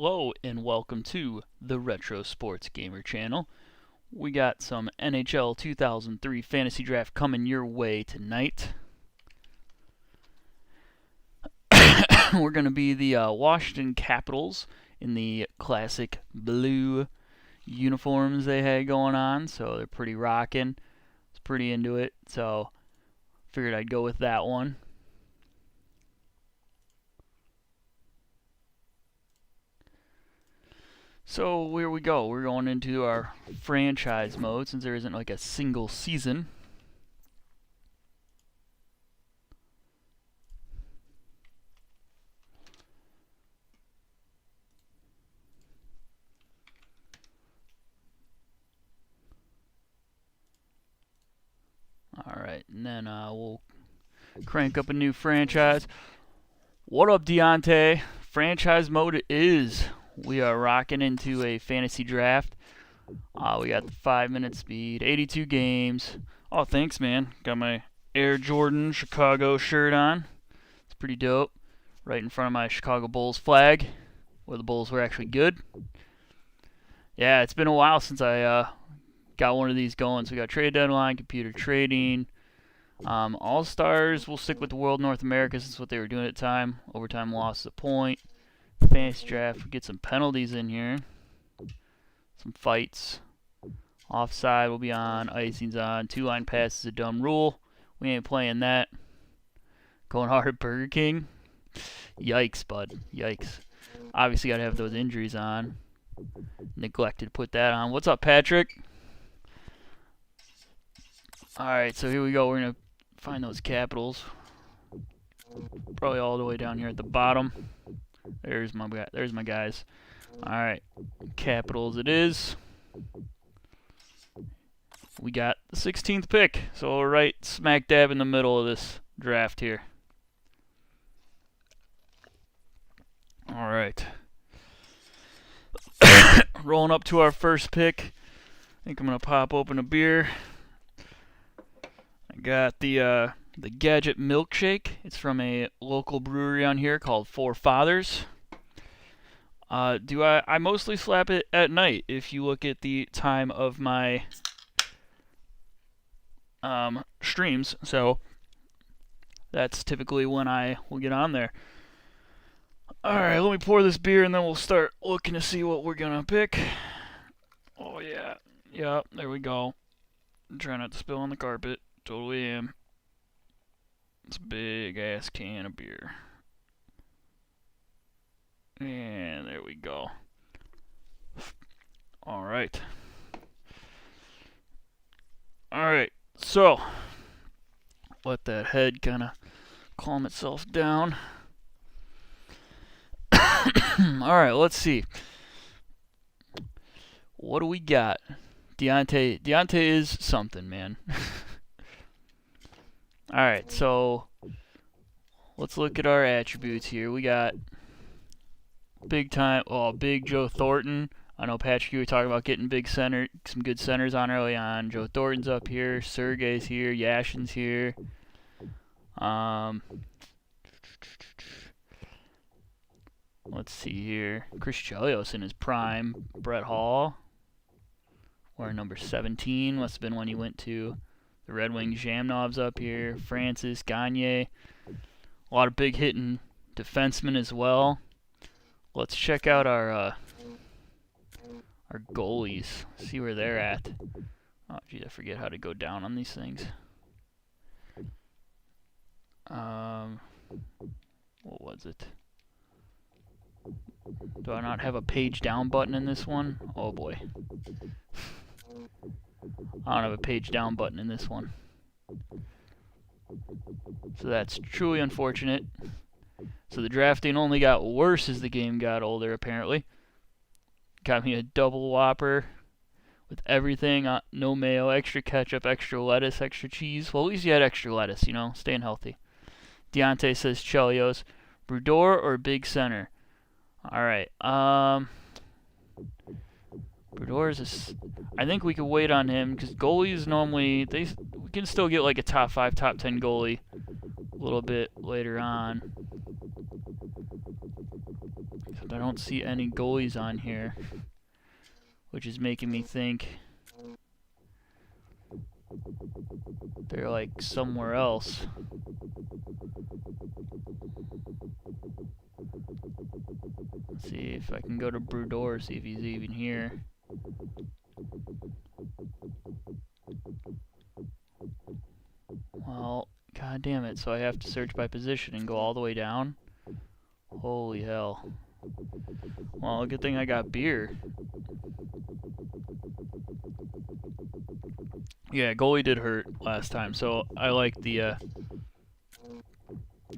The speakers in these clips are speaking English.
Hello and welcome to the Retro Sports Gamer channel. We got some NHL 2003 Fantasy Draft coming your way tonight. We're going to be the Washington Capitals in the classic blue uniforms they had going on, so they're pretty rocking. I was pretty into it, so figured I'd go with that one. So here we go. We're going into our franchise mode since there isn't like a single season. Alright, and then we'll crank up a new franchise. What up, Deontay? Franchise mode it is. We are rocking into a fantasy draft. We got the 5-minute speed, 82 games. Oh, thanks, man. Got my Air Jordan Chicago shirt on. It's pretty dope. Right in front of my Chicago Bulls flag, where the Bulls were actually good. Yeah, it's been a while since I got one of these going. So we got trade deadline, computer trading. All-Stars, we'll stick with the World North America since what they were doing at the time. Overtime loss a point. Fantasy draft, we get some penalties in here. Some fights. Offside will be on, icing's on. Two-line pass is a dumb rule. We ain't playing that. Going hard at Burger King. Yikes, bud. Yikes. Obviously got to have those injuries on. Neglected to put that on. What's up, Patrick? Alright, so here we go. We're going to find those Capitals. Probably all the way down here at the bottom. There's my guys. Alright, Capitals it is. We got the 16th pick, so we're right smack dab in the middle of this draft here. Alright. Rolling up to our first pick. I think I'm going to pop open a beer. I got the Gadget Milkshake. It's from a local brewery on here called Four Fathers. I mostly slap it at night if you look at the time of my streams, so that's typically when I will get on there. Alright, let me pour this beer and then we'll start looking to see what we're gonna pick. Oh yeah, yep, there we go. Try not to spill on the carpet, totally am. It's a big ass can of beer. And there we go. Alright. Alright, so let that head kind of calm itself down. Alright, let's see. What do we got? Deontay is something, man. Alright, so let's look at our attributes here. We got big Joe Thornton. I know, Patrick, you were talking about getting some good centers on early on. Joe Thornton's up here. Sergei's here. Yashin's here. Let's see here. Chris Chelios in his prime. Brett Hall. Wearing number 17. Must have been when he went to the Red Wings. Jamnov's up here. Francis, Gagne. A lot of big hitting defensemen as well. Let's check out our goalies. See where they're at. Oh, geez, I forget how to go down on these things. What was it? Do I not have a page down button in this one? Oh boy. I don't have a page down button in this one. So that's truly unfortunate. So the drafting only got worse as the game got older, apparently. Got me a double Whopper with everything, no mayo, extra ketchup, extra lettuce, extra cheese. Well, at least you had extra lettuce, you know, staying healthy. Deontay says Chelios. Brodeur or Big Center? Alright, Brodeur is I think we could wait on him because goalies normally we can still get like a top 5, top 10 goalie a little bit later on. But I don't see any goalies on here, which is making me think they're like somewhere else. Let's see if I can go to Brodeur, see if he's even here. Well, god damn it, so I have to search by position and go all the way down? Holy hell. Well, good thing I got beer. Yeah, goalie did hurt last time, so I like the,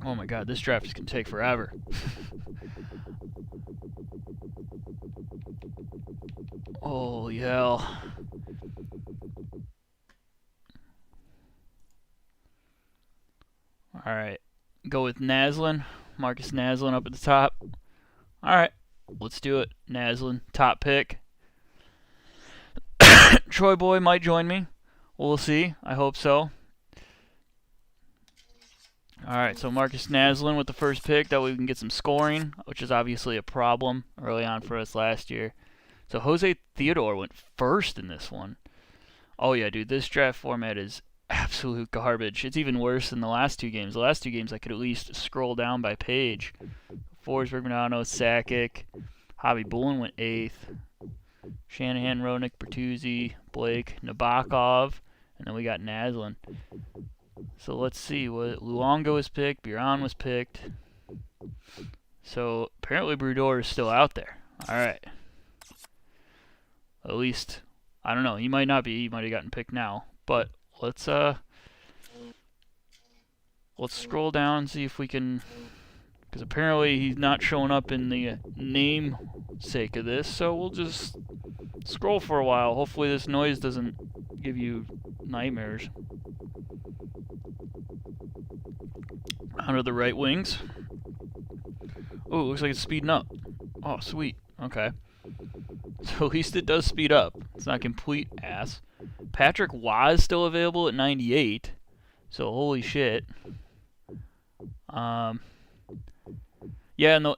oh my god, this draft is gonna take forever. Holy hell. Alright, go with Naslin. Marcus Naslin up at the top. Alright, let's do it. Naslin, top pick. Troy Boy might join me. We'll see. I hope so. Alright, so Marcus Naslin with the first pick. That way we can get some scoring, which is obviously a problem early on for us last year. So Jose Theodore went first in this one. Oh yeah, dude, this draft format is absolute garbage. It's even worse than the last two games. The last two games I could at least scroll down by page. Forsberg, Milano, Sakic. Hobby Bullen went 8th. Shanahan, Roenick, Bertuzzi, Blake, Nabokov, and then we got Naslin. So let's see, what Luongo was picked, Biron was picked. So apparently Brodeur is still out there. Alright. At least, I don't know, he might not be, he might have gotten picked now. But let's scroll down and see if we can, because apparently he's not showing up in the name sake of this, so we'll just scroll for a while. Hopefully this noise doesn't give you nightmares. Onto the right wings. Oh, looks like it's speeding up. Oh, sweet. Okay. So at least it does speed up. It's not complete ass. Patrick Waugh is still available at 98. So holy shit. Yeah,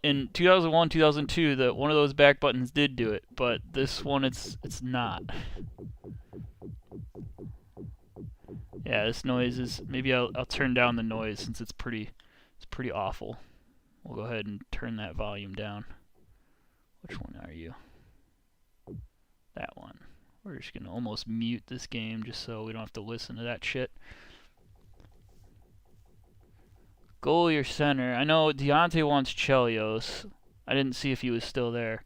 in 2001, 2002, one of those back buttons did do it, but this one it's not. Yeah, this noise is, maybe I'll turn down the noise since it's pretty awful. We'll go ahead and turn that volume down. Which one are you? That one. We're just gonna almost mute this game just so we don't have to listen to that shit. Goalie or center? I know Deontay wants Chelios. I didn't see if he was still there.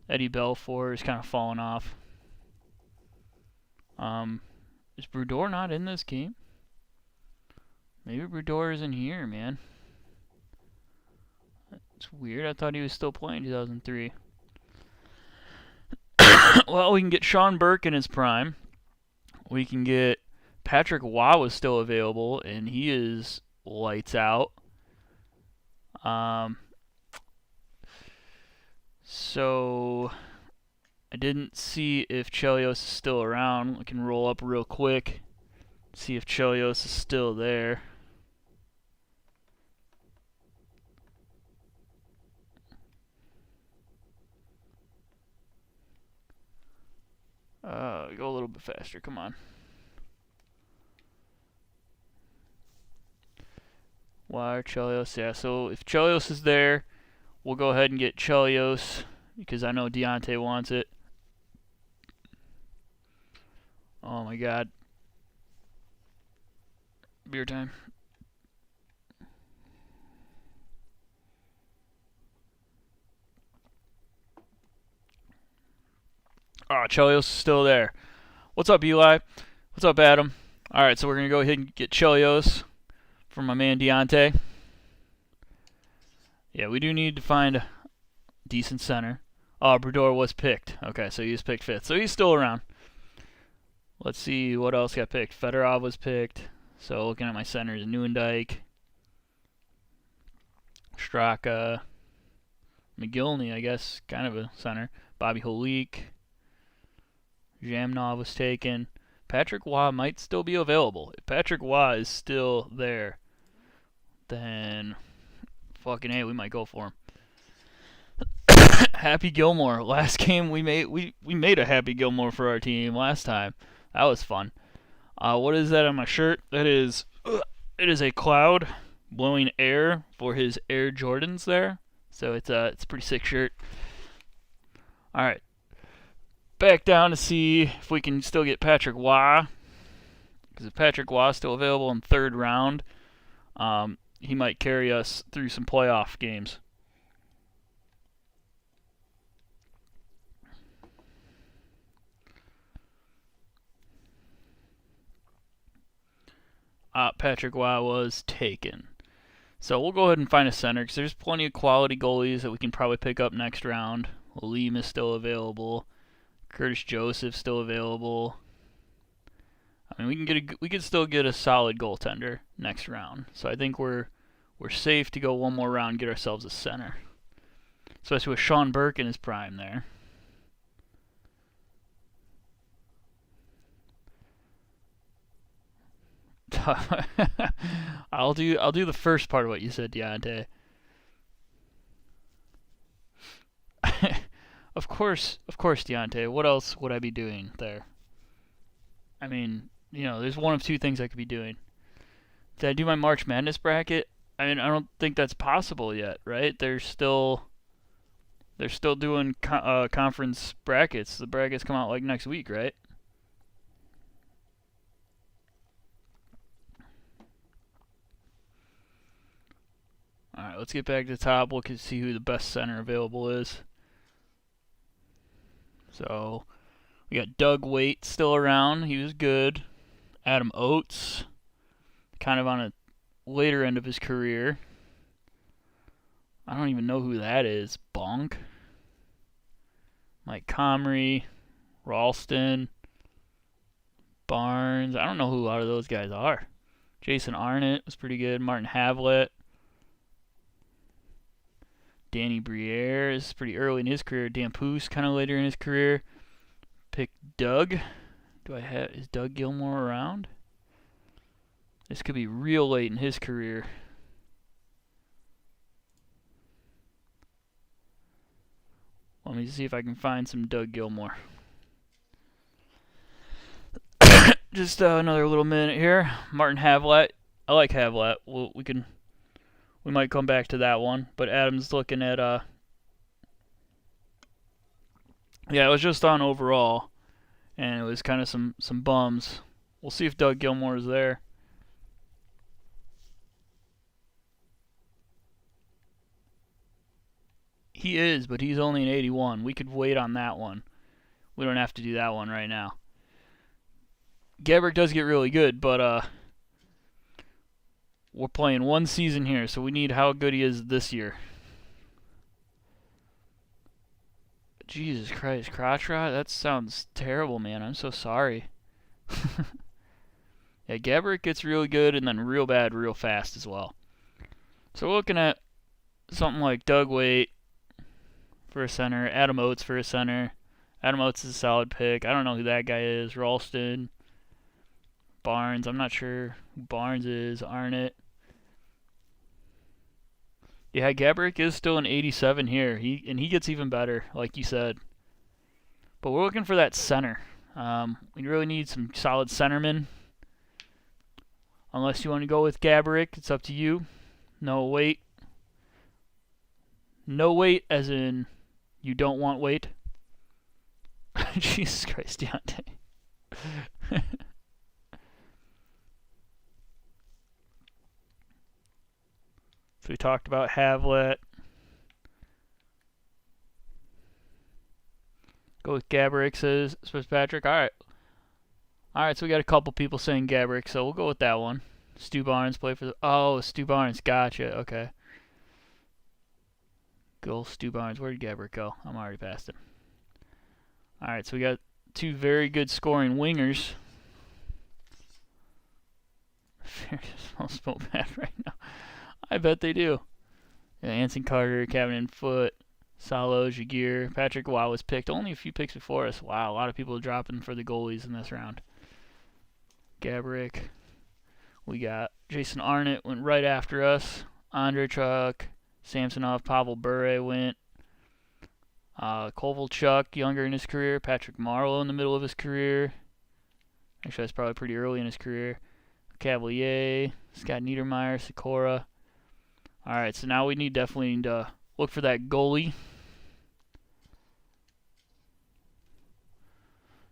Eddie Belfour is kind of falling off. Is Brodeur not in this game? Maybe Brodeur isn't here, man. It's weird. I thought he was still playing 2003. Well, we can get Sean Burke in his prime. We can get Patrick Waugh was still available, and he is lights out. So I didn't see if Chelios is still around. I can roll up real quick, see if Chelios is still there. Go a little bit faster, come on. Why Chelios? Yeah, so if Chelios is there, we'll go ahead and get Chelios because I know Deontay wants it. Oh my god. Beer time. Oh, Chelios is still there. What's up, Eli? What's up, Adam? Alright, so we're going to go ahead and get Chelios from my man Deontay. Yeah, we do need to find a decent center. Oh, Brodeur was picked. Okay, so he was picked 5th. So he's still around. Let's see what else got picked. Fedorov was picked. So looking at my centers, Neuendijk, Straka, McGillney, I guess, kind of a center. Bobby Holik. Jamnov was taken. Patrick Waugh might still be available. If Patrick Waugh is still there, then fucking hey, we might go for him. Happy Gilmore. Last game we made a Happy Gilmore for our team last time. That was fun. What is that on my shirt? That is it is a cloud blowing air for his Air Jordans there. So it's a pretty sick shirt. All right. Back down to see if we can still get Patrick Waugh. Because if Patrick Waugh is still available in third round, he might carry us through some playoff games. Patrick Waugh was taken. So we'll go ahead and find a center because there's plenty of quality goalies that we can probably pick up next round. Liam is still available. Curtis Joseph still available. I mean, we could still get a solid goaltender next round. So I think we're safe to go one more round and get ourselves a center. Especially with Sean Burke in his prime there. I'll do the first part of what you said, Deontay. Of course, Deontay. What else would I be doing there? I mean, there's one of two things I could be doing. Did I do my March Madness bracket? I mean, I don't think that's possible yet, right? They're still doing conference brackets. The brackets come out like next week, right? All right, let's get back to the top. Look and see who the best center available is. So we got Doug Waite still around. He was good. Adam Oates, kind of on a later end of his career. I don't even know who that is. Bonk. Mike Comrie. Ralston. Barnes. I don't know who a lot of those guys are. Jason Arnott was pretty good. Martin Havlet. Danny Briere is pretty early in his career. Dan Poose kind of later in his career. Pick Doug. Is Doug Gilmore around? This could be real late in his career. Let me see if I can find some Doug Gilmore. Just another little minute here. Martin Havlat. I like Havlat. We might come back to that one, but Adam's looking at yeah, it was just on overall, and it was kind of some bums. We'll see if Doug Gilmore is there. He is, but he's only an 81. We could wait on that one. We don't have to do that one right now. Gabrick does get really good, but we're playing one season here, so we need how good he is this year. Jesus Christ, crotch rot? That sounds terrible, man. I'm so sorry. Yeah, Gabrick gets really good and then real bad real fast as well. So we're looking at something like Doug Waite for a center, Adam Oates for a center. Adam Oates is a solid pick. I don't know who that guy is. Ralston. Barnes. I'm not sure who Barnes is. Arnott. Yeah, Gabrick is still an 87 here. He gets even better, like you said. But we're looking for that center. We really need some solid centermen. Unless you want to go with Gabrick, it's up to you. No weight. No weight, as in you don't want weight. Jesus Christ, Deontay. So we talked about Havlet. Go with Gabrick, says Patrick. All right, so we got a couple people saying Gabrick, so we'll go with that one. Stu Barnes play for the... Oh, Stu Barnes. Gotcha. Okay. Go Stu Barnes. Where did Gabrick go? I'm already past him. All right, so we got two very good scoring wingers. Smells so bad right now. I bet they do. Yeah, Anson Carter, Kevin and Foot. Salo, Jaguar, Patrick Waugh was picked. Only a few picks before us. Wow, a lot of people dropping for the goalies in this round. Gabrick. We got Jason Arnott went right after us. Andreychuk, Samsonov, Pavel Bure went. Kovalchuk, younger in his career. Patrick Marleau in the middle of his career. Actually, that's probably pretty early in his career. Cavalier, Scott Niedermeyer, Sikora. All right, so now we definitely need to look for that goalie.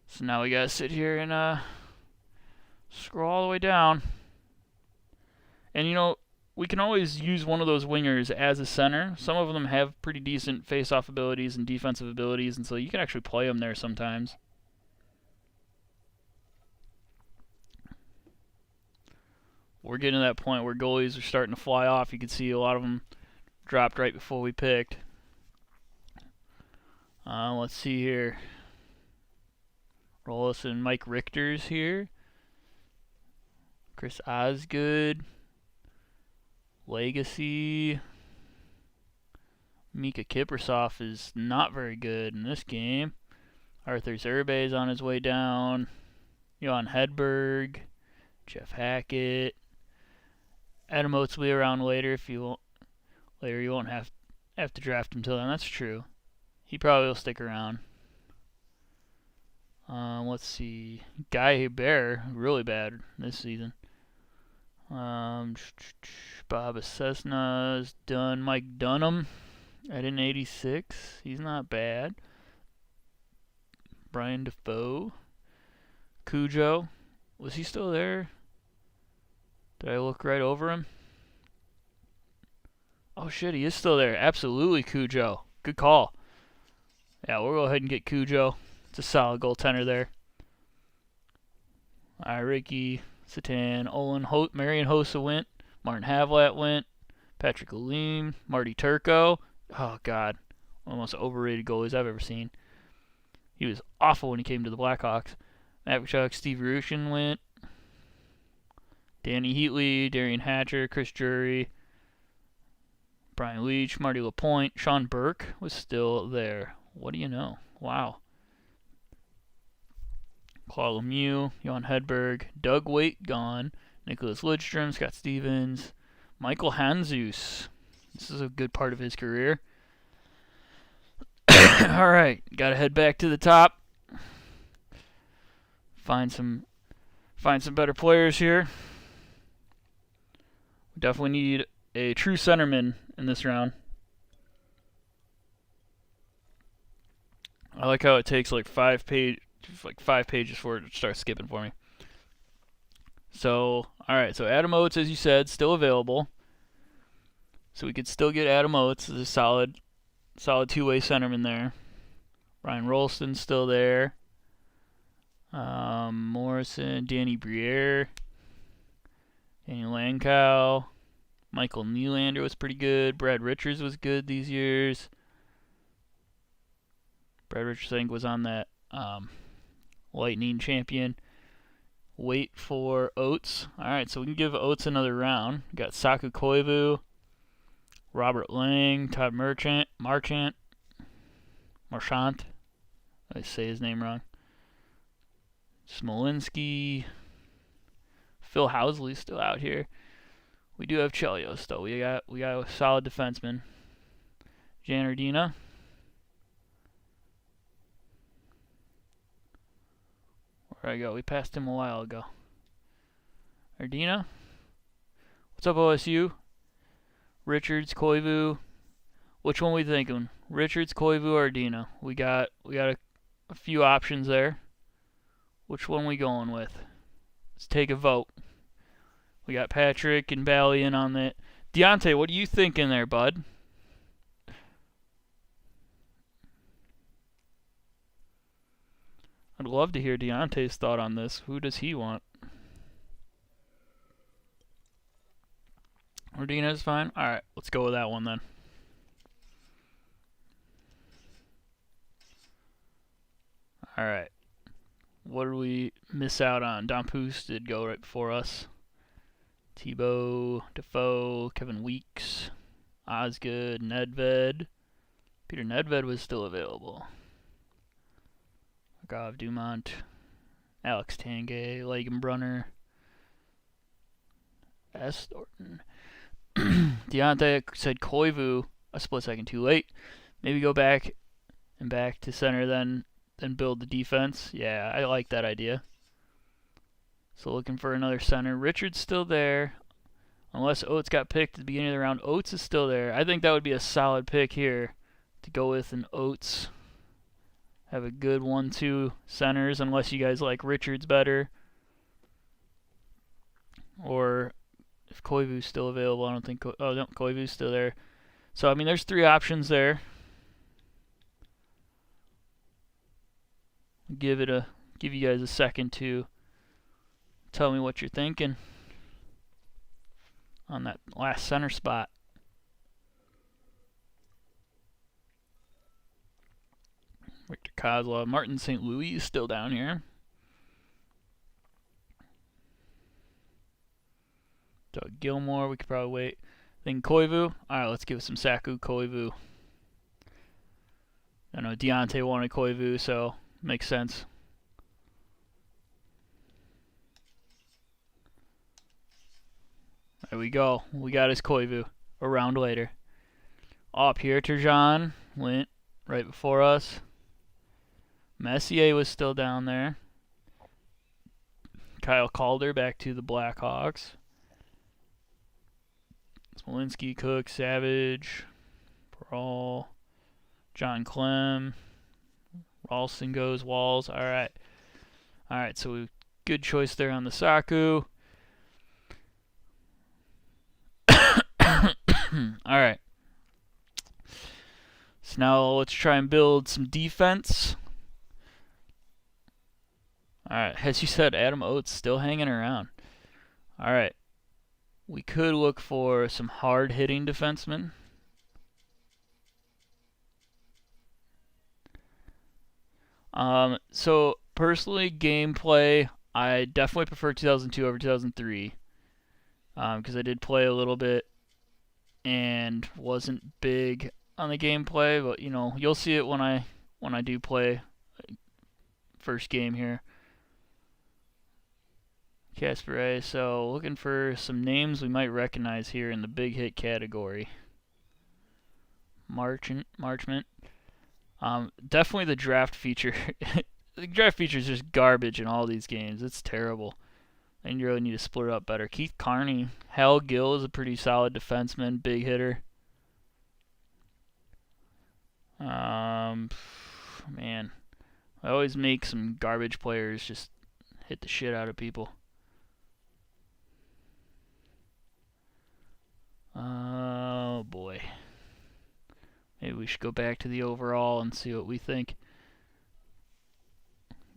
So now we gotta sit here and scroll all the way down. And you know, we can always use one of those wingers as a center. Some of them have pretty decent face-off abilities and defensive abilities, and so you can actually play them there sometimes. We're getting to that point where goalies are starting to fly off. You can see a lot of them dropped right before we picked. Let's see here. Rolison, Mike Richter's here. Chris Osgood. Legacy. Mika Kiprasov is not very good in this game. Arthur Zerbe is on his way down. Johan Hedberg. Jeff Hackett. Adam Oates will be around later if you won't. Later you won't have to draft him till then. That's true. He probably will stick around. Let's see. Guy Hebert, really bad this season. Bob Assessna's done. Mike Dunham at an 86. He's not bad. Brian Defoe. Cujo. Was he still there? Did I look right over him? Oh shit, he is still there. Absolutely, Cujo. Good call. Yeah, we'll go ahead and get Cujo. It's a solid goaltender there. All right, Ricky, Satan, Olin, Marion Hossa went. Martin Havlat went. Patrick Olim, Marty Turco. Oh, God. One of the most overrated goalies I've ever seen. He was awful when he came to the Blackhawks. Matt Kachuk, Steve Rushin went. Danny Heatley, Darian Hatcher, Chris Jury, Brian Leach, Marty LaPointe. Sean Burke was still there. What do you know? Wow. Claude Lemieux, Johan Hedberg, Doug Waite gone, Nicholas Lidstrom, Scott Stevens, Michael Hanzus. This is a good part of his career. All right, got to head back to the top. Find some better players here. We definitely need a true centerman in this round. I like how it takes like 5 pages for it to start skipping for me. So, all right. So Adam Oates, as you said, still available. So we could still get Adam Oates as a solid two-way centerman there. Ryan Rolston's still there. Morrison, Danny Briere, Danny Lankow, Michael Nylander was pretty good. Brad Richards was good these years. Brad Richards, I think, was on that Lightning champion. Wait for Oates. All right, so we can give Oates another round. We got Saku Koivu, Robert Lang, Todd Marchant. I say his name wrong. Smolinski. Phil Housley's still out here. We do have Chelios though. We got a solid defenseman. Janardina. Where'd I go? We passed him a while ago. Ardina. What's up, OSU? Richards, Koivu. Which one we thinking? Richards, Koivu, or Ardina? We got a few options there. Which one we going with? Let's take a vote. We got Patrick and Ballion on that. Deontay, what are you thinking there, bud? I'd love to hear Deontay's thought on this. Who does he want? Ordina's fine? Alright, let's go with that one then. Alright. What did we miss out on? Don Poos did go right before us. Thibault, Defoe, Kevin Weeks, Osgood, Nedved, Peter Nedved was still available. Gav Dumont, Alex Tanguay, Lagenbrunner, S. Thornton. Deontay said Koivu a split second too late. Maybe go back to center, then build the defense. Yeah, I like that idea. So looking for another center. Richard's still there. Unless Oates got picked at the beginning of the round, Oates is still there. I think that would be a solid pick here to go with an Oates. Have a good 1-2 centers, unless you guys like Richards better. Or if Koivu's still available, I don't think... oh, no, Koivu's still there. So, I mean, there's 3 options there. Give you guys a second to tell me what you're thinking on that last center spot. Victor Kozlov. Martin St. Louis is still down here. Doug Gilmore, we could probably wait. Then Koivu. Alright, let's give some Saku Koivu. I know Deontay wanted Koivu, so makes sense. There we go. We got his Koivu a round later. Oh, Pierre Turgeon went right before us. Messier was still down there. Kyle Calder back to the Blackhawks. Smolinski, Cook, Savage, Pearl, John Clem, Ralston goes, Walls. Alright, so good choice there on the Saku. Alright. So now let's try and build some defense. Alright, as you said, Adam Oates still hanging around. Alright. We could look for some hard-hitting defensemen. So, personally, gameplay, I definitely prefer 2002 over 2003. Because I did play a little bit and wasn't big on the gameplay, but you know, you'll see it when I do play first game here. Casper, so looking for some names we might recognize here in the big hit category. Marchment. Definitely the draft feature. The draft feature is just garbage in all these games. It's terrible. And you really need to split it up better. Keith Carney. Hal Gill is a pretty solid defenseman, big hitter. Man, I always make some garbage players just hit the shit out of people. Oh boy. Maybe we should go back to the overall and see what we think.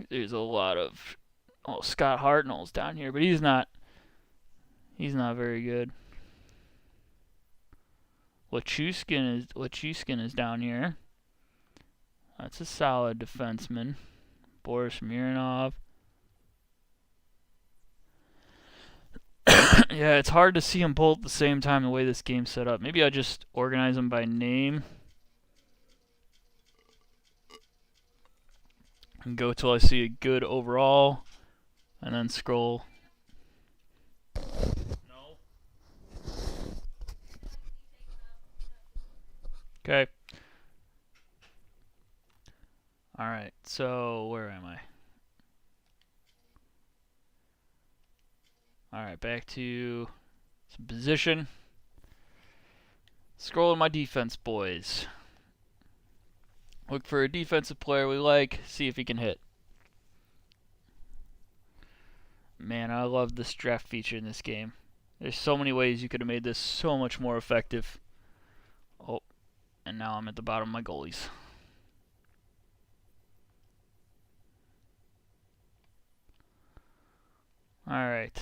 There's a lot of... oh, Scott Hartnell's down here, but he's not very good. Lachuskin is down here. That's a solid defenseman. Boris Mironov. Yeah, it's hard to see them both at the same time the way this game's set up. Maybe I'll just organize them by name. And go till I see a good overall. And then scroll. No. Okay. Alright, so where am I? Alright, back to some position. Scrolling my defense, boys. Look for a defensive player we like, see if he can hit. Man, I love this draft feature in this game. There's so many ways you could have made this so much more effective. Oh, and now I'm at the bottom of my goalies. Alright.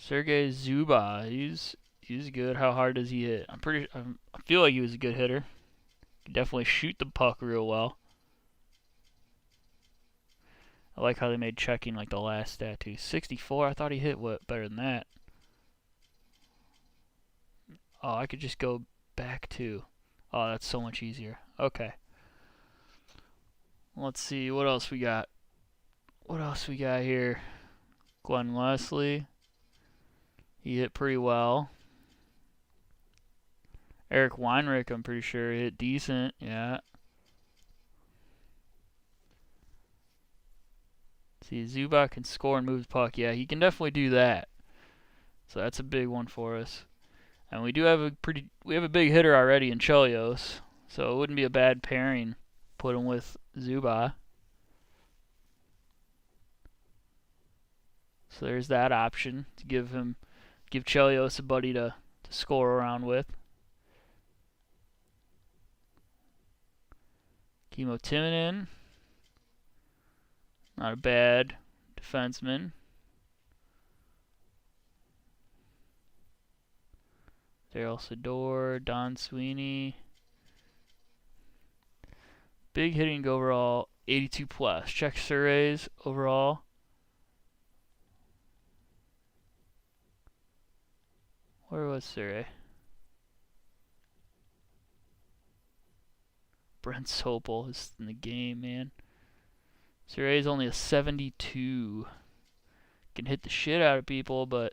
Sergei Zuba, he's good. How hard does he hit? I feel like he was a good hitter. He can definitely shoot the puck real well. I like how they made checking like the last stat too. 64, I thought he hit better than that. Oh, I could just go back to... Oh, that's so much easier. Okay. Let's see what else we got. What else we got here? Glenn Leslie. He hit pretty well. Eric Weinrich, I'm pretty sure, hit decent. Yeah. See, Zubac can score and move the puck. Yeah, he can definitely do that. So that's a big one for us. And we do have a big hitter already in Chelios, so it wouldn't be a bad pairing. Put him with Zubac. So there's that option to give Chelios a buddy to score around with. Kimmo Timonen, not a bad defenseman. Daryl Sador, Don Sweeney. Big hitting overall, 82 plus. Check Surveys overall. Where was Surrey? Brent Sopel is in the game, man. Surrey's only a 72. Can hit the shit out of people, but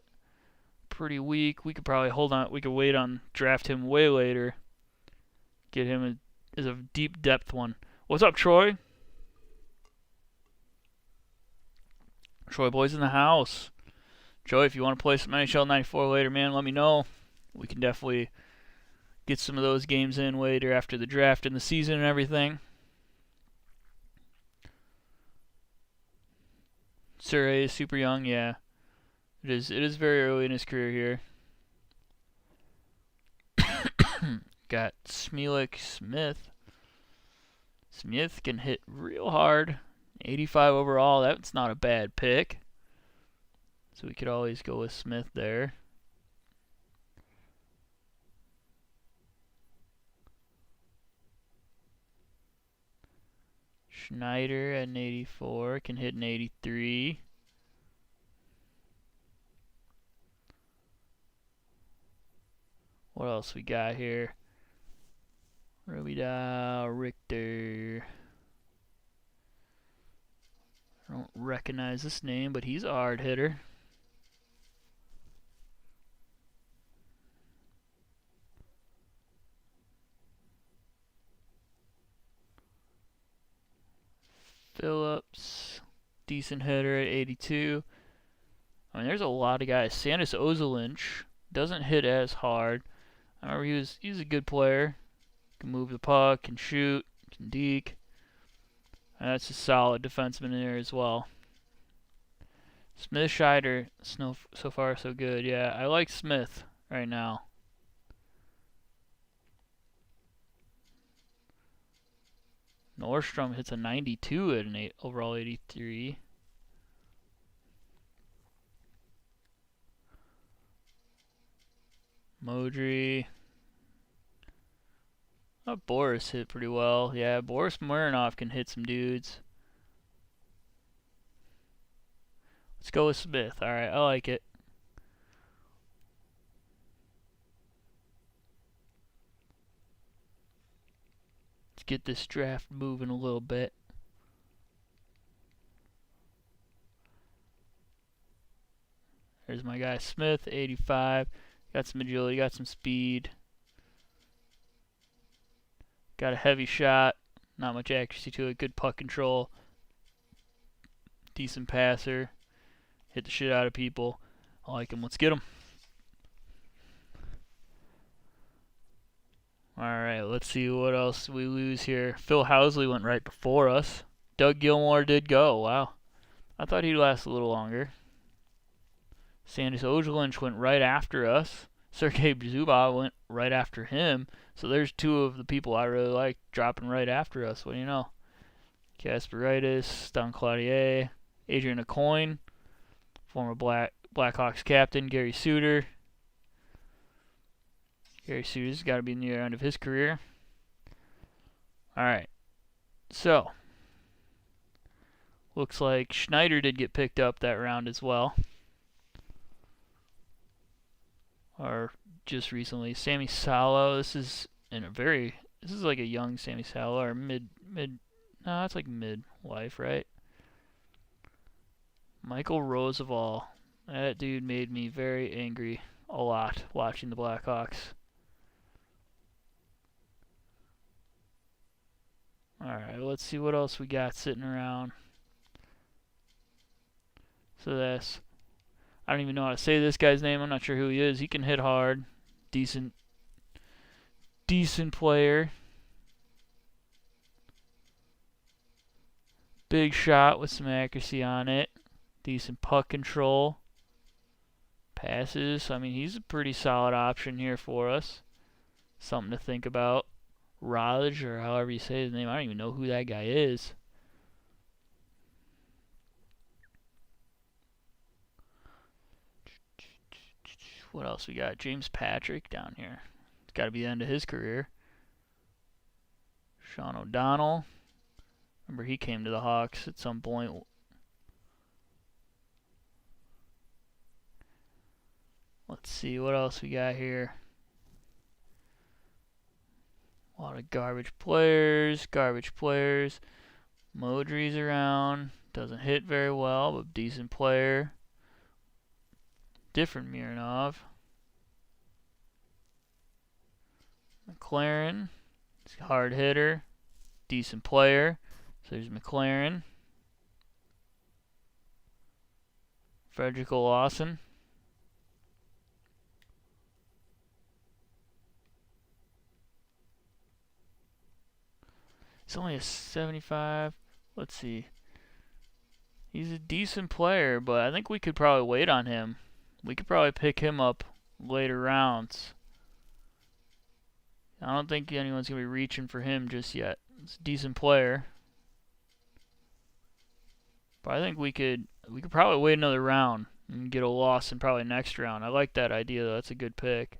pretty weak. We could probably hold on. We could wait on draft him way later. Get him as a deep depth one. What's up, Troy? Troy boy's in the house. Joey, if you want to play some NHL94 later, man, let me know. We can definitely get some of those games in later after the draft and the season and everything. Surrey is super young, yeah. It is very early in his career here. Got Smilik Smith. Smith can hit real hard. 85 overall, that's not a bad pick. So we could always go with Smith there. Schneider at an 84, can hit an 83. What else we got here? Robida Richter. I don't recognize this name, but he's a hard hitter. Phillips, decent hitter at 82. I mean, there's a lot of guys. Sandis Ozolinch doesn't hit as hard. I remember he's a good player. Can move the puck, can shoot, can deke. And that's a solid defenseman in there as well. Smith Scheider, so far so good. Yeah, I like Smith right now. Nordstrom hits a 92 at an overall 83. Modry. Oh, Boris hit pretty well. Yeah, Boris Marinov can hit some dudes. Let's go with Smith. Alright, I like it. Let's get this draft moving a little bit. There's my guy Smith, 85. Got some agility, got some speed. Got a heavy shot. Not much accuracy to it. Good puck control. Decent passer. Hit the shit out of people. I like him. Let's get him. Alright, let's see what else we lose here. Phil Housley went right before us. Doug Gilmour did go. Wow. I thought he'd last a little longer. Sandis Ojolinch went right after us. Sergei Zubac went right after him. So there's two of the people I really like dropping right after us. What do you know? Kasperitis, Don Claudier, Adrian Aucoin, former Blackhawks captain Gary Suter. Gary Suter's got to be near the end of his career. Alright. So, looks like Schneider did get picked up that round as well. Or just recently. Sammy Salo, this is in a very This is like a young Sammy Salo or mid. No, it's like mid-life, right? Michael Roosevelt. That dude made me very angry a lot watching the Blackhawks. Alright, let's see what else we got sitting around. So this. I don't even know how to say this guy's name. I'm not sure who he is. He can hit hard. Decent player. Big shot with some accuracy on it. Decent puck control. Passes. I mean, he's a pretty solid option here for us. Something to think about. Raj, or however you say his name. I don't even know who that guy is. What else we got? James Patrick down here. It's got to be the end of his career. Sean O'Donnell. Remember, he came to the Hawks at some point. Let's see what else we got here. A lot of garbage players. Modry's around. Doesn't hit very well, but decent player. Different Mironov. McLaren. He's a hard hitter. Decent player. So there's McLaren. Frederick Lawson. He's only a 75. Let's see. He's a decent player, but I think we could probably wait on him. We could probably pick him up later rounds. I don't think anyone's going to be reaching for him just yet. He's a decent player. But I think we could probably wait another round and get a loss in probably next round. I like that idea, though. That's a good pick.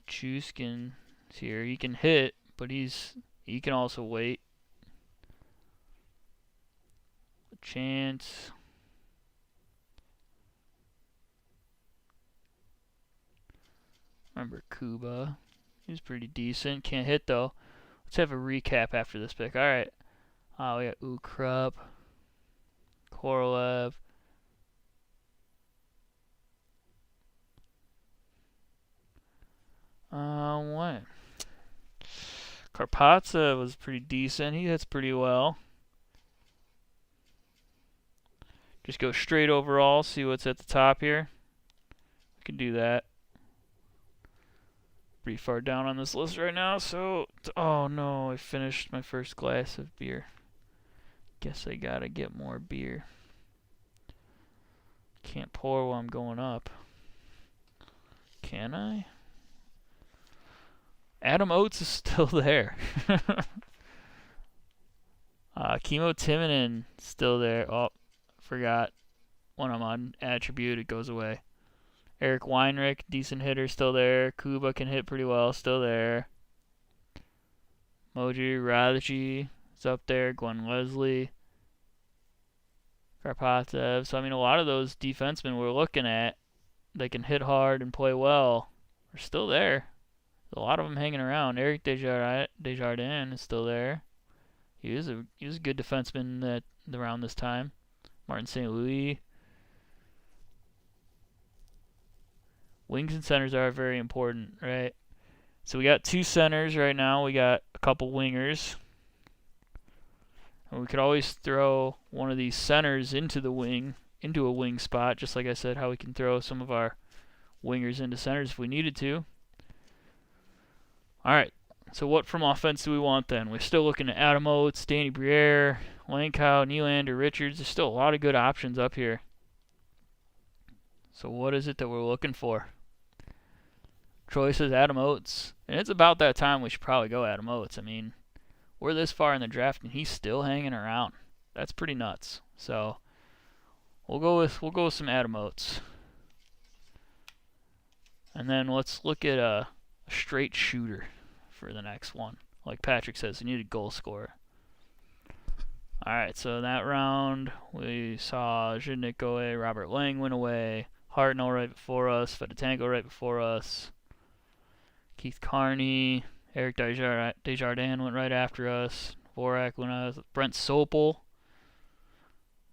Chuskin's here. He can hit, but he can also wait. A chance. Remember Kuba. He's pretty decent. Can't hit though. Let's have a recap after this pick. Alright. We got Ukrup. Korolev. What? Karpatsa was pretty decent. He hits pretty well. Just go straight overall, see what's at the top here. We can do that. Pretty far down on this list right now, so... Oh no, I finished my first glass of beer. Guess I gotta get more beer. Can't pour while I'm going up. Can I? Adam Oates is still there. Kimmo Timonen still there. Oh, forgot. When I'm on attribute, it goes away. Eric Weinrich, decent hitter, still there. Kuba can hit pretty well, still there. Moji Radaji is up there. Glenn Leslie. Karpatsev. So, I mean, a lot of those defensemen we're looking at, they can hit hard and play well, are still there. A lot of them hanging around. Eric Desjardins is still there. He was a good defenseman around this time. Martin St. Louis. Wings and centers are very important, right? So we got two centers right now. We got a couple wingers. And we could always throw one of these centers into a wing spot, just like I said, how we can throw some of our wingers into centers if we needed to. Alright, so what from offense do we want then? We're still looking at Adam Oates, Danny Briere, Langkow, Nylander, Richards. There's still a lot of good options up here. So what is it that we're looking for? Troy says Adam Oates. And it's about that time we should probably go Adam Oates. I mean, we're this far in the draft and he's still hanging around. That's pretty nuts. So we'll go with some Adam Oates. And then let's look at a straight shooter for the next one. Like Patrick says, you need a goal scorer. Alright, so in that round, we saw Zhidnik go away, Robert Lang went away, Hartnell right before us, Fedotenko right before us, Keith Carney, Eric Desjardins went right after us, Vorak went out, Brent Sopel,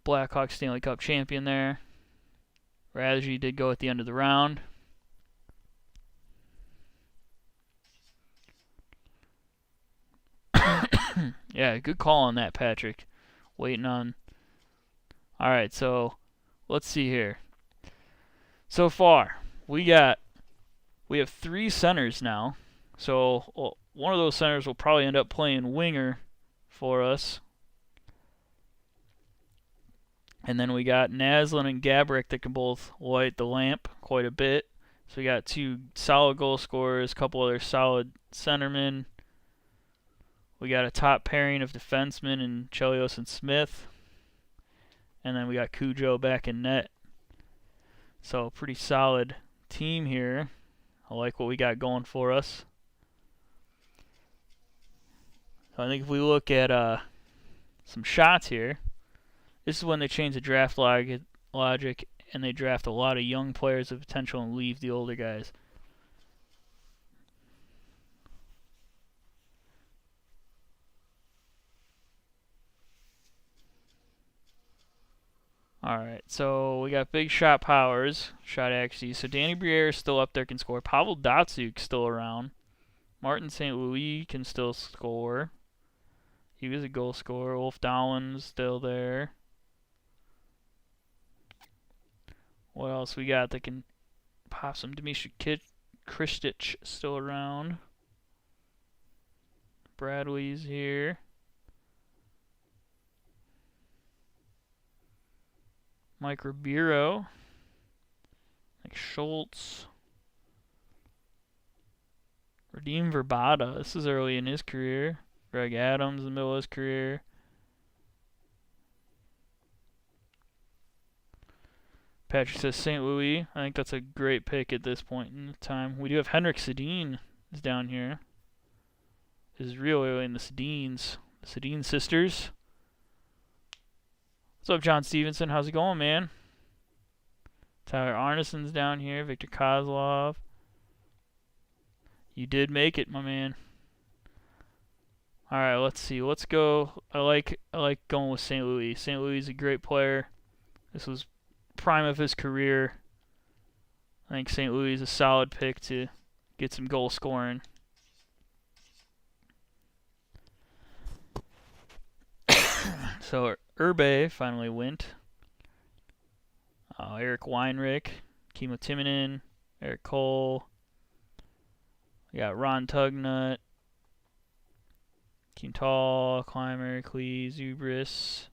Blackhawks Stanley Cup champion there. Radji did go at the end of the round. Yeah, good call on that, Patrick. Waiting on. Alright, so let's see here. So far, we have 3 centers now. So one of those centers will probably end up playing winger for us. And then we got Naslund and Gabrick that can both light the lamp quite a bit. So we got 2 solid goal scorers, a couple other solid centermen. We got a top pairing of defensemen in Chelios and Smith. And then we got Cujo back in net. So pretty solid team here. I like what we got going for us. So I think if we look at some shots here, this is when they change the draft logic and they draft a lot of young players of potential and leave the older guys. Alright, so we got big shot powers, shot accuracy. So Danny Briere is still up there, can score. Pavel Datsyuk's still around. Martin St. Louis can still score. He was a goal scorer. Ulf Dahlen's still there. What else we got that can pop some? Dmitry Kristich still around. Bradley's here. Mike Ribeiro. Like Schultz. Radim Verbata. This is early in his career. Greg Adams in the middle of his career. Patrick says St. Louis. I think that's a great pick at this point in time. We do have Henrik Sedin is down here. This is real early in the Sedins. The Sedin sisters. What's up, John Stevenson? How's it going, man? Tyler Arneson's down here. Victor Kozlov. You did make it, my man. All right, let's see. Let's go. I like going with St. Louis. St. Louis is a great player. This was prime of his career. I think St. Louis is a solid pick to get some goal scoring. So Urbe finally went. Eric Weinrich, Kimmo Timonen, Eric Cole. We got Ron Tugnut, Quintal, Clymer, Clee, Zubris,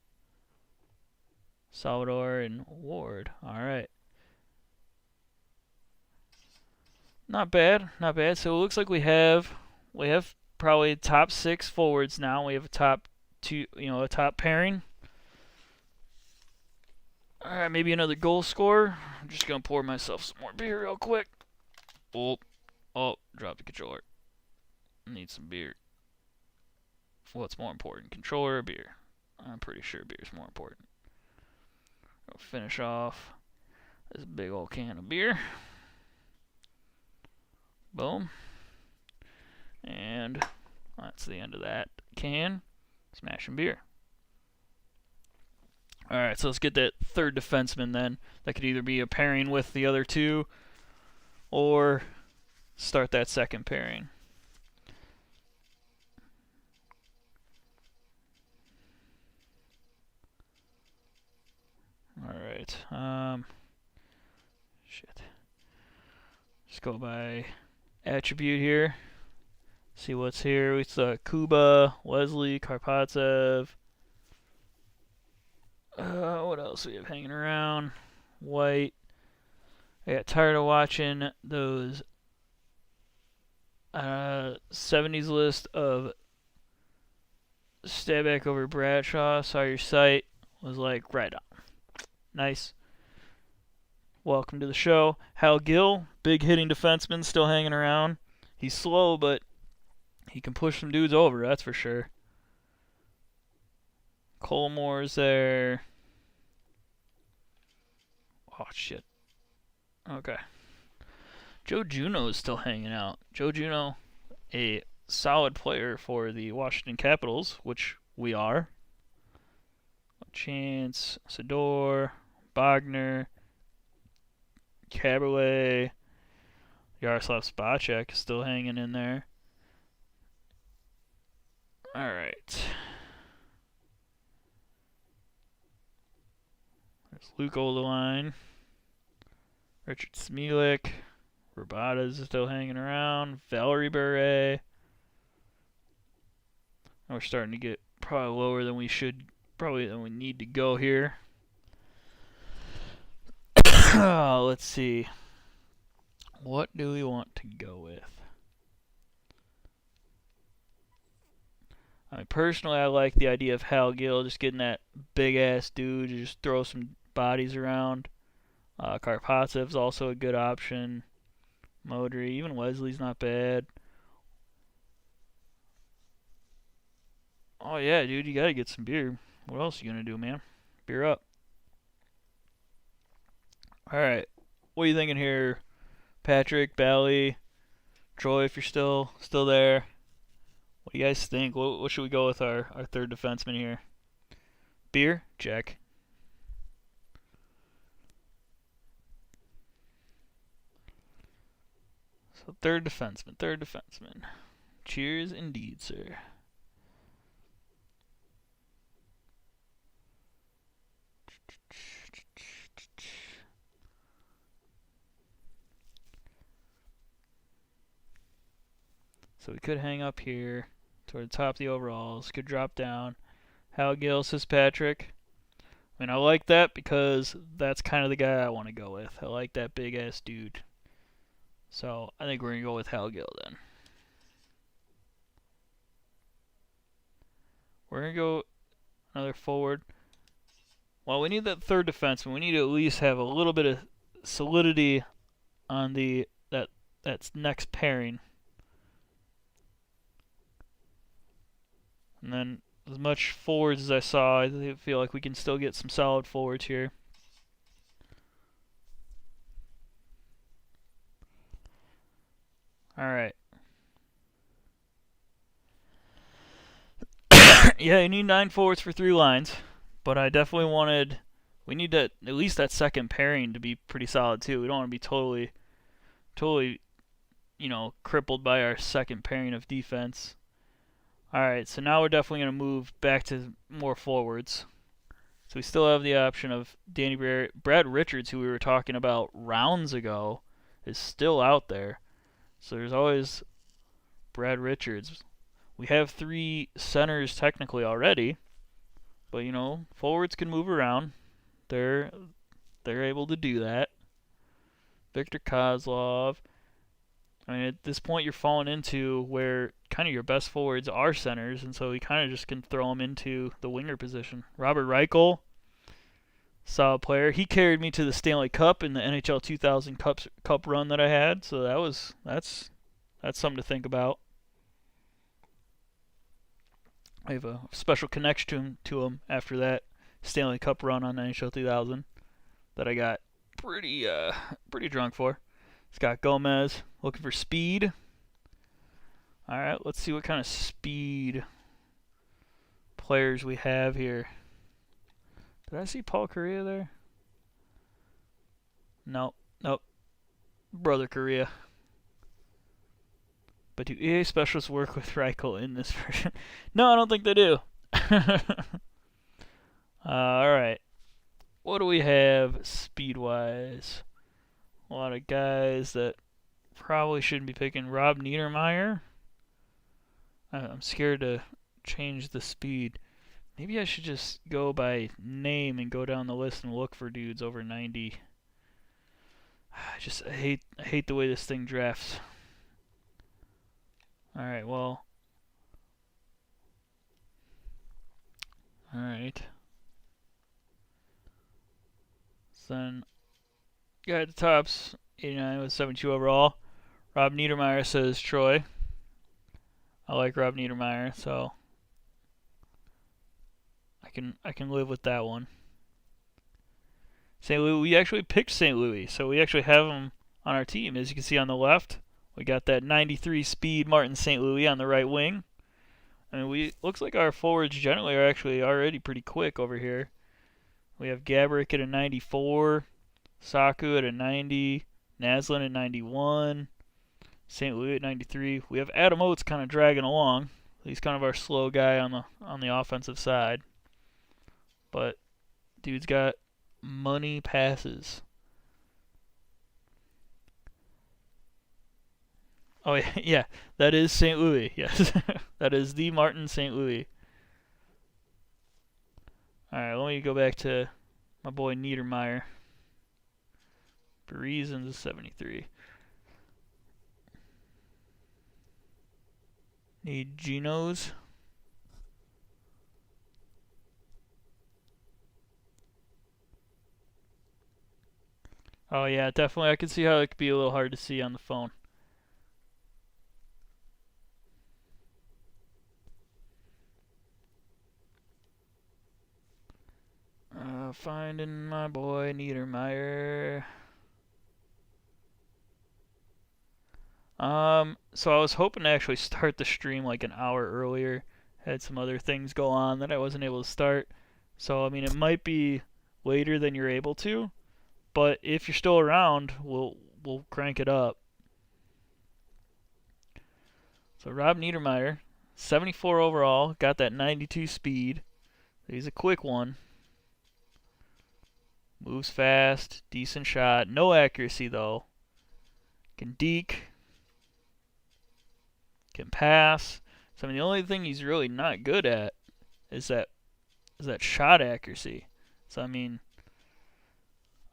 Salvador, and Ward. All right. Not bad, not bad. So it looks like we have probably top 6 forwards now. We have a top 2, a top pairing. All right, maybe another goal scorer. I'm just gonna pour myself some more beer real quick. Oh, dropped the controller. Need some beer. What's more important, controller or beer? I'm pretty sure beer's more important. I'll finish off this big old can of beer. Boom. And that's the end of that can. Smashing beer. Alright, so let's get that third defenseman then. That could either be a pairing with the other 2 or start that second pairing. Alright. Shit. Just go by attribute here. See what's here. We saw Kuba, Wesley, Karpatsev. What else we have hanging around? White. I got tired of watching those 70s list of Stabak over Bradshaw. Saw your site. Was like, right on. Nice. Welcome to the show. Hal Gill, big hitting defenseman, still hanging around. He's slow, but he can push some dudes over, that's for sure. Colmore's there. Oh, shit. Okay. Joe Juneau is still hanging out. Joe Juneau, a solid player for the Washington Capitals, which we are. Chance, Sador, Bogner, Cabaret, Yaroslav Spacek is still hanging in there. Alright. There's Luke Odeline. Richard Smilik. Rabada's still hanging around. Valerie Bure. We're starting to get probably lower than we should, probably than we need to go here. Let's see. What do we want to go with? I mean, personally, I like the idea of Hal Gill, just getting that big-ass dude to just throw some bodies around. Karpatsev's also a good option. Modry, even Wesley's not bad. Oh, yeah, dude, you gotta get some beer. What else are you gonna do, man? Beer up. Alright, what are you thinking here, Patrick, Bally, Troy, if you're still there? What do you guys think? What should we go with our third defenseman here? Beer? Check. So third defenseman. Cheers indeed, sir. So we could hang up here toward the top of the overalls. Could drop down. Hal Gill, says Patrick. I mean, I like that because that's kind of the guy I want to go with. I like that big-ass dude. So I think we're going to go with Hal Gill then. We're going to go another forward. Well, we need that third defenseman. We need to at least have a little bit of solidity on that next pairing. And then as much forwards as I saw, I feel like we can still get some solid forwards here. Alright. Yeah, you need 9 forwards for 3 lines. But I definitely we need at least that second pairing to be pretty solid too. We don't want to be totally, crippled by our second pairing of defense. Alright, so now we're definitely going to move back to more forwards. So we still have the option of Danny Brad Richards, who we were talking about rounds ago, is still out there. So there's always Brad Richards. We have 3 centers technically already, but forwards can move around. They're able to do that. Victor Kozlov. I mean, at this point, you're falling into where kind of your best forwards are centers, and so you kind of just can throw them into the winger position. Robert Reichel, solid player. He carried me to the Stanley Cup in the NHL 2000 Cup run that I had, so that's something to think about. I have a special connection to him after that Stanley Cup run on NHL 2000 that I got pretty drunk for. Scott Gomez, looking for speed. Alright, let's see what kind of speed players we have here. Did I see Paul Correa there? Nope. Brother Correa. But do EA specialists work with Reichel in this version? No, I don't think they do. Alright. What do we have speed-wise? A lot of guys that probably shouldn't be picking. Rob Niedermeyer. I'm scared to change the speed. Maybe I should just go by name and go down the list and look for dudes over 90. I hate the way this thing drafts. Alright, well. Alright. So then, guy at the top's 89 with 72 overall. Rob Niedermeyer, says Troy. I like Rob Niedermeyer, so I can live with that one. St. Louis, we actually picked St. Louis, so we actually have them on our team. As you can see on the left, we got that 93 speed Martin St. Louis on the right wing. I mean, looks like our forwards generally are actually already pretty quick over here. We have Gaborik at a 94, Saku at a 90, Naslin at 91, St. Louis at 93. We have Adam Oates kind of dragging along. He's kind of our slow guy on the offensive side. But dude's got money passes. Oh yeah, yeah, that is St. Louis. Yes, that is the Martin St. Louis. All right, let me go back to my boy Niedermeyer. Reasons is 73. Need Genos. Oh yeah, definitely. I can see how it could be a little hard to see on the phone. Finding my boy Niedermeyer. So I was hoping to actually start the stream like an hour earlier. Had some other things go on that I wasn't able to start. So I mean, it might be later than you're able to, but if you're still around, we'll crank it up. So Rob Niedermeyer, 74 overall, got that 92 speed. He's a quick one. Moves fast, decent shot. No accuracy though. Can deke. Can pass. So I mean, the only thing he's really not good at is that shot accuracy. So I mean,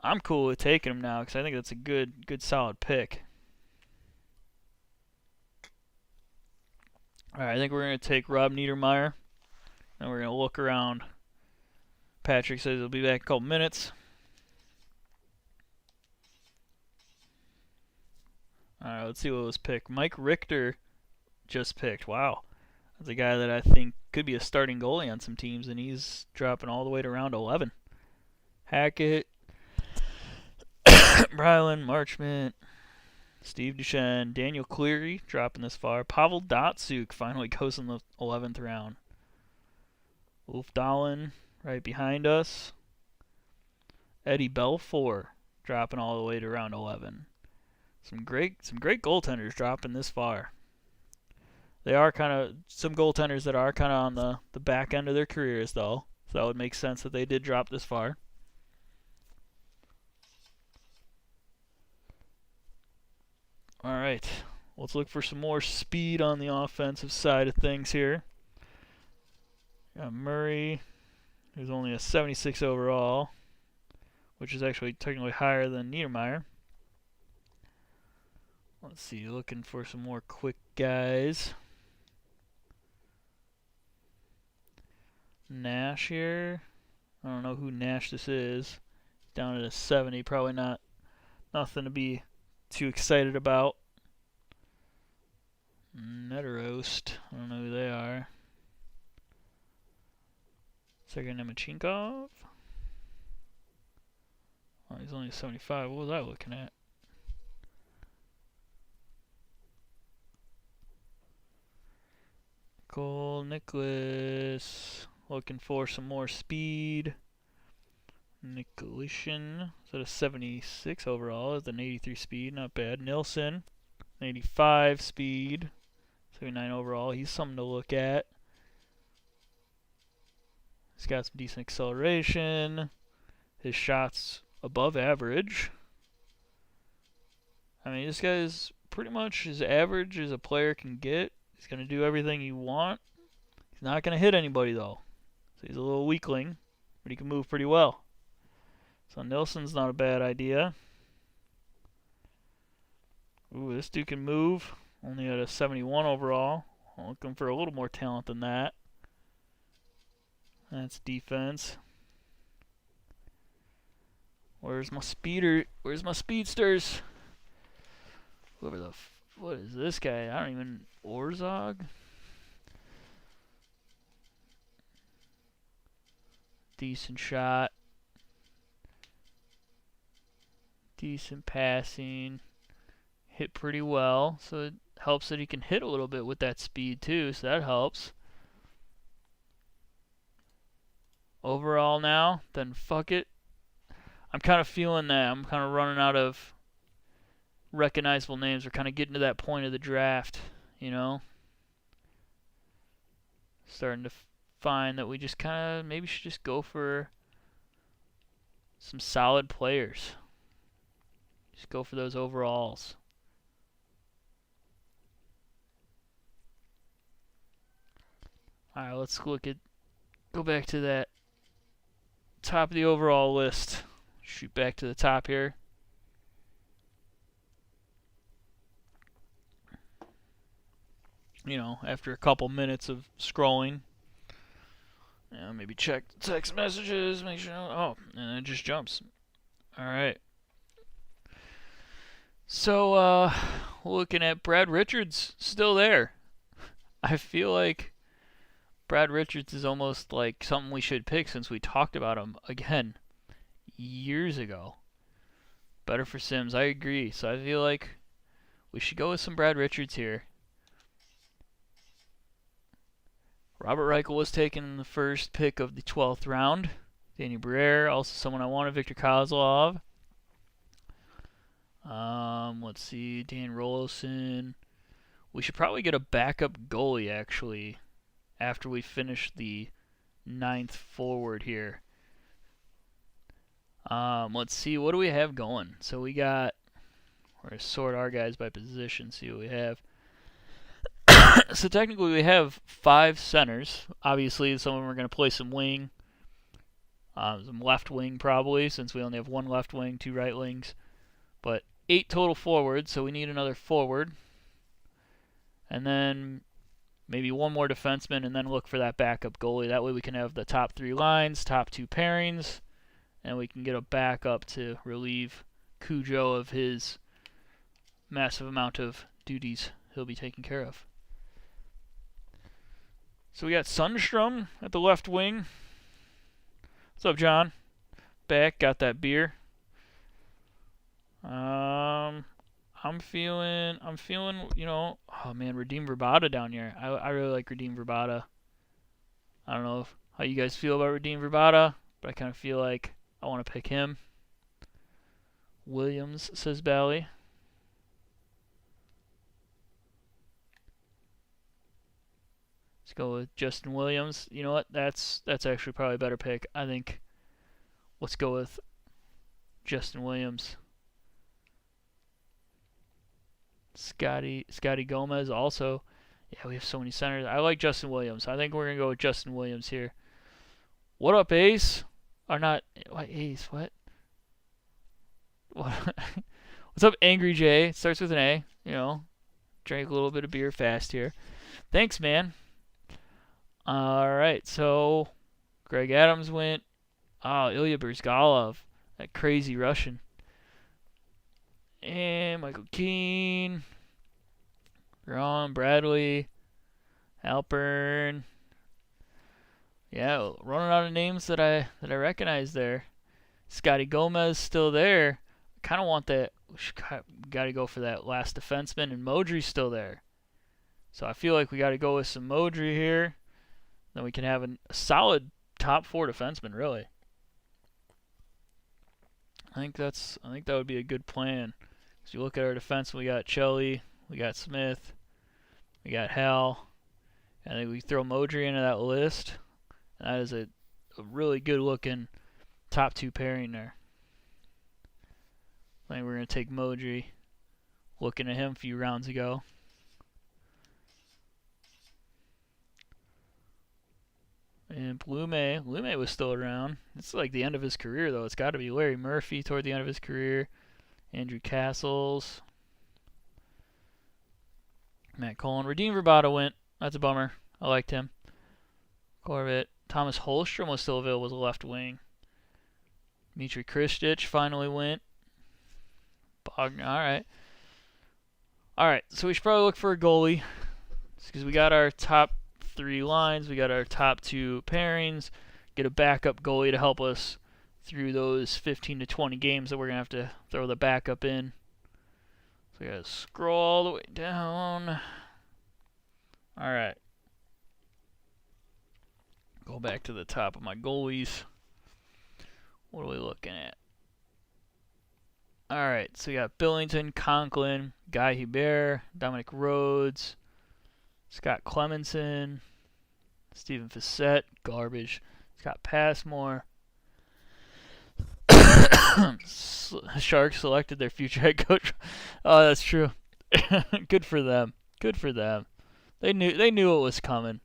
I'm cool with taking him now because I think that's a good solid pick. All right, I think we're gonna take Rob Niedermeyer, and we're gonna look around. Patrick says he'll be back in a couple minutes. All right, let's see what was picked. Mike Richter just picked. Wow, that's a guy that I think could be a starting goalie on some teams, and he's dropping all the way to round 11. Hackett, Brylan, Marchment, Steve Duchesne, Daniel Cleary dropping this far. Pavel Datsuk finally goes in the 11th round. Ulf Dahlin right behind us. Eddie Belfour dropping all the way to round 11. Some great goaltenders dropping this far. They are kind of some goaltenders that are kind of on the back end of their careers though, so that would make sense that they did drop this far. All right, let's look for some more speed on the offensive side of things here. Got Murray, who's only a 76 overall, which is actually technically higher than Niedermeyer. Let's see, looking for some more quick guys. Nash here. I don't know who Nash this is. Down at a 70, probably nothing to be too excited about. Netarost, I don't know who they are. Sergei Nemachinkov. Oh, he's only 75. What was I looking at? Cole Nicholas. Looking for some more speed. Nicolishin. Is that a 76 overall? Is an 83 speed. Not bad. Nilsson. 85 speed. 79 overall. He's something to look at. He's got some decent acceleration. His shot's above average. I mean, this guy's pretty much as average as a player can get. He's going to do everything you want. He's not going to hit anybody, though. So he's a little weakling, but he can move pretty well. So Nilsson's not a bad idea. Ooh, this dude can move. Only at a 71 overall. I'm looking for a little more talent than that. That's defense. Where's my speeder? Where's my speedsters? What is this guy? I don't even... Orzog? decent shot. Decent passing. Hit pretty well, so it helps that he can hit a little bit with that speed too, so that helps. Overall now, then fuck it. I'm kind of feeling that. I'm kind of running out of recognizable names. We're kind of getting to that point of the draft, you know? Starting to find that we just kind of maybe should just go for some solid players. Just go for those overalls. Alright, let's go back to that top of the overall list. Shoot back to the top here. You know, after a couple minutes of scrolling. Maybe check the text messages, make sure. Oh, and it just jumps. Alright. So, looking at Brad Richards, still there. I feel like Brad Richards is almost like something we should pick since we talked about him again years ago. Better for Sims, I agree. So I feel like we should go with some Brad Richards here. Robert Reichel was taken in the first pick of the 12th round. Danny Briere, also someone I wanted, Victor Kozlov. Let's see, Dan Rolison. We should probably get a backup goalie, actually, after we finish the 9th forward here. Let's see, what do we have going? So we're going to sort our guys by position, see what we have. So technically we have 5 centers. Obviously, some of them are going to play some wing. Some left wing probably, since we only have 1 left wing, 2 right wings. But 8 total forwards, so we need another forward. And then maybe 1 more defenseman, and then look for that backup goalie. That way we can have the top 3 lines, top 2 pairings, and we can get a backup to relieve Cujo of his massive amount of duties he'll be taking care of. So we got Sundstrom at the left wing. What's up, John? Back, got that beer. I'm feeling, you know, oh man, Radim Vrbata down here. I really like Radim Vrbata. I don't know how you guys feel about Radim Vrbata, but I kind of feel like I want to pick him. Williams, says Bally. Let's go with Justin Williams. You know what? That's actually probably a better pick. I think let's go with Justin Williams. Scotty Gomez also. Yeah, we have so many centers. I like Justin Williams. I think we're going to go with Justin Williams here. What up, Ace? Or not. What, Ace? What? What's up, Angry J? It starts with an A. You know, drank a little bit of beer fast here. Thanks, man. Alright, so Greg Adams went. Oh, Ilya Brzgalov, that crazy Russian. And Michael Keane. Ron Bradley. Alpern. Yeah, running out of names that I recognize there. Scotty Gomez still there. I kind of want that. Got to go for that last defenseman, and Modry's still there. So I feel like we got to go with some Modry here. Then we can have a solid top 4 defenseman, really. I think that would be a good plan. So you look at our defense, we got Chelly, we got Smith, we got Hal. I think we throw Modry into that list. And that is a really good looking top 2 pairing there. I think we're going to take Modry. Looking at him a few rounds ago. And Blume was still around. It's like the end of his career, though. It's got to be Larry Murphy toward the end of his career. Andrew Castles. Matt Cullen. Radim Vrbata went. That's a bummer. I liked him. Corvette. Thomas Holstrom was still available as a left wing. Dmitry Kristich finally went. Bogner. Alright. Alright, so we should probably look for a goalie. Because we got our top 3 lines. We got our top 2 pairings. get a backup goalie to help us through those 15 to 20 games that we're going to have to throw the backup in. So I got to scroll all the way down. All right. Go back to the top of my goalies. What are we looking at? All right, so we got Billington, Conklin, Guy Hebert, Dominic Rhodes, Scott Clemenson, Stephen Facette, garbage, Scott Passmore. Sharks selected their future head coach. Oh, that's true. Good for them. Good for them. They knew it was coming.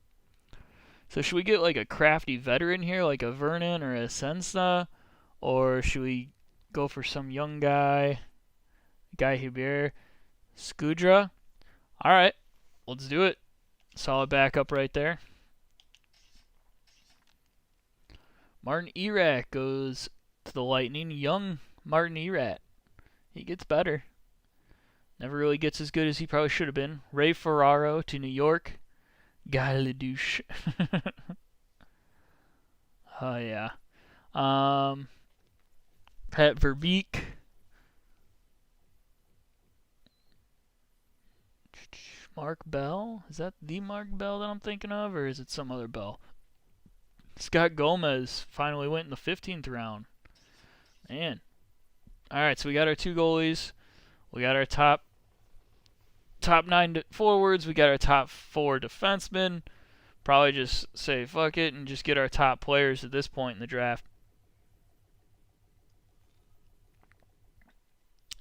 So should we get like a crafty veteran here, like a Vernon or a Sensna, or should we go for some young guy, Guy Hebert, Skudra? All right, let's do it. Solid backup right there. Martin Erat goes to the Lightning. Young Martin Erat. He gets better. Never really gets as good as he probably should have been. Ray Ferraro to New York. Guy Ledouche. Oh, yeah. Pat Verbeek. Mark Bell? Is that the Mark Bell that I'm thinking of, or is it some other Bell? Scott Gomez finally went in the 15th round. Man. Alright, so we got our 2 goalies. We got our top 9 forwards. We got our top 4 defensemen. Probably just say fuck it and just get our top players at this point in the draft.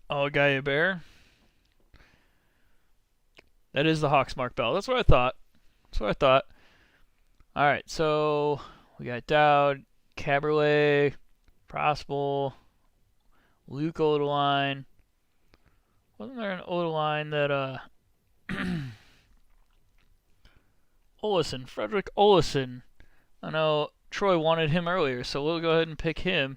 Oh, Guy Hebert. That is the Hawks Mark Bell. That's what I thought. Alright, so we got Dowd, Caberlet, Prospel, Luke Odeline. Wasn't there an Odeline that, Olesen, Frederick Olesen. I know Troy wanted him earlier, so we'll go ahead and pick him.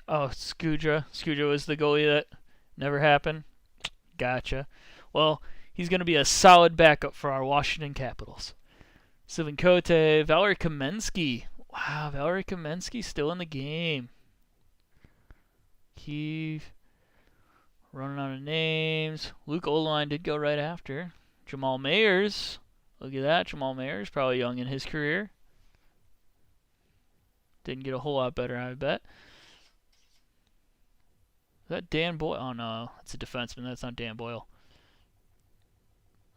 Oh, Skudra. Skudra was the goalie that never happened. Gotcha. Well, he's going to be a solid backup for our Washington Capitals. Sylvain Cote, Valery Kamensky. Wow, Valery Kamensky still in the game. Keith. Running out of names. Luke Oline did go right after. Jamal Mayers. Look at that. Jamal Mayers, probably young in his career. Didn't get a whole lot better, I bet. Is that Dan Boyle? Oh, no. That's a defenseman. That's not Dan Boyle.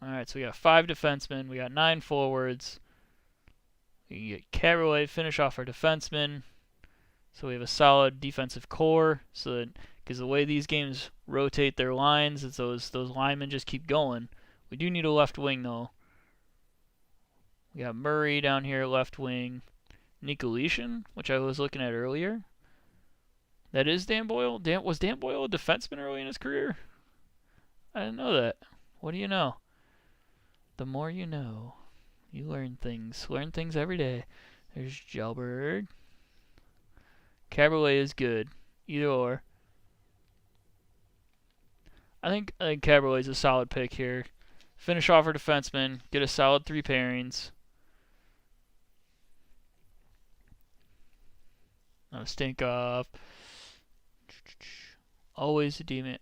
Alright, so we got 5 defensemen. We got 9 forwards. We can get Caberlet, finish off our defensemen. So we have a solid defensive core. So that, because the way these games rotate their lines, is those linemen just keep going. We do need a left wing, though. We got Murray down here, left wing. Nicolishin, which I was looking at earlier. That is Dan Boyle. Was Dan Boyle a defenseman early in his career? I didn't know that. What do you know? The more you know. You learn things. Learn things every day. There's Gelberg. Caberlet is good. Either or. I think Caberlet is a solid pick here. Finish off our defenseman. Get a solid 3 pairings. No stink off. Always a D-man.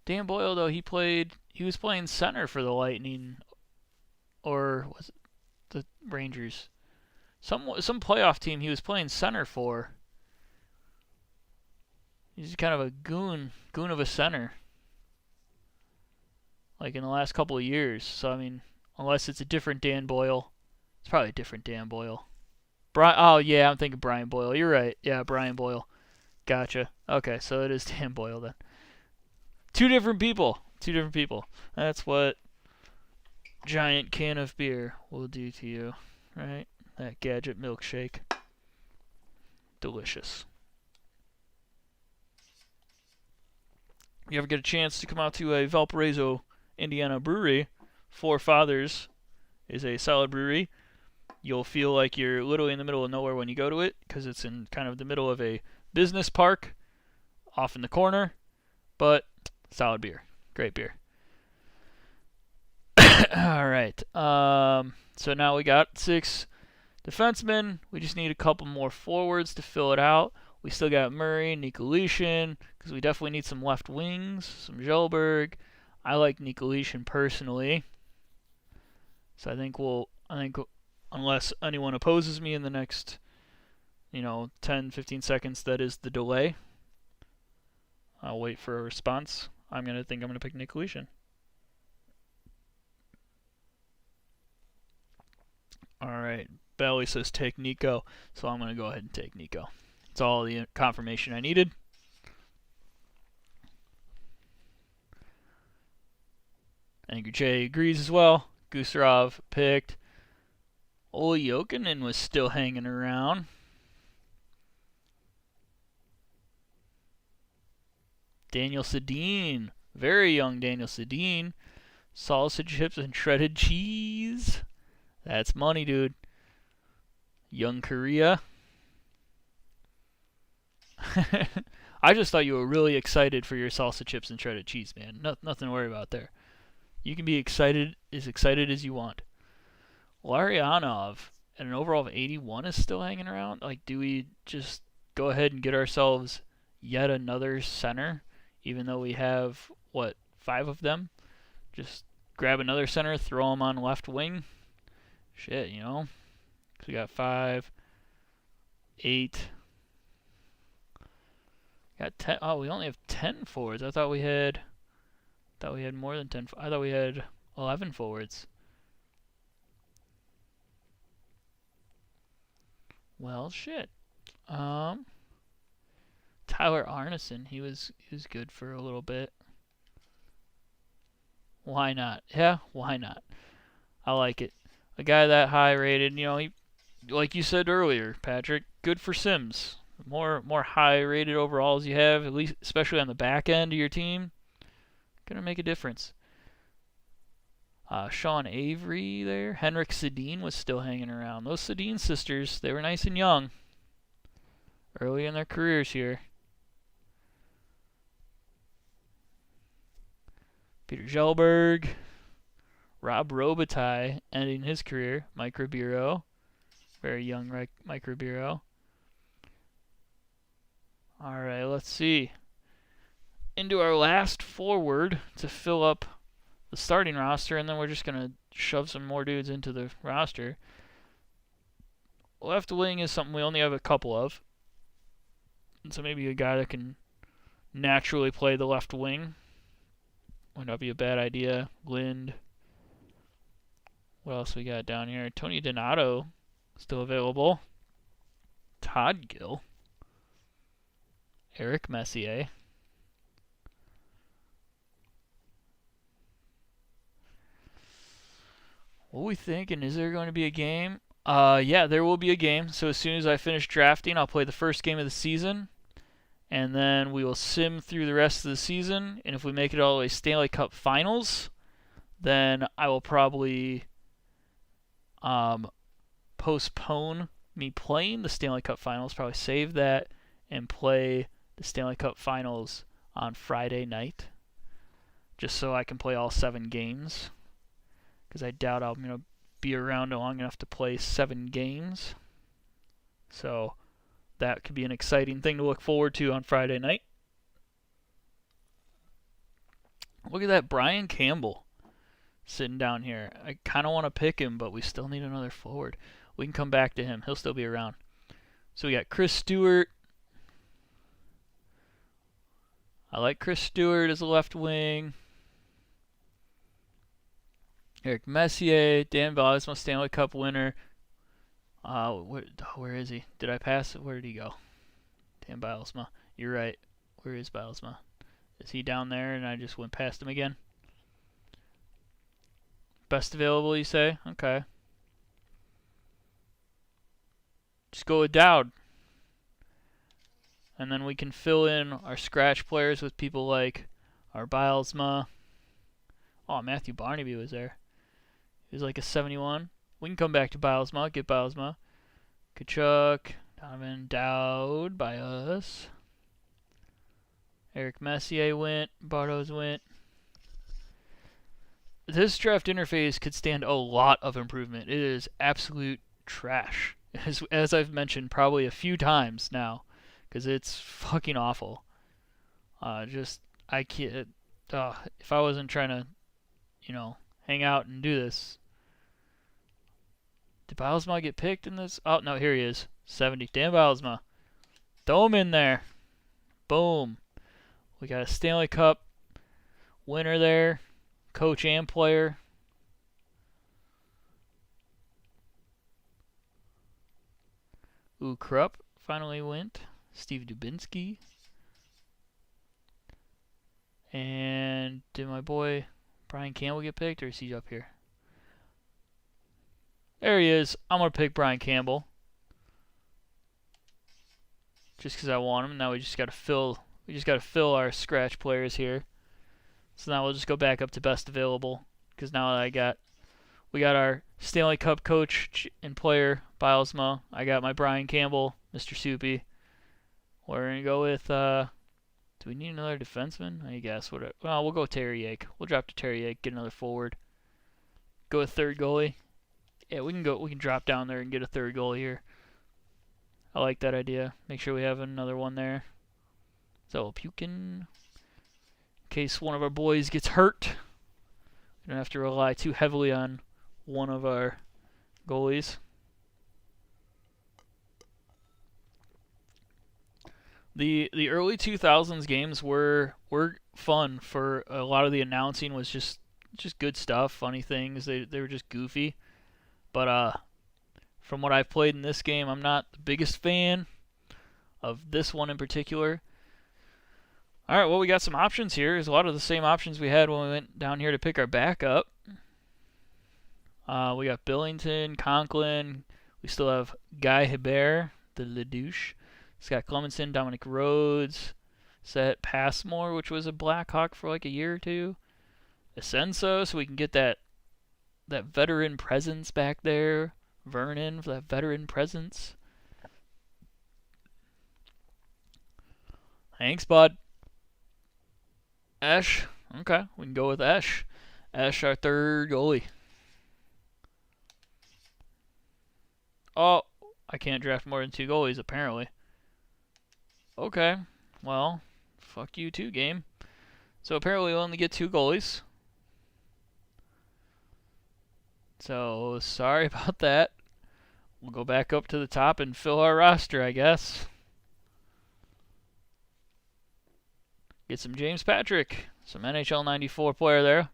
Dan Boyle, though, he was playing center for the Lightning, or was it the Rangers? Some playoff team he was playing center for. He's kind of a goon of a center. Like in the last couple of years. So I mean, unless it's a different Dan Boyle, it's probably a different Dan Boyle. Oh yeah, I'm thinking Brian Boyle. You're right. Yeah, Brian Boyle. Gotcha. Okay, so it is Dan Boyle then. 2 different people. 2 different people. That's what giant can of beer will do to you, right? That gadget milkshake. Delicious. You ever get a chance to come out to a Valparaiso, Indiana brewery, Four Fathers is a solid brewery. You'll feel like you're literally in the middle of nowhere when you go to it, because it's in kind of the middle of a business park, off in the corner, but solid beer. Great beer. All right. So now we got 6 defensemen. We just need a couple more forwards to fill it out. We still got Murray, Nikolitin, because we definitely need some left wings, some Kjellberg. I like Nikolitin personally. So I think unless anyone opposes me in the next, 10, 15 seconds, that is the delay. I'll wait for a response. I'm going to pick Nikolitin. Alright, Belly says take Nico, so I'm going to go ahead and take Nico. That's all the confirmation I needed. I think Jay agrees as well. Gusarov picked. Ole Jokinen was still hanging around. Daniel Sedin, very young Daniel Sedin. Sausage chips and shredded cheese. That's money, dude. Young Korea. I just thought you were really excited for your salsa chips and shredded cheese, man. Nothing to worry about there. You can be excited as you want. Larionov at an overall of 81 is still hanging around. Like, do we just go ahead and get ourselves yet another center, even though we have, 5 of them? Just grab another center, throw them on left wing. Shit, Because we got 5, 8. Got 10. Oh, we only have 10 forwards. I thought we had more than 10. I thought we had 11 forwards. Well, shit. Tyler Arneson, he was good for a little bit. Why not? Yeah, why not? I like it. A guy that high rated, he, like you said earlier, Patrick, good for Sims. More high rated overalls you have, at least especially on the back end of your team, gonna make a difference. Sean Avery there. Henrik Sedin was still hanging around. Those Sedin sisters, they were nice and young. Early in their careers here. Peter Kjellberg. Rob Robitaille ending his career. Mike Ribeiro. Very young Mike Ribeiro. Alright, let's see. Into our last forward to fill up the starting roster, and then we're just going to shove some more dudes into the roster. Left wing is something we only have a couple of. And so maybe a guy that can naturally play the left wing would not be a bad idea. Lind. What else we got down here? Tony Donato still available. Todd Gill. Eric Messier. What are we thinking? Is there going to be a game? Yeah, there will be a game. So as soon as I finish drafting, I'll play the first game of the season. And then we will sim through the rest of the season. And if we make it all the way Stanley Cup Finals, then I will probably postpone me playing the Stanley Cup Finals. Probably save that and play the Stanley Cup Finals on Friday night. Just so I can play all 7 games. Because I doubt I'm going to be around long enough to play 7 games. So that could be an exciting thing to look forward to on Friday night. Look at that Brian Campbell sitting down here. I kind of want to pick him, but we still need another forward. We can come back to him. He'll still be around. So we got Chris Stewart. I like Chris Stewart as a left wing. Eric Messier, Dan Bylsma, Stanley Cup winner. Where is he? Did I pass it? Where did he go? Dan Bylsma. You're right. Where is Bylsma? Is he down there and I just went past him again? Best available, you say? Okay. Just go with Dowd. And then we can fill in our scratch players with people like our Bylsma. Oh, Matthew Barnaby was there. He was like a 71. We can come back to Bylsma, get Bylsma. Kachuk, Donovan, Dowd by us. Eric Messier went. Bartos went. this draft interface could stand a lot of improvement. It is absolute trash, as I've mentioned probably a few times now, because it's fucking awful. I can't. If I wasn't trying to, hang out and do this. Did Bilesma get picked in this? Oh, no, here he is. 70. Damn Bilesma. Throw him in there. Boom. We got a Stanley Cup winner there. Coach and player. Ooh, Krupp finally went. Steve Dubinsky. And did my boy Brian Campbell get picked, or is he up here? There he is. I'm going to pick Brian Campbell. Just because I want him. Now we just got to fill our scratch players here. So now we'll just go back up to best available. Because now we got our Stanley Cup coach and player, Bilesma. I got my Brian Campbell, Mr. Soupy. We're going to go with, do we need another defenseman? I guess. Well, we'll go Terry Yake. We'll drop to Terry Yake, get another forward. Go with third goalie. Yeah, we can drop down there and get a third goalie here. I like that idea. Make sure we have another one there. So, Pukin. In case one of our boys gets hurt. We don't have to rely too heavily on one of our goalies. The early 2000s games were fun. For a lot of the announcing was just good stuff, funny things. They were just goofy. But from what I've played in this game, I'm not the biggest fan of this one in particular. All right, well, we got some options here. There's a lot of the same options we had when we went down here to pick our backup. We got Billington, Conklin. We still have Guy Hebert, the Ledouche. Scott Clemenson, Dominic Rhodes, Set Passmore, which was a Blackhawk for like a year or two. Asenso, so we can get that veteran presence back there. Vernon for that veteran presence. Thanks, bud. Esh. Okay, we can go with Esh. Esh, our third goalie. Oh, I can't draft more than 2 goalies, apparently. Okay, well, fuck you too, game. So apparently we'll only get 2 goalies. So, sorry about that. We'll go back up to the top and fill our roster, I guess. Get some James Patrick. Some NHL94 player there.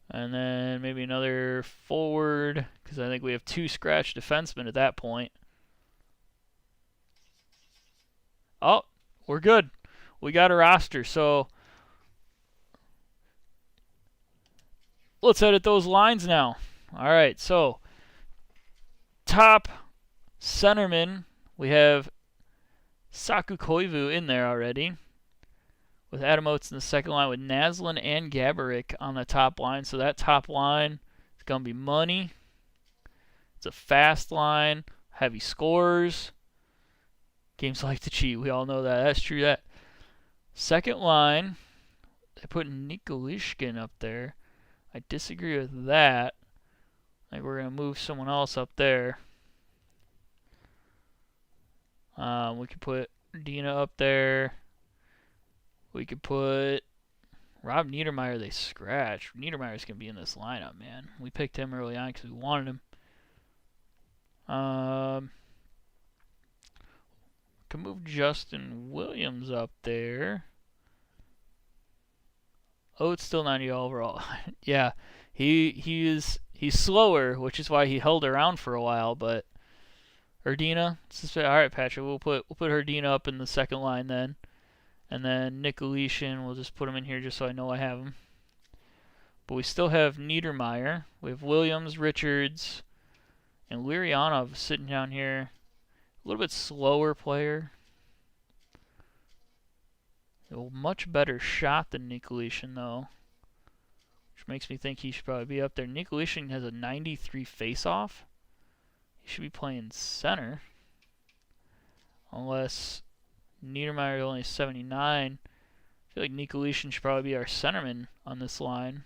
And then maybe another forward, because I think we have 2 scratch defensemen at that point. Oh, we're good. We got a roster, so let's edit those lines now. All right, so top centerman, we have Saku Koivu in there already, with Adam Oates in the second line, with Naslin and Gaborik on the top line. So that top line is going to be money. It's a fast line, heavy scores. Games like to cheat. We all know that. That's true. That second line, they put Nikolishkin up there. I disagree with that. I think we're going to move someone else up there. We could put Dina up there. We could put Rob Niedermeyer. They scratched. Niedermeyer's going to be in this lineup, man. We picked him early on because we wanted him. Can move Justin Williams up there. Oh, it's still 90 overall. Yeah, he's slower, which is why he held around for a while. But Erdina, all right, Patrick. We'll put Erdina up in the second line then, and then Nikolishkin. We'll just put him in here just so I know I have him. But we still have Niedermeyer. We have Williams, Richards, and Lurianov sitting down here. A little bit slower player. A much better shot than Nikolishkin, though, which makes me think he should probably be up there. Nikolishkin has a 93 face-off. He should be playing center. Unless Niedermeyer only 79. I feel like Nikolitin should probably be our centerman on this line.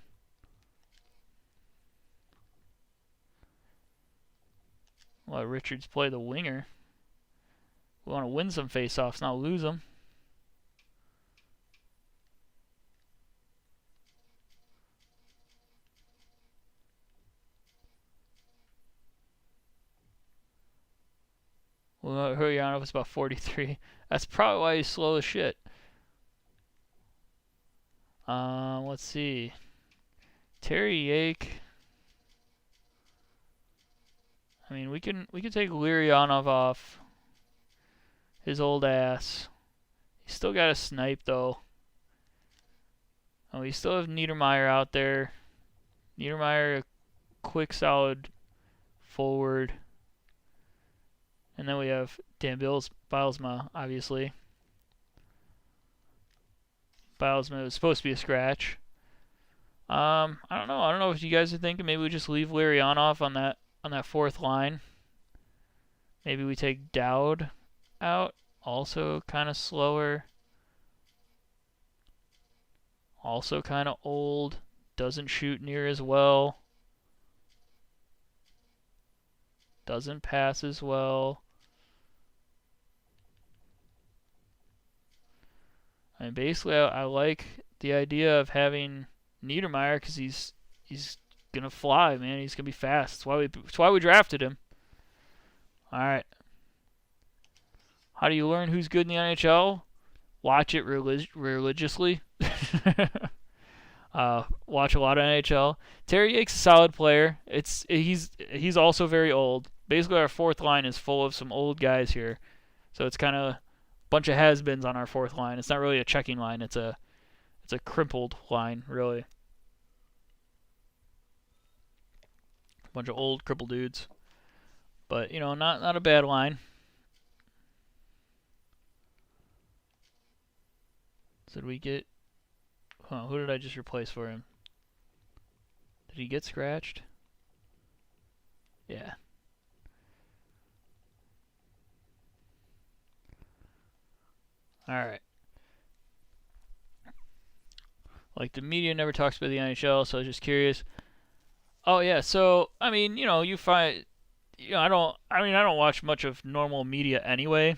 Let Richards play the winger. We want to win some faceoffs, not lose them. Well, Huryanov is about 43. That's probably why he's slow as shit. Let's see. Terry Yake. I mean, we can take Larionov off. His old ass. He's still got a snipe though. Oh, we still have Niedermeyer out there. Niedermeyer, a quick, solid forward. And then we have Dan Bilsma, obviously. Bilsma was supposed to be a scratch. I don't know. I don't know what you guys are thinking. Maybe we just leave Larionov on that fourth line. Maybe we take Dowd out. Also kind of slower. Also kind of old. Doesn't shoot near as well. Doesn't pass as well. And basically, I like the idea of having Niedermeyer because he's gonna fly, man. He's gonna be fast. That's why we drafted him. All right. How do you learn who's good in the NHL? Watch it religiously. Watch a lot of NHL. Terry Yake's a solid player. He's also very old. Basically, our fourth line is full of some old guys here, so it's kind of bunch of has-beens on our fourth line. It's not really a checking line. It's a crippled line, really. A bunch of old crippled dudes. But, you know, not a bad line. So did we get... who did I just replace for him? Did he get scratched? Yeah. Alright. Like, the media never talks about the NHL, so I was just curious. Oh, yeah, so, I mean, you know, you find... You know, I don't watch much of normal media anyway.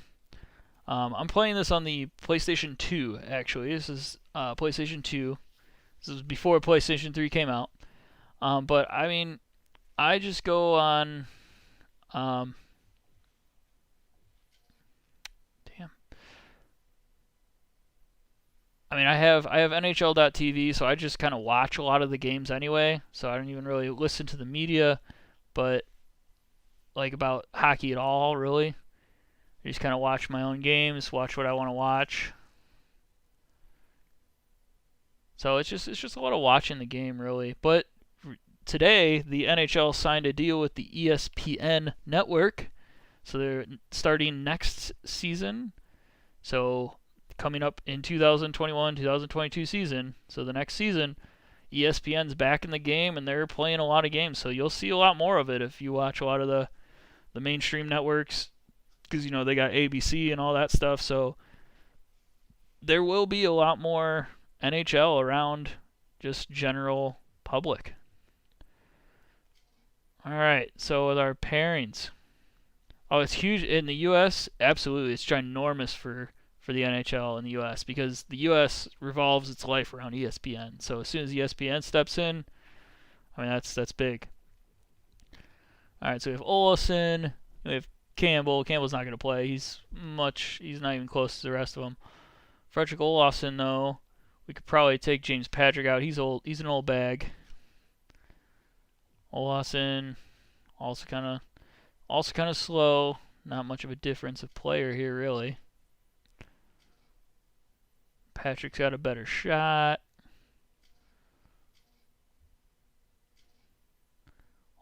I'm playing this on the PlayStation 2, actually. This is PlayStation 2. This was before PlayStation 3 came out. But, I mean, I just go on... I mean, I have NHL.tv, so I just kind of watch a lot of the games anyway. So I don't even really listen to the media, but like about hockey at all, really. I just kind of watch my own games, watch what I want to watch. So it's just a lot of watching the game, really. But today, the NHL signed a deal with the ESPN network, so they're starting next season. So coming up in 2021-2022 season, so the next season, ESPN's back in the game and they're playing a lot of games. So you'll see a lot more of it if you watch a lot of the mainstream networks, because you know they got ABC and all that stuff. So there will be a lot more NHL around just general public. All right, so with our pairings, oh, it's huge in the U.S. Absolutely, it's ginormous for the NHL in the U.S. because the U.S. revolves its life around ESPN. So as soon as ESPN steps in, I mean that's big. All right, so we have Olofsson, we have Campbell. Campbell's not going to play. He's not even close to the rest of them. Frederick Olofsson, though, we could probably take James Patrick out. He's old. He's an old bag. Olofsson, also kind of slow. Not much of a difference of player here, really. Patrick's got a better shot.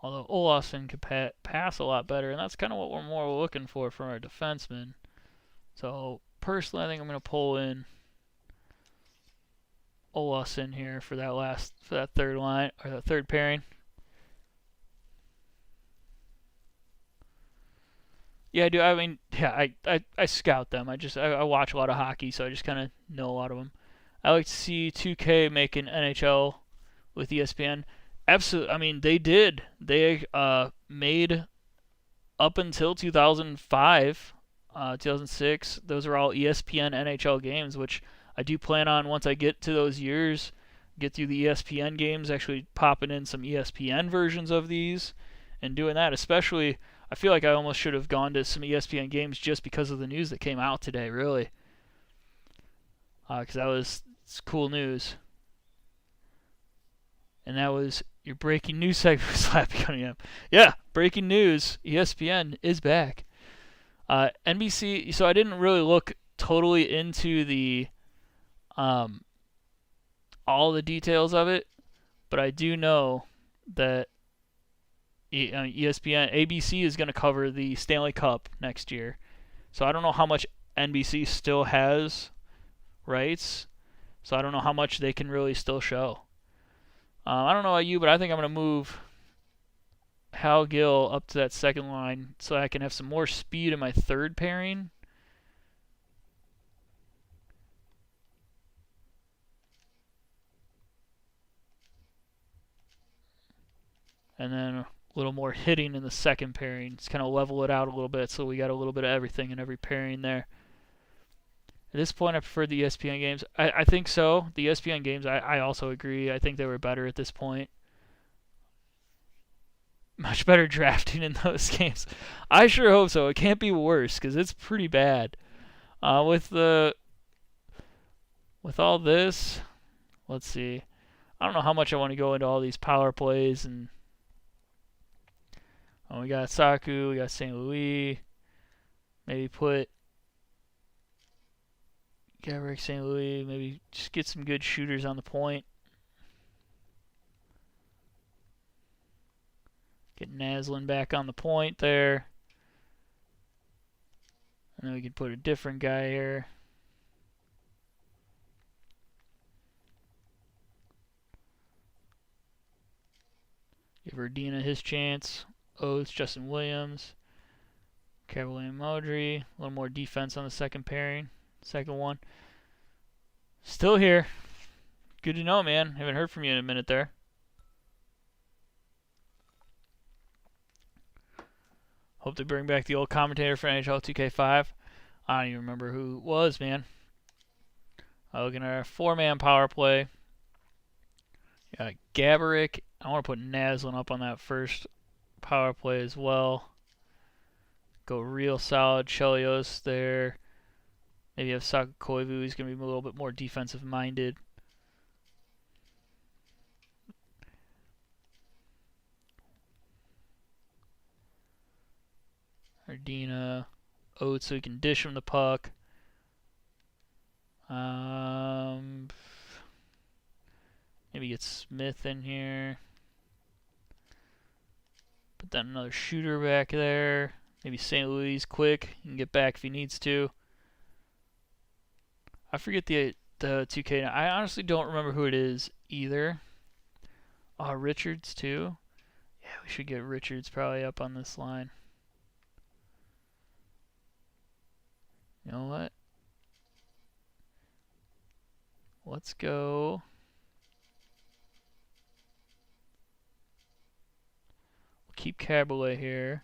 Although Olofsson could pass a lot better, and that's kind of what we're more looking for from our defensemen. So personally, I think I'm going to pull in Olofsson here for that third line or that third pairing. Yeah, I do. I mean, yeah, I scout them. I watch a lot of hockey, so I just kind of know a lot of them. I like to see 2K make an NHL with ESPN. Absolutely. I mean, they did. They made up until 2005, 2006. Those are all ESPN NHL games, which I do plan on once I get to those years, get through the ESPN games, actually popping in some ESPN versions of these and doing that. Especially, I feel like I almost should have gone to some ESPN games just because of the news that came out today, really. Because that was cool news. And that was your breaking news segment with Slappin coming up. Yeah, breaking news. ESPN is back. NBC. So I didn't really look totally into the all the details of it, but I do know that ESPN, ABC is going to cover the Stanley Cup next year. So I don't know how much NBC still has rights. So I don't know how much they can really still show. I don't know about you, but I think I'm going to move Hal Gill up to that second line so I can have some more speed in my third pairing. And then a little more hitting in the second pairing. Just kind of level it out a little bit so we got a little bit of everything in every pairing there. At this point, I prefer the ESPN games. I think so. The ESPN games, I also agree. I think they were better at this point. Much better drafting in those games. I sure hope so. It can't be worse because it's pretty bad. With all this, let's see. I don't know how much I want to go into all these power plays and we got Saku, we got St. Louis. Maybe put Gabrick, St. Louis. Maybe just get some good shooters on the point. Get Naslin back on the point there. And then we could put a different guy here. Give Verdina his chance. Oates, Justin Williams. Campbell and Modry. A little more defense on the second pairing. Second one. Still here. Good to know, man. Haven't heard from you in a minute there. Hope they bring back the old commentator for NHL 2K5. I don't even remember who it was, man. Looking at our four-man power play. Got Gaborik. I want to put Naslin up on that first power play as well. Go real solid. Chelios there. Maybe have Saku Koivu. He's going to be a little bit more defensive-minded. Ardina. Oates so he can dish him the puck. Maybe get Smith in here. Put that another shooter back there. Maybe St. Louis quick. He can get back if he needs to. I forget the 2K. I honestly don't remember who it is either. Richards too. Yeah, we should get Richards probably up on this line. You know what? Let's go. We'll keep Campbell here.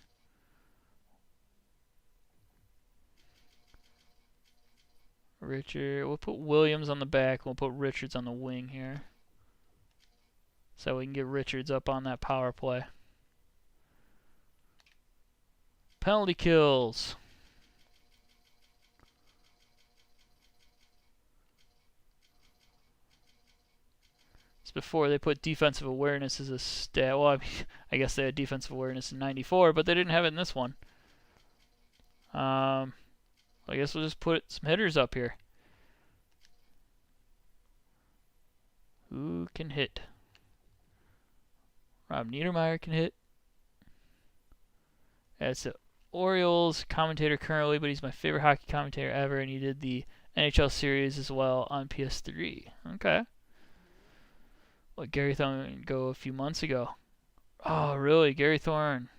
Richard. We'll put Williams on the back. We'll put Richards on the wing here. So we can get Richards up on that power play. Penalty kills. It's before they put defensive awareness as a stat. Well, I guess they had defensive awareness in 94, but they didn't have it in this one. I guess we'll just put some hitters up here. Who can hit? Rob Niedermeyer can hit. That's the Orioles commentator currently, but he's my favorite hockey commentator ever, and he did the NHL series as well on PS3. Okay. Let Gary Thorne go a few months ago. Oh, really? Gary Thorne.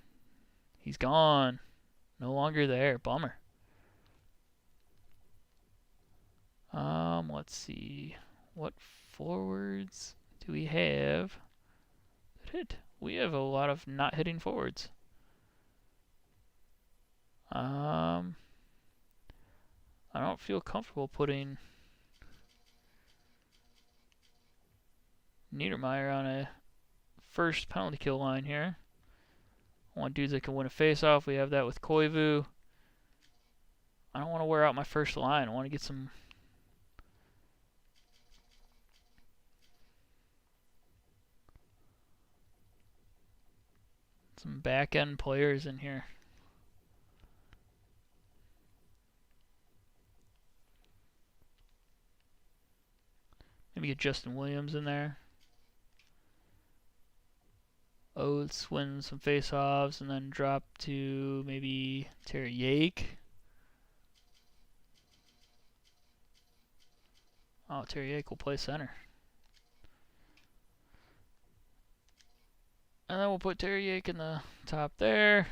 He's gone. No longer there. Bummer. Let's see. What forwards do we have that hit? We have a lot of not hitting forwards. I don't feel comfortable putting Niedermeyer on a first penalty kill line here. I want dudes that can win a face-off. We have that with Koivu. I don't want to wear out my first line. I want to get some back-end players in here. Maybe get Justin Williams in there. Oates win some face-offs and then drop to maybe Terry Yake. Oh, Terry Yake will play center. And then we'll put Terry Yake in the top there.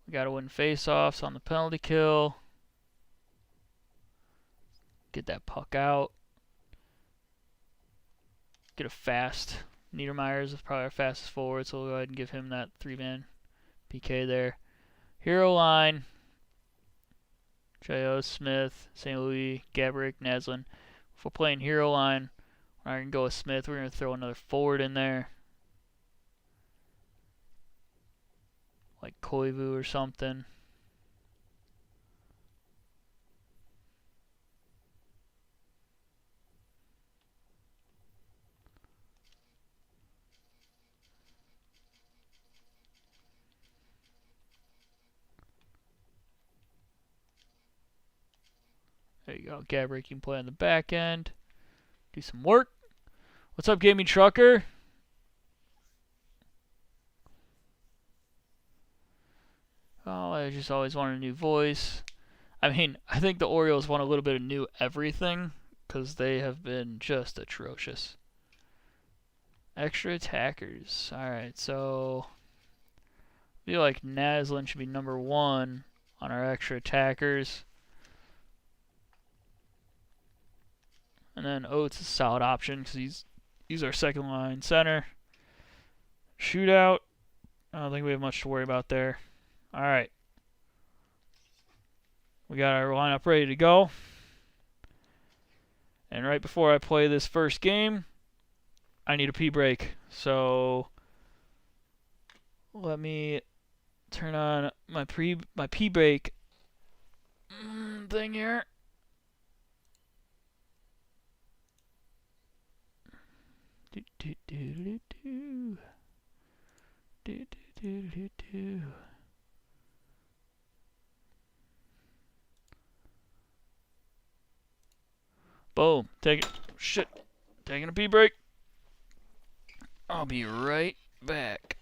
We got to win face-offs on the penalty kill. Get that puck out. Get a fast. Niedermeyer is probably our fastest forward, so we'll go ahead and give him that 3-man PK there. Hero line. J.O. Smith, St. Louis, Gabrick, Naslin. If we're playing hero line, we're not going to go with Smith. We're going to throw another forward in there. Like Koivu or something. There you go. Gabrick can play on the back end. Do some work. What's up, Gaming Trucker? Oh, I just always wanted a new voice. I mean, I think the Orioles want a little bit of new everything because they have been just atrocious. Extra attackers. Alright, so I feel like Naslin should be number 1 on our extra attackers. And then Oates is a solid option because he's our second line center. Shootout. I don't think we have much to worry about there. Alright. We got our lineup ready to go. And right before I play this first game, I need a pee break. So let me turn on my pee break thing here. Boom. Taking a pee break. I'll be right back.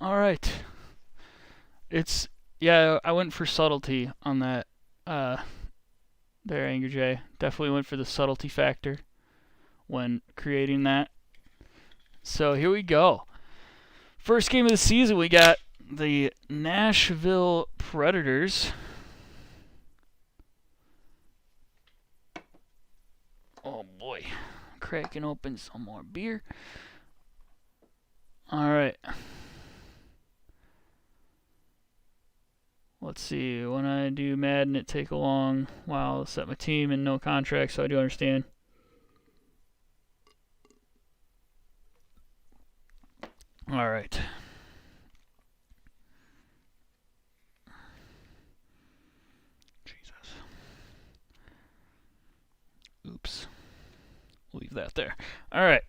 All right. Yeah, I went for subtlety on that. There, Angry J. Definitely went for the subtlety factor when creating that. So here we go. First game of the season, we got the Nashville Predators. Oh boy, cracking open some more beer. All right. Let's see. When I do Madden, it take a long while to set my team and no contract, so I do understand. All right. Jesus. Oops. Leave that there. All right.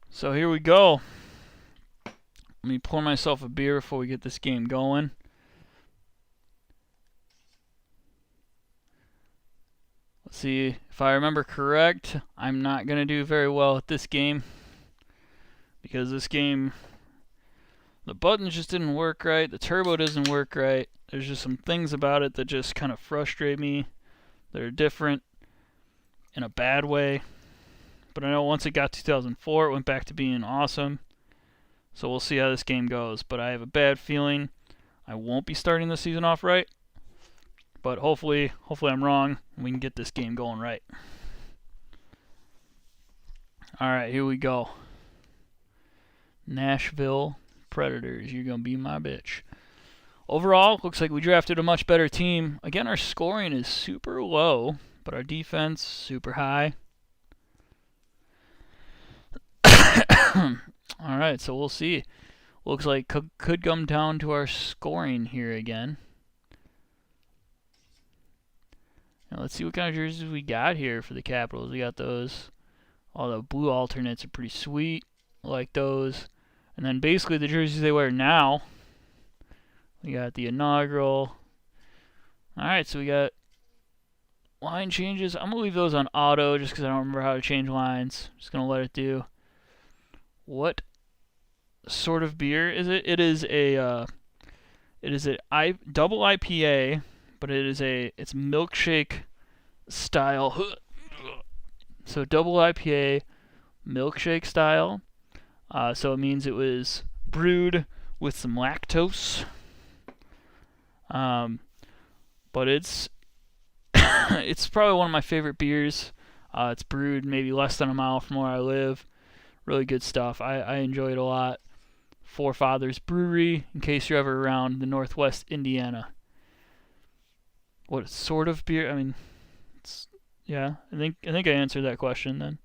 So here we go. Let me pour myself a beer before we get this game going. Let's see. If I remember correct, I'm not going to do very well at this game. Because this game, the buttons just didn't work right. The turbo doesn't work right. There's just some things about it that just kind of frustrate me. They're different in a bad way. But I know once it got 2004, it went back to being awesome. So we'll see how this game goes. But I have a bad feeling I won't be starting the season off right. But hopefully I'm wrong and we can get this game going right. Alright, here we go. Nashville Predators, you're going to be my bitch. Overall, looks like we drafted a much better team. Again, our scoring is super low, but our defense super high. Alright, so we'll see. Looks like could come down to our scoring here again. Now let's see what kind of jerseys we got here for the Capitals. We got those. All the blue alternates are pretty sweet. I like those. And then basically the jerseys they wear now. We got the inaugural. Alright, so we got line changes. I'm going to leave those on auto just because I don't remember how to change lines. Just going to let it do. What sort of beer is it? It is a double IPA, but it's milkshake style. So double IPA, milkshake style. So it means it was brewed with some lactose. But it's it's probably one of my favorite beers. It's brewed maybe less than a mile from where I live. Really good stuff. I enjoy it a lot. Forefathers Brewery, in case you're ever around the Northwest Indiana. What sort of beer? I mean, yeah, I think I answered that question then.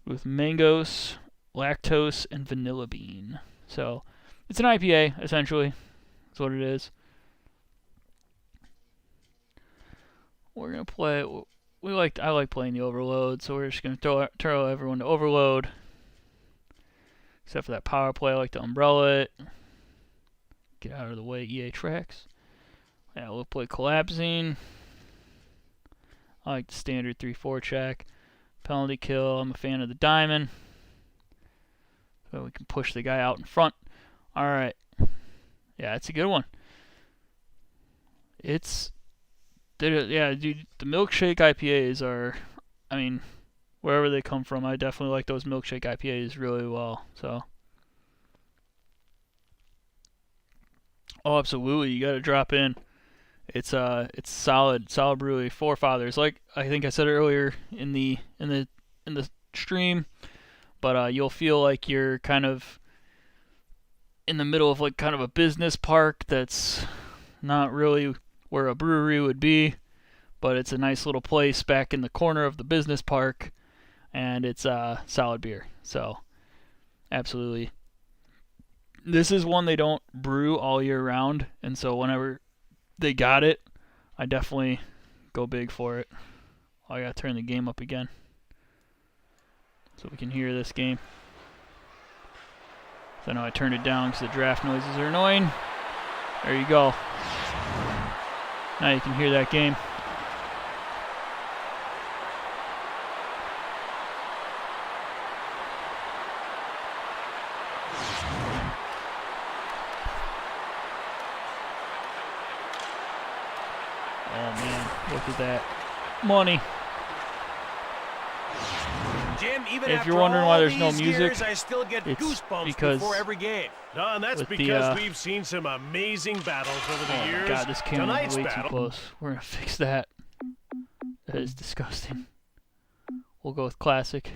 With mangoes, lactose, and vanilla bean. So it's an IPA essentially. That's what it is. We're gonna play. I like playing the Overload, so we're just gonna throw everyone to Overload. Except for that power play, I like to umbrella it. Get out of the way, EA Tracks. Yeah, we'll play Collapsing. I like the standard 3-4 check. Penalty kill, I'm a fan of the diamond. So we can push the guy out in front. Alright. Yeah, it's a good one. Yeah, dude, the milkshake IPAs are, I mean, wherever they come from, I definitely like those milkshake IPAs really well. So, oh, absolutely, you got to drop in. It's solid brewery. Forefathers, like I think I said earlier in the stream, but you'll feel like you're kind of in the middle of like kind of a business park that's not really where a brewery would be, but it's a nice little place back in the corner of the business park, and it's solid beer. So, absolutely. This is one they don't brew all year round, and so whenever they got it, I definitely go big for it. I gotta turn the game up again so we can hear this game. So I know I turned it down because the draft noises are annoying. There you go. Now you can hear that game. Look at that. Money. Jim, even if after you're wondering why there's no these music, years, I still get it's goosebumps because before every game. Don, that's because we've seen some amazing battles over the years. Oh my God, this camera is way battle, too close. We're gonna fix that. That is disgusting. We'll go with classic.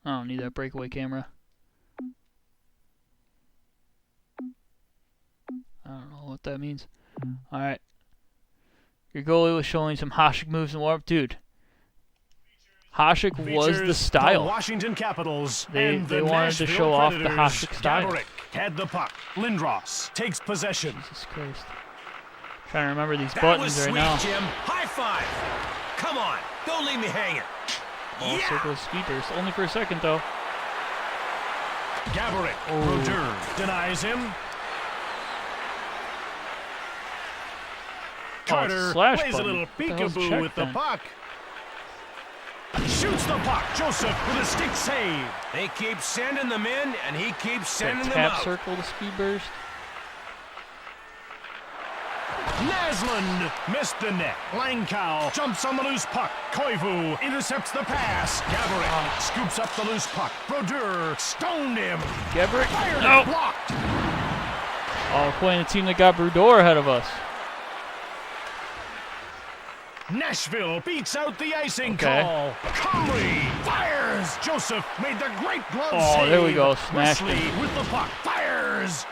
I don't need that breakaway camera. I don't know what that means. Alright. Your goalie was showing some Hasek moves and warm-up. Dude, Hasek was the style. The Washington Capitals They wanted to show off the Hasek style. Gaborik had the puck. Lindros takes possession. Jesus Christ. Trying to remember these That buttons was right sweet, now. Jim. High five. Come on. Don't leave me hanging. Oh, Yeah. circle of speed burst. Only for a second, though. Gaborik. Brodeur denies him. Carter slash plays button. a little What the hell's peekaboo check with the then? puck. Shoots the puck. Joseph with a stick save. They keep sending them in, and he keeps sending them Tap out. circle to speed burst. Naslund missed the net. Langkow jumps on the loose puck. Koivu intercepts the pass. Gaborik scoops up the loose puck. Brodeur stoned him. Gaborik. Fired No. it, blocked. Oh, playing a team that got Brodeur ahead of us. Nashville beats out the icing Okay. call. Comrie fires. Joseph made the great glove Oh, save. there we go. Smashed Wesley it. with the puck. Fires.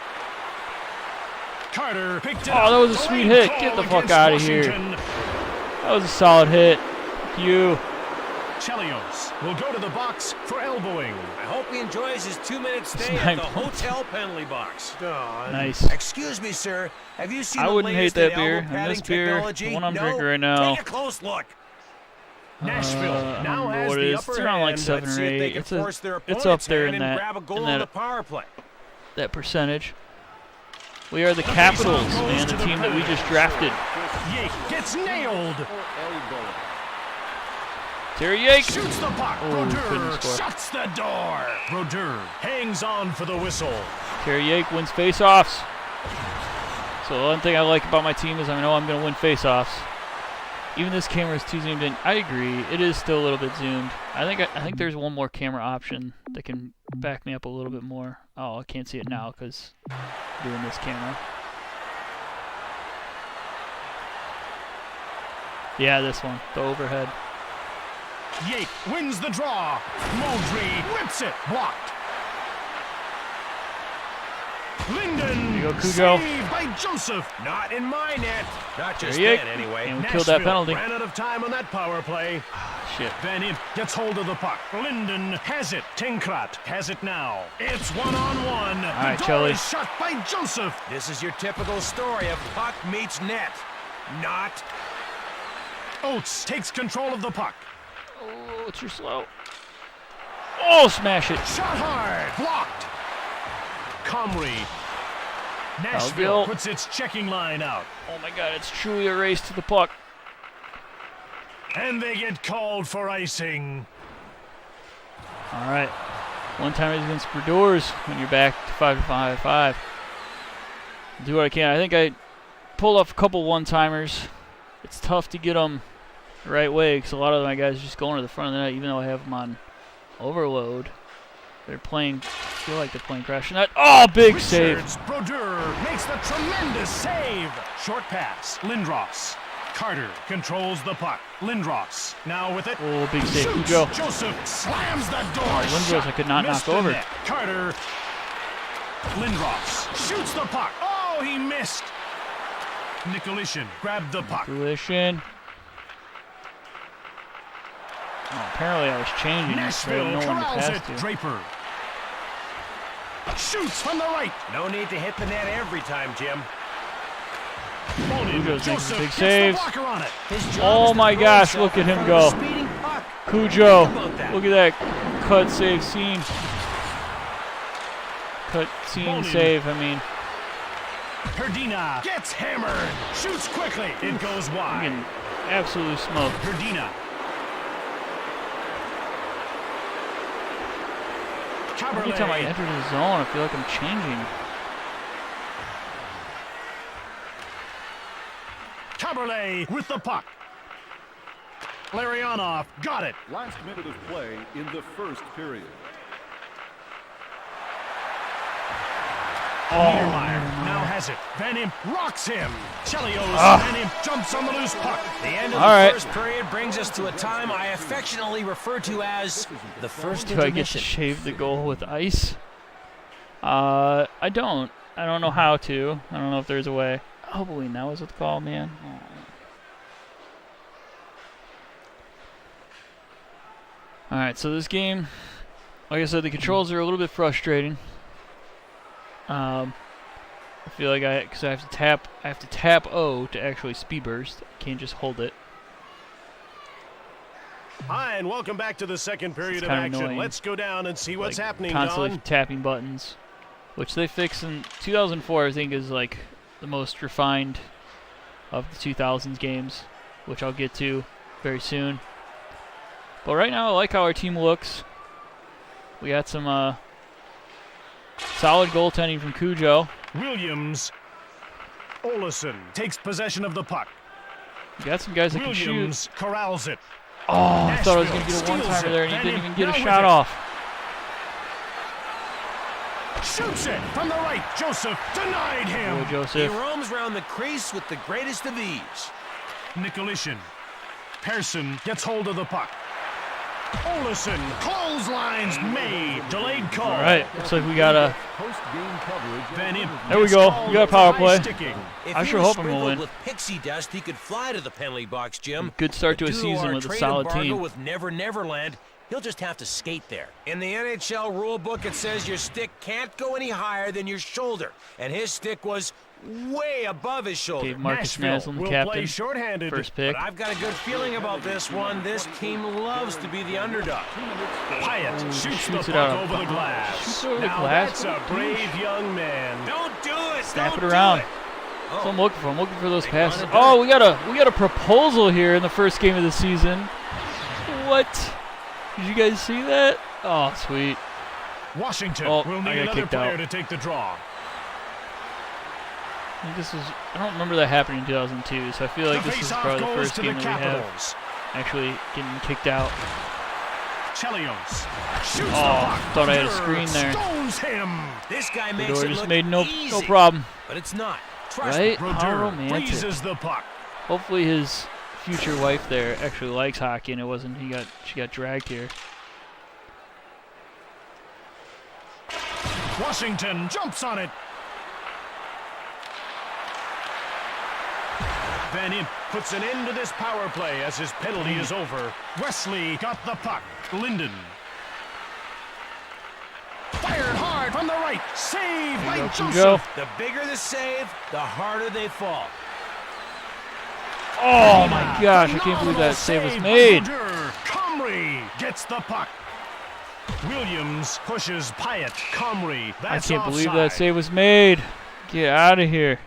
Carter picked it Oh, up. that was a sweet hit. Get the fuck out of here. That was a solid hit. Fuck you. Chelios will go to the box for elbowing. I hope he enjoys his 2-minute stay at the hotel penalty box. Nice. Excuse me, sir. Have you seen I the wouldn't hate latest that in beer. elbow And this padding beer, technology? the one I'm No? drinking right now. Take a close look. Nashville I don't now remember has what it the is. upper It's around like hand. 7 or See if they 8. can force their It's up opponent's there hand in and that, grab a goal in on the that, power play. that percentage. We are the Capitals, man, the team that we just drafted. Yake gets nailed. Terry Yake. Shoots the puck. Oh, Brodeur couldn't score. shuts the door. Brodeur hangs on for the whistle. Terry Yake wins faceoffs. So the one thing I like about my team is I know I'm going to win faceoffs. Even this camera is too zoomed in. I agree. It is still a little bit zoomed. I think there's one more camera option that can back me up a little bit more. Oh, I can't see it now because I'm doing this camera. Yeah, this one. The overhead. Yake wins the draw. Moldry whips it. Blocked. Linden. There you go, Cujo. Saved by Joseph. Not in my net. Not just There you then, go. anyway. And we killed that penalty. Ran out of time on that power play. Shit. Van Imp gets hold of the puck. Linden has it. Tinkrat has it now. It's one-on-one. All right, the door Chelly. is shut by Joseph. This is your typical story of puck meets net. Not. Oates takes control of the puck. Oh, it's your slow. Oh, smash it. Shot hard. Blocked. Comrie. Nashville Bill. puts its checking line out. Oh my God, it's truly a race to the puck. And they get called for icing. All right. One time against Predators when you're back to 5-5-5. Do what I can. I think I pulled off a couple one-timers. It's tough to get them the right way because a lot of my guys are just going to the front of the net, even though I have them on overload. They're playing, I feel like they're playing crash net. Oh, big save. Brodeur makes the tremendous save. Short pass. Lindros. Carter controls the puck. Lindros now with it. Oh, big save. Shoots. Cujo. Joseph slams the door. Lindros shut. I could not Missed knock the over. net. Carter. Lindros shoots the puck. Oh, he missed. Nicolishin grabbed the puck. Collision. Oh, apparently I was changing it, so I Nashville had no one to corrals pass it. to. Draper shoots from the right. No need to hit the net every time, Jim. Cujo's making Joseph big gets saves. the blocker on it. His job Oh is to my throw gosh, himself look at in him front of the go. speeding puck. Cujo. Think about that. Look at that cut save scene. Cut scene Bowling. save, I mean. Perdina gets hammered. Shoots quickly. It goes I'm wide. getting absolutely smoked. Perdina. Every time I enter the zone, I feel like I'm changing. Eberle with the puck. Larionov got it. Last minute of play in the first period. Niedermeyer now has it. Van Imp rocks him. Chelios. Van Imp jumps on the loose puck. The end of the first period brings us to a time I affectionately refer to as the first Do I get to intermission. shave the goal with ice? I don't. I don't know how to. I don't know if there's a way. Oh, boy, that was what the call, man. Oh. All right, so this game, like I said, the controls are a little bit frustrating. I feel like because I have to tap O to actually speed burst. I can't just hold it. Hi, and welcome back to the second period of kinda action. annoying. Let's go down and see what's happening, Constantly Don. tapping buttons, which they fixed in 2004. I think is like the most refined of the 2000s games, which I'll get to very soon. But right now, I like how our team looks. We got some solid goaltending from Cujo. Williams. Olesen takes possession of the puck. We got some guys that can shoot. Williams corrals it. Oh, I thought I was going to Nashville get a steals one-timer it. there, and he Van didn't Imp even get a now shot with it. off. Shoots it from the right. Joseph denied him. Boy, He Joseph. roams around the crease with the greatest of ease. Nicolishin. Pearson gets hold of the puck. Olesen clotheslines made. Delayed call. All right, looks like we got a. Post-game coverage. Van Imp There we gets go. called We got a power for play. sticking. If I he sure was hope I'm gonna sprinkled win. with pixie dust, he could fly to the penalty box, Jim. Good start to But a due season our with a trade solid embargo team. with Never Neverland, he'll just have to skate there. In the NHL rulebook, it says your stick can't go any higher than your shoulder, and his stick was way above his shoulder. Gave Marcus Nashville Naslund the will play captain. shorthanded. First pick. But I've got a good feeling about this one. This team loves to be the underdog. Pyatt shoots the shoots it puck out. over the glass. Shoots over the Now glass? that's a brave young man. Don't do it! Snap Don't it do around. it. That's what I'm looking for. I'm looking for those They passes. run it Oh, we got a proposal here in the first game of the season. What? Did you guys see that? Oh, sweet. Washington Oh, will I need got another kicked player out. to take the draw. I think this was. I don't remember that happening in 2002, so I feel like The this is faceoff probably the goes first to game the that we have Capitals. actually getting kicked out. Chelios shoots Oh, the puck. thought I had a Brodeur screen there. Stones him. This guy makes Brodeur it just look made no easy, problem. but it's not. Trust Right? me. How Brodeur romantic. freezes the puck. Hopefully his future wife there actually likes hockey and it wasn't she got dragged here. Washington jumps on it. Van Imp puts an end to this power play as his penalty is over. Wesley got the puck. Linden. Fired hard from the right. Save by Go, Joseph. The bigger the save, the harder they fall. Oh my gosh, I can't believe that save was made. Comrie gets the puck. Williams pushes Pyatt. Comrie. I That's can't believe that offside. save was made. Get out of here.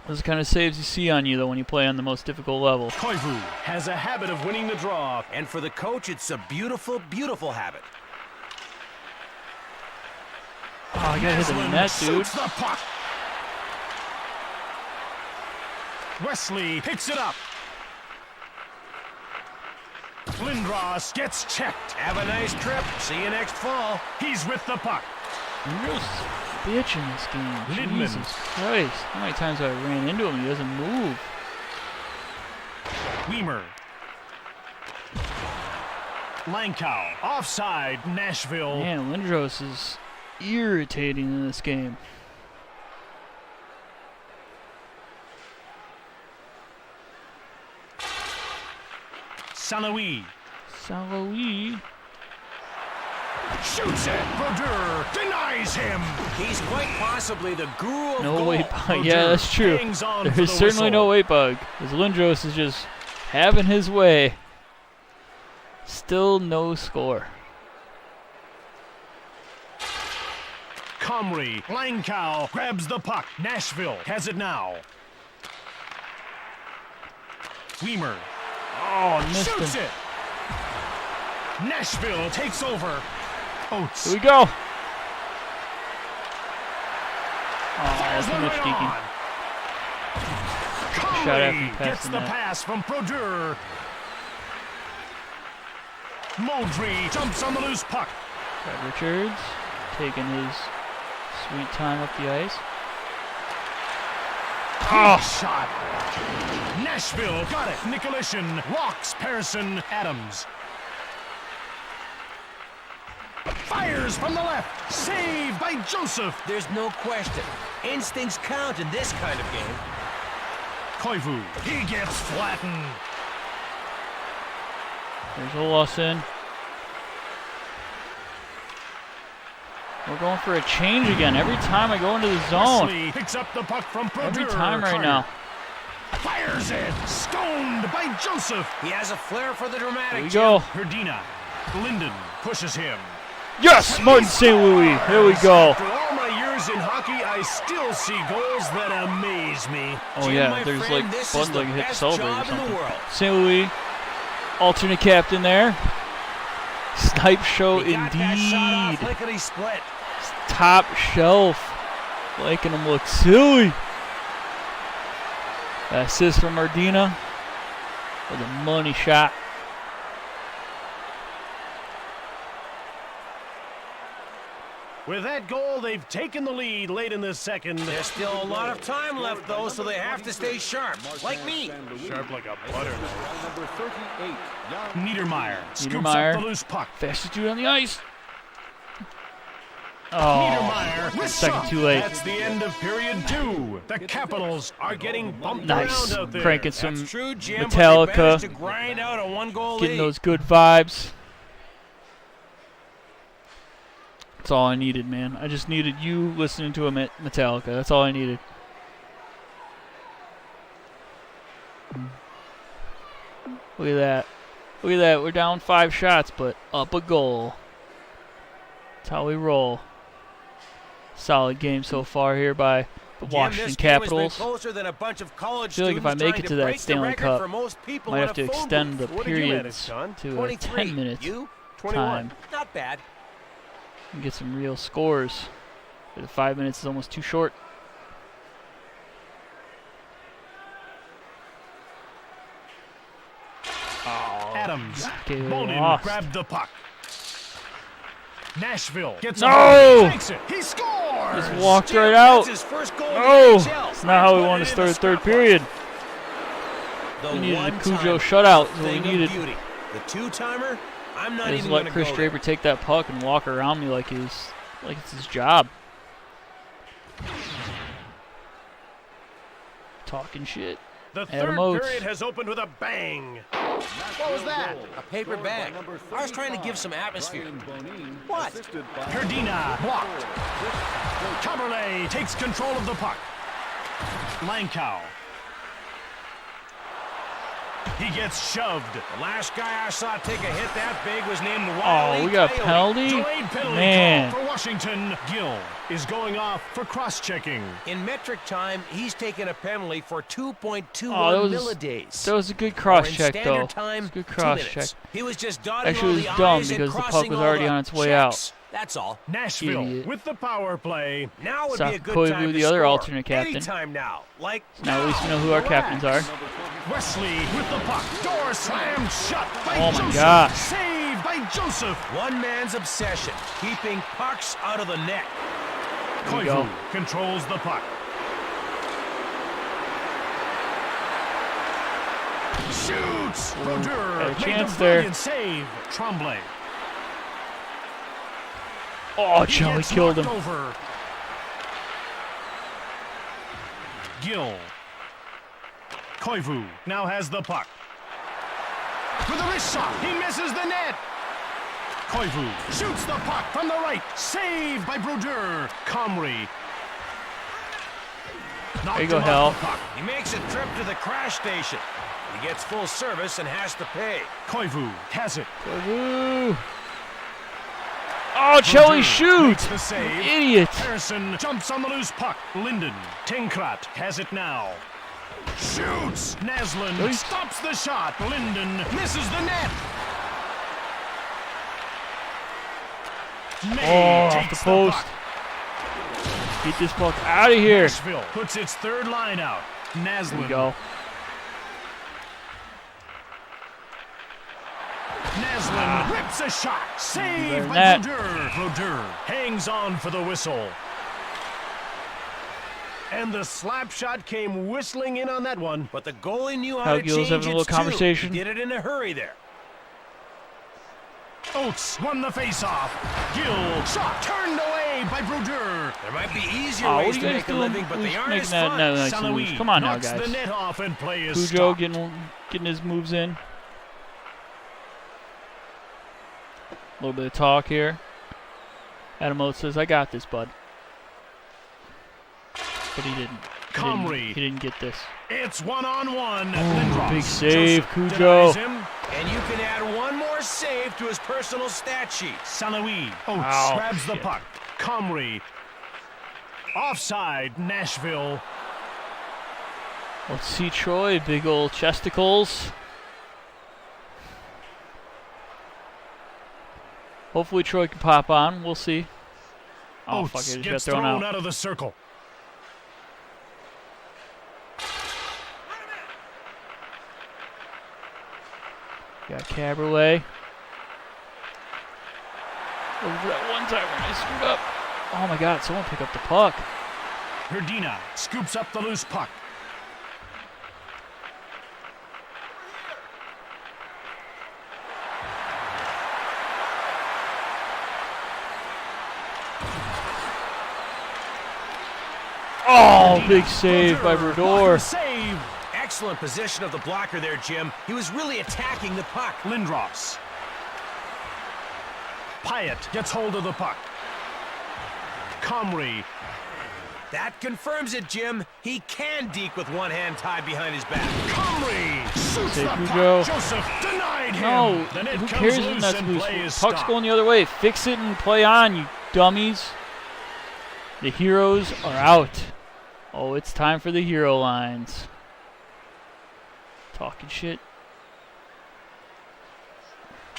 Those kind of saves you see on you, though, when you play on the most difficult level. Koivu has a habit of winning the draw. And for the coach, it's a beautiful, beautiful habit. Oh, I got hit in the net, dude. Shoots the puck. Wesley picks it up. Lindros gets checked. Have a nice trip. See you next fall. He's with the puck. Real bitch in this game. Lidman. Jesus Christ. How many times have I ran into him? He doesn't move. Weimer. Lankow. Offside. Nashville. Man, Lindros is irritating in this game. Sanoui. Saloui. Shoots it. Brodeur denies him. He's quite possibly the guru of No goal. weight bug. Yeah, that's true. Hangs on for There's the certainly whistle. no weight bug. As Lindros is just having his way. Still no score. Comrie. Lankow grabs the puck. Nashville has it now. Weimer. Oh, missed Shoots him. it. Nashville takes over. Oates. Here we go. Oh, Fires too one much right deking. on. Shot after Goalie passing gets the that. pass from Brodeur. Moultrie jumps on the loose puck. Got Richards taking his sweet time up the ice. Oh. Shot. Nashville got it. Nicolishin walks Pearson Adams. Fires from the left. Saved by Joseph. There's no question. Instincts count in this kind of game. Koivu. He gets flattened. There's Olsen. We're going for a change again. Every time I go into the zone. Wesley picks up the puck from Brodeur. Every time right now. Fires it. Stoned by Joseph. He has a flair for the dramatic. Here we go. Herdina. Linden pushes him. Yes, Martin St. Louis. Here we go. After all my years in hockey, I still see goals that amaze me. Oh Jim, yeah, my there's friend, like this is bundling the hit best celebrate or job in the something. world. St. Louis, alternate captain there. Snipe show He got that shot off indeed. lickety-split. Top shelf. Making him look silly. Assist from Ardina with a money shot. With that goal, they've taken the lead late in the second. There's still a lot of time left, though, so they have to stay sharp, like me. Sharp like a butter. Number 38, Niedermeyer scoops Niedermeyer. up the loose puck. Fastest dude on the ice. Oh, Niedermeyer with second shot. too late. That's the end of period 2. The Capitals are getting bumped Nice. around out there. Cranking some That's true, Jim, but they Metallica. managed to grind out a one-goal Getting lead. those good vibes. That's all I needed, man. I just needed you listening to a Metallica. That's all I needed. Look at that. Look at that. We're down 5 shots, but up a goal. That's how we roll. Solid game so far here by the Jim, Washington this game has been Capitals. closer than a bunch of college I feel like if I students make trying it to that break the Stanley record Cup, for most people might in have a to phone extend the booth. What did you manage, periods son? to 23. 10 minutes You? 21. time Not bad. and get some real scores. The 5 minutes is almost too short. Adams. Okay, we Bonin lost. grabbed the puck. Nashville gets No! a takes it. He scores. Just walked Jim, right that's out. his first goal in the No, NHL. it's not how we Put wanted it to in start the the third stopwatch. period. The We needed a one-timer, Cujo shutout. Is what we thing of needed. beauty. The two-timer, I'm not Just even let going to Chris go Draper take that puck and walk around me like it's his job. Talking shit. The Adam third Oates. period has opened with a bang. What was that? A paper bag. I was trying to give some atmosphere. What? Herdina blocked. Caberlet takes control of the puck. Lankow. He gets shoved. The last guy I saw take a hit that big was named Oh, Wally we got a Coyote. penalty? Delayed penalty Man. call for Washington. Gill is going off for cross-checking. In metric time, he's taken a penalty for 2.21 Oh, millidays. that was a good Or cross in check, though. standard time, It's a good 2 cross minutes. check. He was just dotting Actually, all it the was dumb I's and because the puck crossing was all already the on its way out. checks. That's all. Nashville Idiot. with the power play. Now would be a good Koivu, time to the other score. alternate captain. Anytime now. Like Now at least we know who our captains are. Wesley with the puck. Door slammed shut by Oh my Joseph. gosh. Saved by Joseph. one man's obsession, keeping pucks out of the net. There we go. Koivu controls the puck. Shoots. Brodeur got a made chance the there. brilliant save. Tremblay. Oh, He Jelly gets killed him. knocked over. Gill. Koivu now has the puck. With a wrist shot, he misses the net. Koivu shoots the puck from the right. Saved by Brodeur. Comrie. There you go, Hal. He makes a trip to the crash station. He gets full service and has to pay. Koivu has it. Woo. Oh, Jelly Makes shoots! the save. Idiot! Harrison jumps on the loose puck. Linden. Tinkrat has it now. Shoots. Naslund Nice. stops the shot. Linden misses the net. May Oh, off takes the post. puck. Get this puck out of here. Nashville puts its third line out. There we Naslin. go. Naslin rips a shot. Save by that. Brodeur. Brodeur hangs on for the whistle. And the slap shot came whistling in on that one. But the goalie knew how to Gill's change having a little it, too. conversation. He did it in a hurry there. Oates won the faceoff. Gill shot turned away by Brodeur. There might be easier Oh, what ways are to you guys make a doing? living, but they Who's aren't making as that fun. no, nice St. moves? Louis Come on now, knocks the guys. net off and play is Cujo stopped. getting his moves in. A little bit of talk here. Adam Oates says, "I got this, bud." But he didn't. Comrie. He didn't get this. It's 1-on-1. Oh, Lindros. big save, Joseph Cujo. denies him. And you can add one more save to his personal stat sheet. St. Louis. Oates Ow, grabs the shit. puck. Comrie. Offside. Nashville. Let's see Troy, big old chesticles. Hopefully Troy can pop on. We'll see. Oh, fuck Oates it. Just gets got thrown thrown out. out of the circle. Got Caberlet. Over that one time when I screwed up. Oh my god, someone pick up the puck. Herdina scoops up the loose puck. Oh, big save by Brodeur. Brodeur. Save. Excellent position of the blocker there, Jim. He was really attacking the puck. Lindros. Pyatt gets hold of the puck. Comrie. That confirms it, Jim. He can deke with one hand tied behind his back. Comrie shoots Save the Cujo. puck. Joseph denied him. No, The net who comes cares if loose that's and loose? play is Puck's stopped. going the other way. Fix it and play on, you dummies. The heroes are out. Oh, it's time for the hero lines. Talking shit.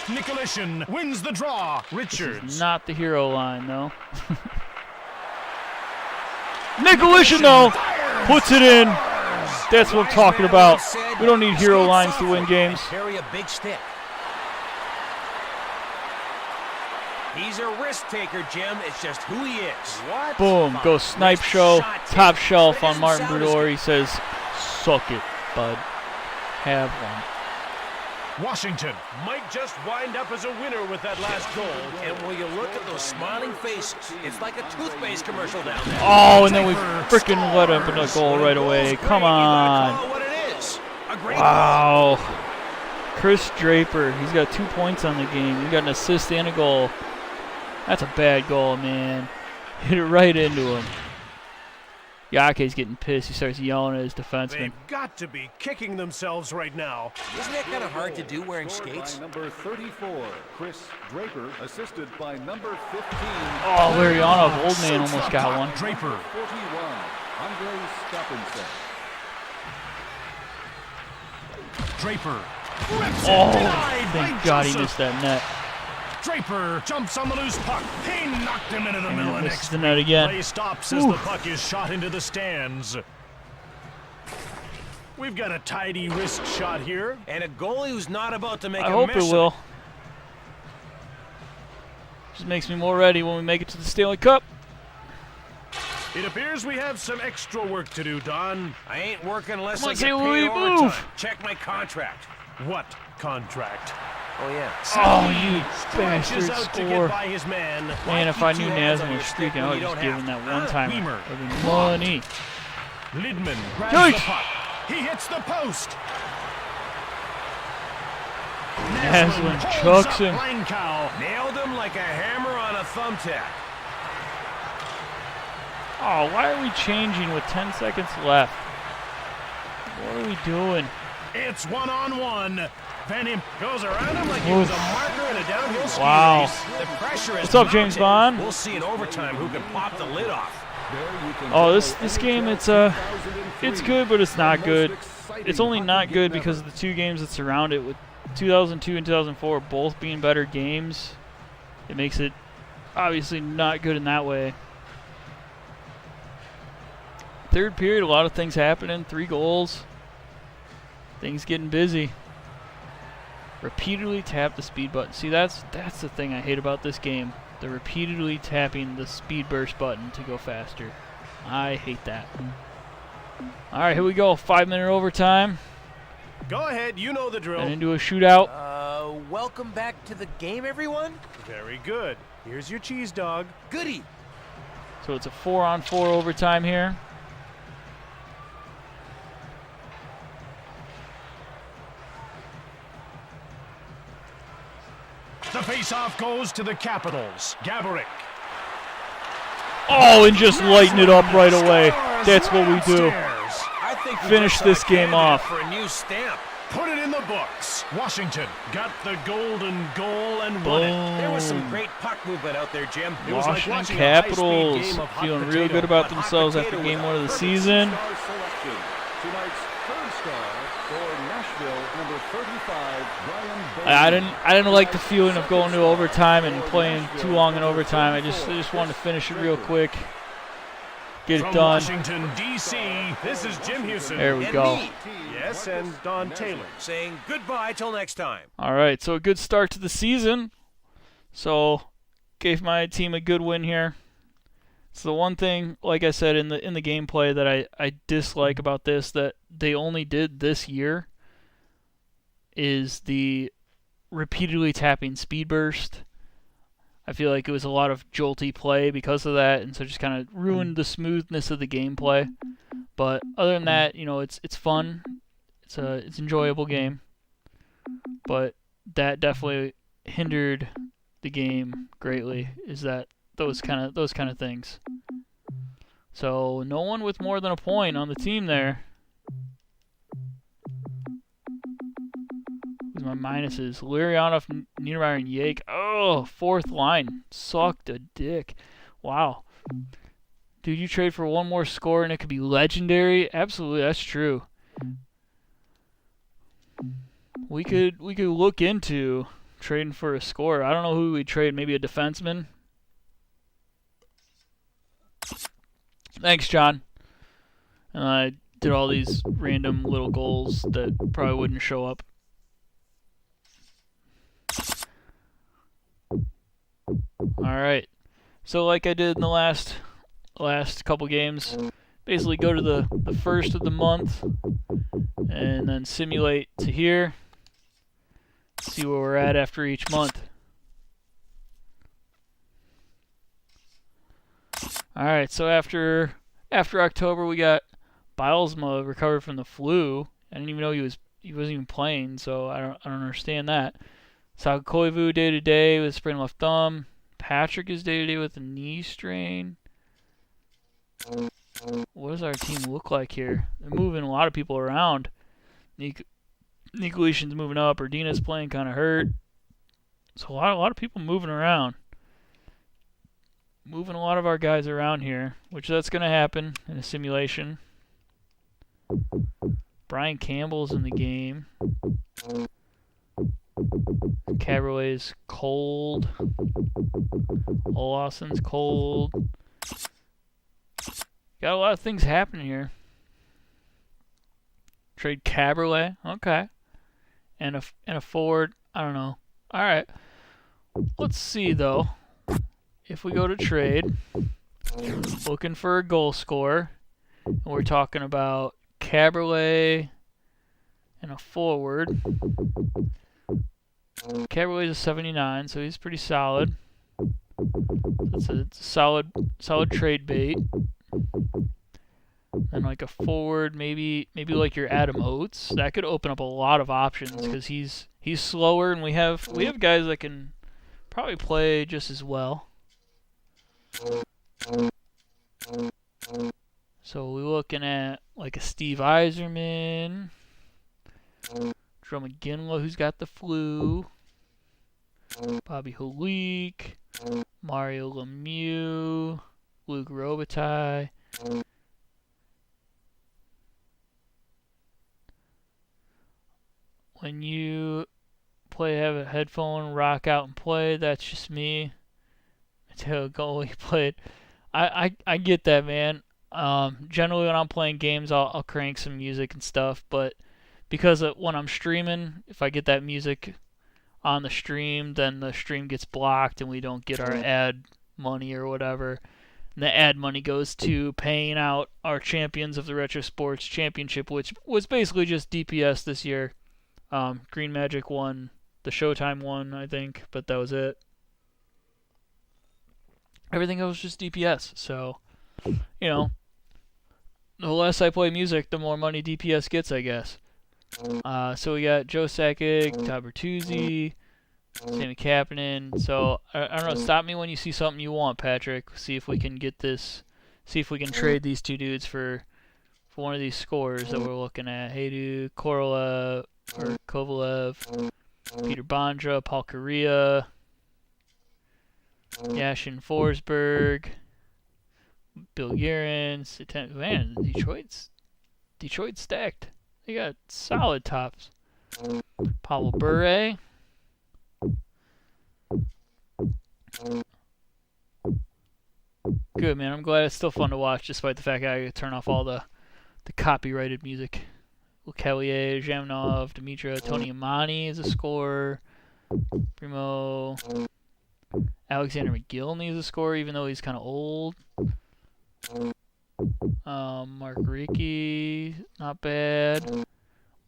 Nicolishin wins the draw. This Richards. is not the hero line, though. Nicolishin, though, puts it in. That's what I'm talking about. We don't need hero lines to win games. Carry a big stick. He's a risk taker, Jim. It's just who he is. What? Boom, go snipe show, top shelf on Martin Brodeur. He says, "Suck it, bud. Have one." Washington. Might just wind up as a winner with that last goal. And when you look at those smiling faces, it's like a toothpaste commercial down there. Oh, and then we freaking let him in the goal right away. Come on. What it is. A great Wow. Chris Draper, he's got 2 points on the game. He got an assist and a goal. That's a bad goal, man. Hit it right into him. Yake's getting pissed. He starts yelling at his defenseman. They've got to be kicking themselves right now. Isn't that kind of hard to do wearing Scored skates? by number 34, Chris Draper, assisted by number 15. Oh, Larionov, old man, Shoots almost the got puck. one. Draper. 41, Andre Stephenson. Draper. Rips it. Oh, Denied by thank God he Joseph. missed that net. Draper jumps on the loose puck. He knocked him into the And middle it of misses next. the net again. Play stops as Oof. the puck is shot into the stands. We've got a tidy wrist shot here. And a goalie who's not about to make I a hope mess it of will. Just makes me more ready when we make it to the Stanley Cup. It appears we have some extra work to do, Don. I ain't working unless Come on, I get St. paid Louis, overtime. move. Check my contract. What contract? Oh, yeah. Oh, you Stretches bastard out to score. get by his man. Man, if keep I two knew hands on Nasman your was stick streaking, I when would you have just don't given have that one timer. Weimer. Every money. Lidman grabs Yikes. the puck. He hits the post. Naslin holds chucks up him. Blankow. Nailed him like a hammer on a thumbtack. Oh, why are we changing with 10 seconds left? What are we doing? It's 1-on-1. Van Imp goes around him like he was a marker in a downhill ski Wow. race. The pressure is What's up, James mounting. Bond? We'll see in overtime who can pop the lid off. Oh, this game, it's good, but it's not good. It's only not good because of the two games that surround it, with 2002 and 2004 both being better games. It makes it obviously not good in that way. Third period, a lot of things happening. 3 goals. Things getting busy. Repeatedly tap the speed button. See, that's the thing I hate about this game. The repeatedly tapping the speed burst button to go faster. I hate that. All right, here we go. 5-minute overtime. Go ahead, you know the drill. And into a shootout. Welcome back to the game, everyone. Very good. Here's your cheese dog. Goody. So it's a 4-on-4 overtime here. The face-off goes to the Capitals. Gaborik. Oh, and just lighten it up right away. That's what we do. I think we Finish just this saw a game candidate off. for a new stamp. Put it in the books. Washington got the golden goal and won it. There was some great puck movement out there, Jim. It was like Washington watching a high-speed Capitals game of hot feeling real potato. good about But hot themselves after potato game with 1 of the perfect season. Star selection. Tonight's third star for Nashville, number 35, Brian Bailey. I didn't like the feeling of going to overtime and playing too long in overtime. I just wanted to finish it real quick. Get it From done. Washington, D.C., this is Jim Houston. There we And go. me, Yes, and Don Taylor. saying goodbye till next time. All right, so a good start to the season. So gave my team a good win here. So the one thing, like I said in the gameplay that I dislike about this that they only did this year is the repeatedly tapping speed burst. I feel like it was a lot of jolty play because of that, and so just kind of ruined the smoothness of the gameplay. But other than that, it's fun. It's an enjoyable game. But that definitely hindered the game greatly. Is that those kind of things. So no one with more than a point on the team there. Who's my minuses? Larionov, Niedermeyer, and Yake. Oh, 4th line. Sucked a dick. Wow. Dude, you trade for one more score and it could be legendary? Absolutely, that's true. We could look into trading for a scorer. I don't know who we'd trade. Maybe a defenseman? Thanks, John. And I did all these random little goals that probably wouldn't show up. Alright. So like I did in the last couple games, basically go to the first of the month and then simulate to here. See where we're at after each month. Alright, so after October we got Bilesma recovered from the flu. I didn't even know he wasn't even playing, so I don't understand that. Saw Koivu day to day with sprained left thumb. Patrick is day to day with a knee strain. What does our team look like here? They're moving a lot of people around. Nikolitin's moving up. Erdina's playing kind of hurt. So a lot of people moving around. Moving a lot of our guys around here, which that's going to happen in a simulation. Brian Campbell's in the game. Cabriolet's cold. Olafson's cold. Got a lot of things happening here. Trade Cabriolet, okay. And a forward, I don't know. All right. Let's see though. If we go to trade, looking for a goal scorer, and we're talking about Cabriolet and a forward. Cabriolet's a 79, so he's pretty solid. It's a solid trade bait. And like a forward, maybe like your Adam Oates, that could open up a lot of options because he's slower, and we have guys that can probably play just as well. So we're looking at like a Steve Yzerman, Drew McGinley, who's got the flu, Bobby Holik, Mario Lemieux, Luke Robitaille. When you have a headphone, rock out and play, that's just me. Until Goalie played. I get that, man. Generally, when I'm playing games, I'll crank some music and stuff, but because when I'm streaming, if I get that music on the stream, then the stream gets blocked and we don't get our ad money or whatever. And the ad money goes to paying out our champions of the Retro Sports Championship, which was basically just DPS this year. Green Magic won, the Showtime won, I think, but that was it. Everything else was just DPS, so, you know, the less I play music, the more money DPS gets, I guess. So we got Joe Sakic, Todd Bertuzzi, Sammy Kapanen. So, I don't know, stop me when you see something you want, Patrick. See if we can get this, see if we can trade these two dudes for one of these scores that we're looking at. Haydu, Kovalev, Peter Bondra, Paul Kariya, Yashin Forsberg, Bill Guerin. Man, Detroit's stacked. They got solid tops. Pavel Bure. Good, man. I'm glad it's still fun to watch, despite the fact I turn off all the copyrighted music. Kellier, Zhamnov, Dimitra, Tony Imani is a scorer. Primo. Alexander McGillney is a scorer, even though he's kind of old. Mark Rickey, not bad.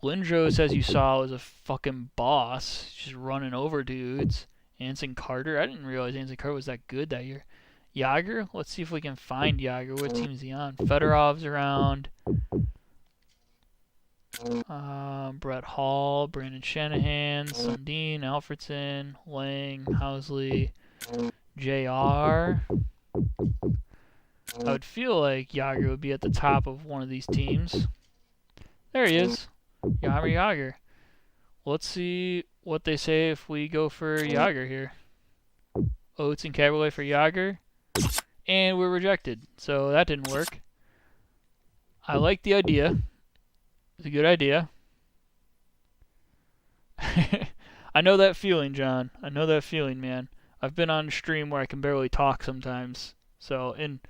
Lindros, as you saw, was a fucking boss, just running over dudes. Anson Carter, I didn't realize Anson Carter was that good that year. Yager, let's see if we can find Yager. What team is he on? Fedorov's around. Brett Hall, Brandon Shanahan, Sundin, Alfredson, Lang, Housley, JR. I would feel like Yager would be at the top of one of these teams. There he is. Jaromir Jagr. Let's see what they say if we go for Jagr here. Oates and Caberlet for Jagr. And we're rejected. So that didn't work. I like the idea. It's a good idea. I know that feeling, John. I know that feeling, man. I've been on a stream where I can barely talk sometimes. So, and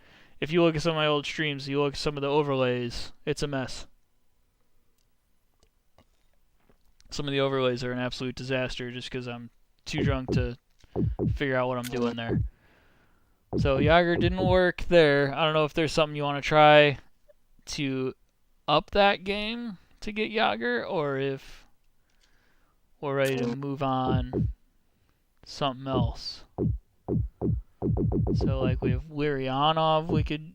if you look at some of my old streams, you look at some of the overlays, it's a mess. Some of the overlays are an absolute disaster just because I'm too drunk to figure out what I'm doing there. So Jagr didn't work there. I don't know if there's something you want to try to up that game to get Jagr, or if we're ready to move on something else. So like we have Larionov, we could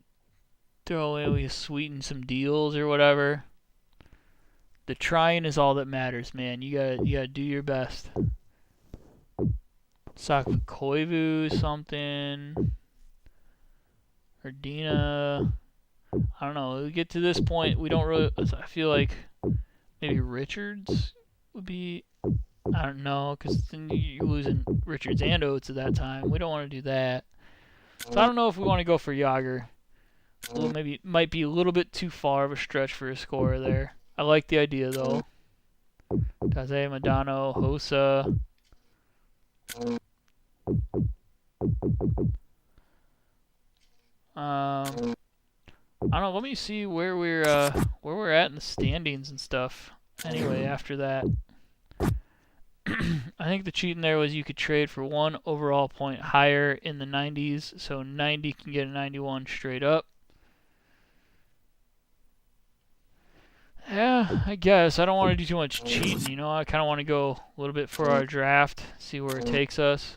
throw in, we could sweeten some deals or whatever. The trying is all that matters, man. You gotta do your best. Sakva Koivu something. Ardina. I don't know. We get to this point, we don't really. I feel like maybe Richards would be. I don't know, because then you're losing Richards and Oates at that time. We don't want to do that. So I don't know if we want to go for Jagr. Maybe might be a little bit too far of a stretch for a scorer there. I like the idea though. Taze, Madano, Hossa. I don't know. Let me see where we're at in the standings and stuff. Anyway, after that, I think the cheat in there was you could trade for one overall point higher in the 90s, so 90 can get a 91 straight up. Yeah, I guess. I don't want to do too much cheating, you know. I kind of want to go a little bit for our draft, see where it takes us.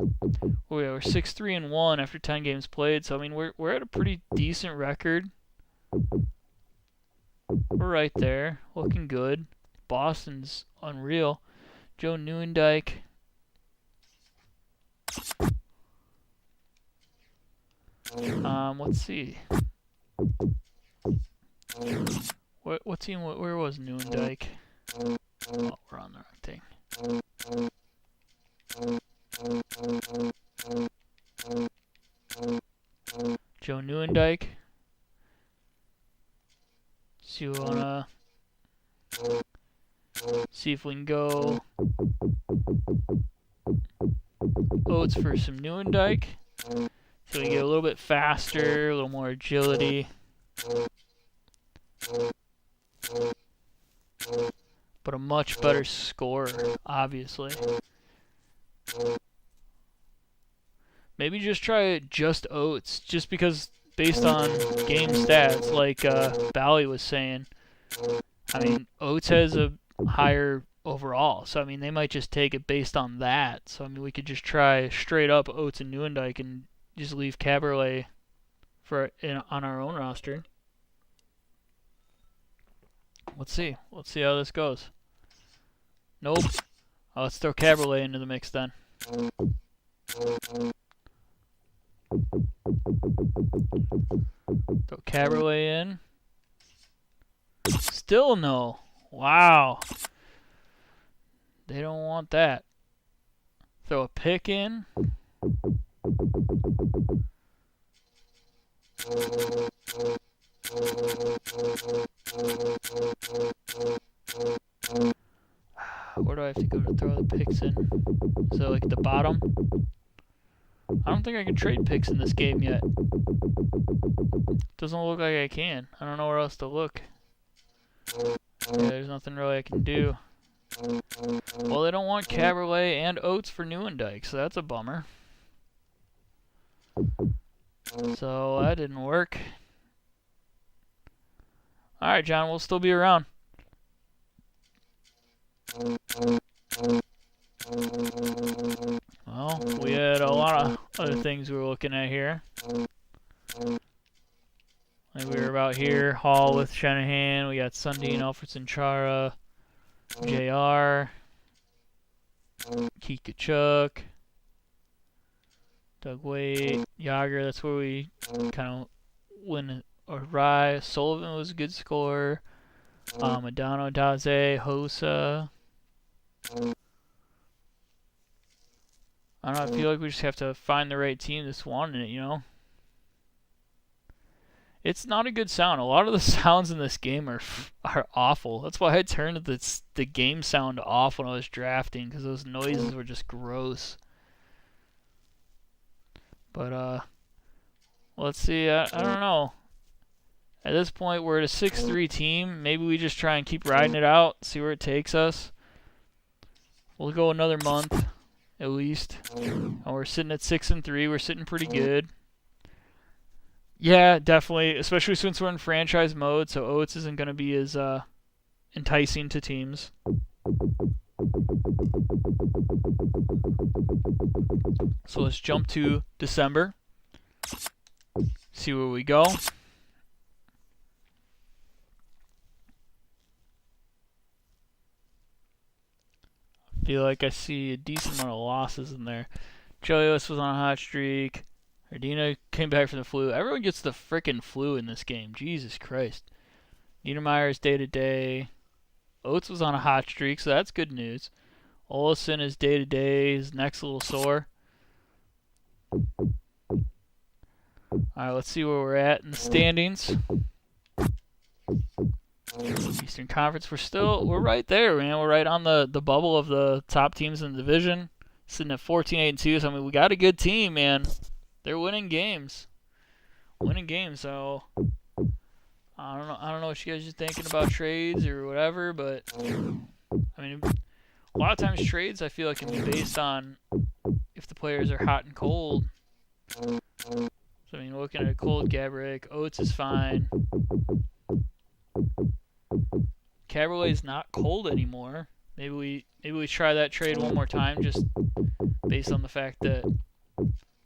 Oh yeah, we're 6-3-1 after 10 games played, so I mean we're at a pretty decent record. We're right there, looking good. Boston's unreal. Joe Nieuwendyk. Let's see. What team? Where was Nieuwendyk? Oh, we're on the wrong thing. Joe Nieuwendyk. So you wanna see if we can go Oates for some Nieuwendyk, so we get a little bit faster, a little more agility. much better scorer, obviously. Maybe just try just Oates, just because based on game stats, like Bally was saying. I mean, Oates has a higher overall, so I mean, they might just take it based on that. So I mean, we could just try straight up Oates and Nieuwendyk and just leave Caberlet on our own roster. Let's see how this goes. Nope. Oh, let's throw Caberlet into the mix then. Throw Caberlet in. Still no. Wow. They don't want that. Throw a pick in. Where do I have to go to throw the picks in? Is it like at the bottom? I don't think I can trade picks in this game yet. Doesn't look like I can. I don't know where else to look. Yeah, there's nothing really I can do. Well, they don't want Caberlet and Oates for Nieuwendyk, so that's a bummer. So that didn't work. Alright, John, we'll still be around. Well, we had a lot of other things we were looking at here. Like we were about here, Hall with Shanahan, we got Sundin, Alfredson, Chara, JR, Keith Kachuk, Doug Waite, Yager, that's where we kind of win or rise. Sullivan was a good scorer. Madonna, Daze, Hosa. I don't know, I feel like we just have to find the right team that's wanting it, you know? It's not a good sound. A lot of the sounds in this game are awful. That's why I turned the game sound off when I was drafting, because those noises were just gross. But, let's see. I don't know. At this point, we're at a 6-3 team. Maybe we just try and keep riding it out, see where it takes us. We'll go another month, at least. And we're sitting at 6-3. We're sitting pretty good. Yeah, definitely, especially since we're in franchise mode, so Oates isn't going to be as enticing to teams. So let's jump to December. See where we go. I feel like I see a decent amount of losses in there. Chelios was on a hot streak. Ardina came back from the flu. Everyone gets the frickin' flu in this game. Jesus Christ. Niedermeyer's day-to-day. Oates was on a hot streak, so that's good news. Olsen is day-to-day. His neck's a little sore. Alright, let's see where we're at in the standings. Eastern Conference, we're right there, man. We're right on the bubble of the top teams in the division. Sitting at 14-8-2, so I mean, we got a good team, man. They're winning games. So I don't know what you guys are thinking about trades or whatever, but I mean, a lot of times trades I feel like can be based on if the players are hot and cold. So I mean, looking at a cold Gabrick, Oates is fine. Caberlet's not cold anymore. Maybe we try that trade one more time, just based on the fact that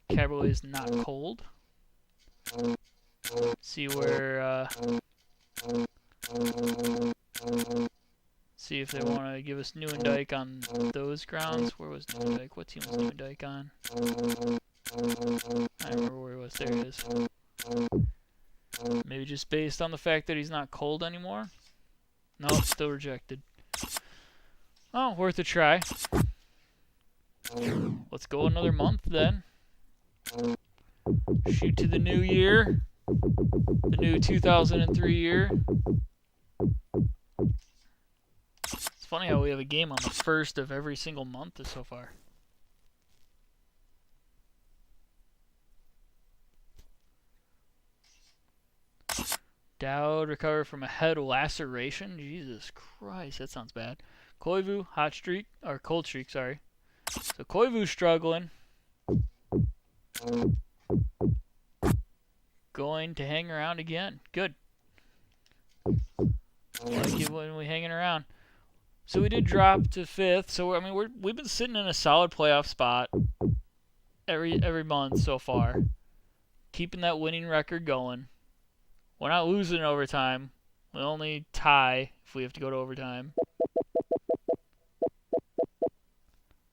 Caberlet is not cold. See where, see if they want to give us Nieuwendyk on those grounds. Where was Nieuwendyk? What team was Nieuwendyk on? I don't remember where he was. There it is. Maybe just based on the fact that he's not cold anymore? No, still rejected. Oh, worth a try. Let's go another month then. Shoot to the new year. The new 2003 year. It's funny how we have a game on the first of every single month so far. Dowd recovered from a head laceration. Jesus Christ, that sounds bad. Koivu, hot streak, or cold streak, sorry. So Koivu's struggling. Going to hang around again. Good. Like it when we hanging around. So we did drop to 5th. So I mean we've been sitting in a solid playoff spot every month so far, keeping that winning record going. We're not losing in overtime. We only tie if we have to go to overtime.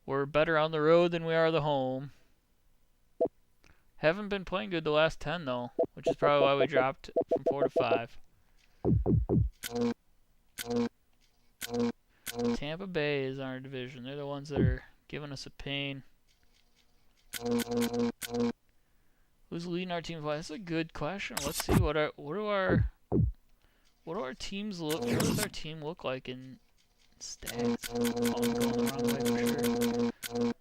We're better on the road than we are the home. Haven't been playing good the last 10 though, which is probably why we dropped from 4 to 5. Tampa Bay is our division. They're the ones that are giving us a pain. Who's leading our team? That's a good question. Let's see what do our teams look? What does our team look like in stats? Oh, I'm going the wrong way for sure.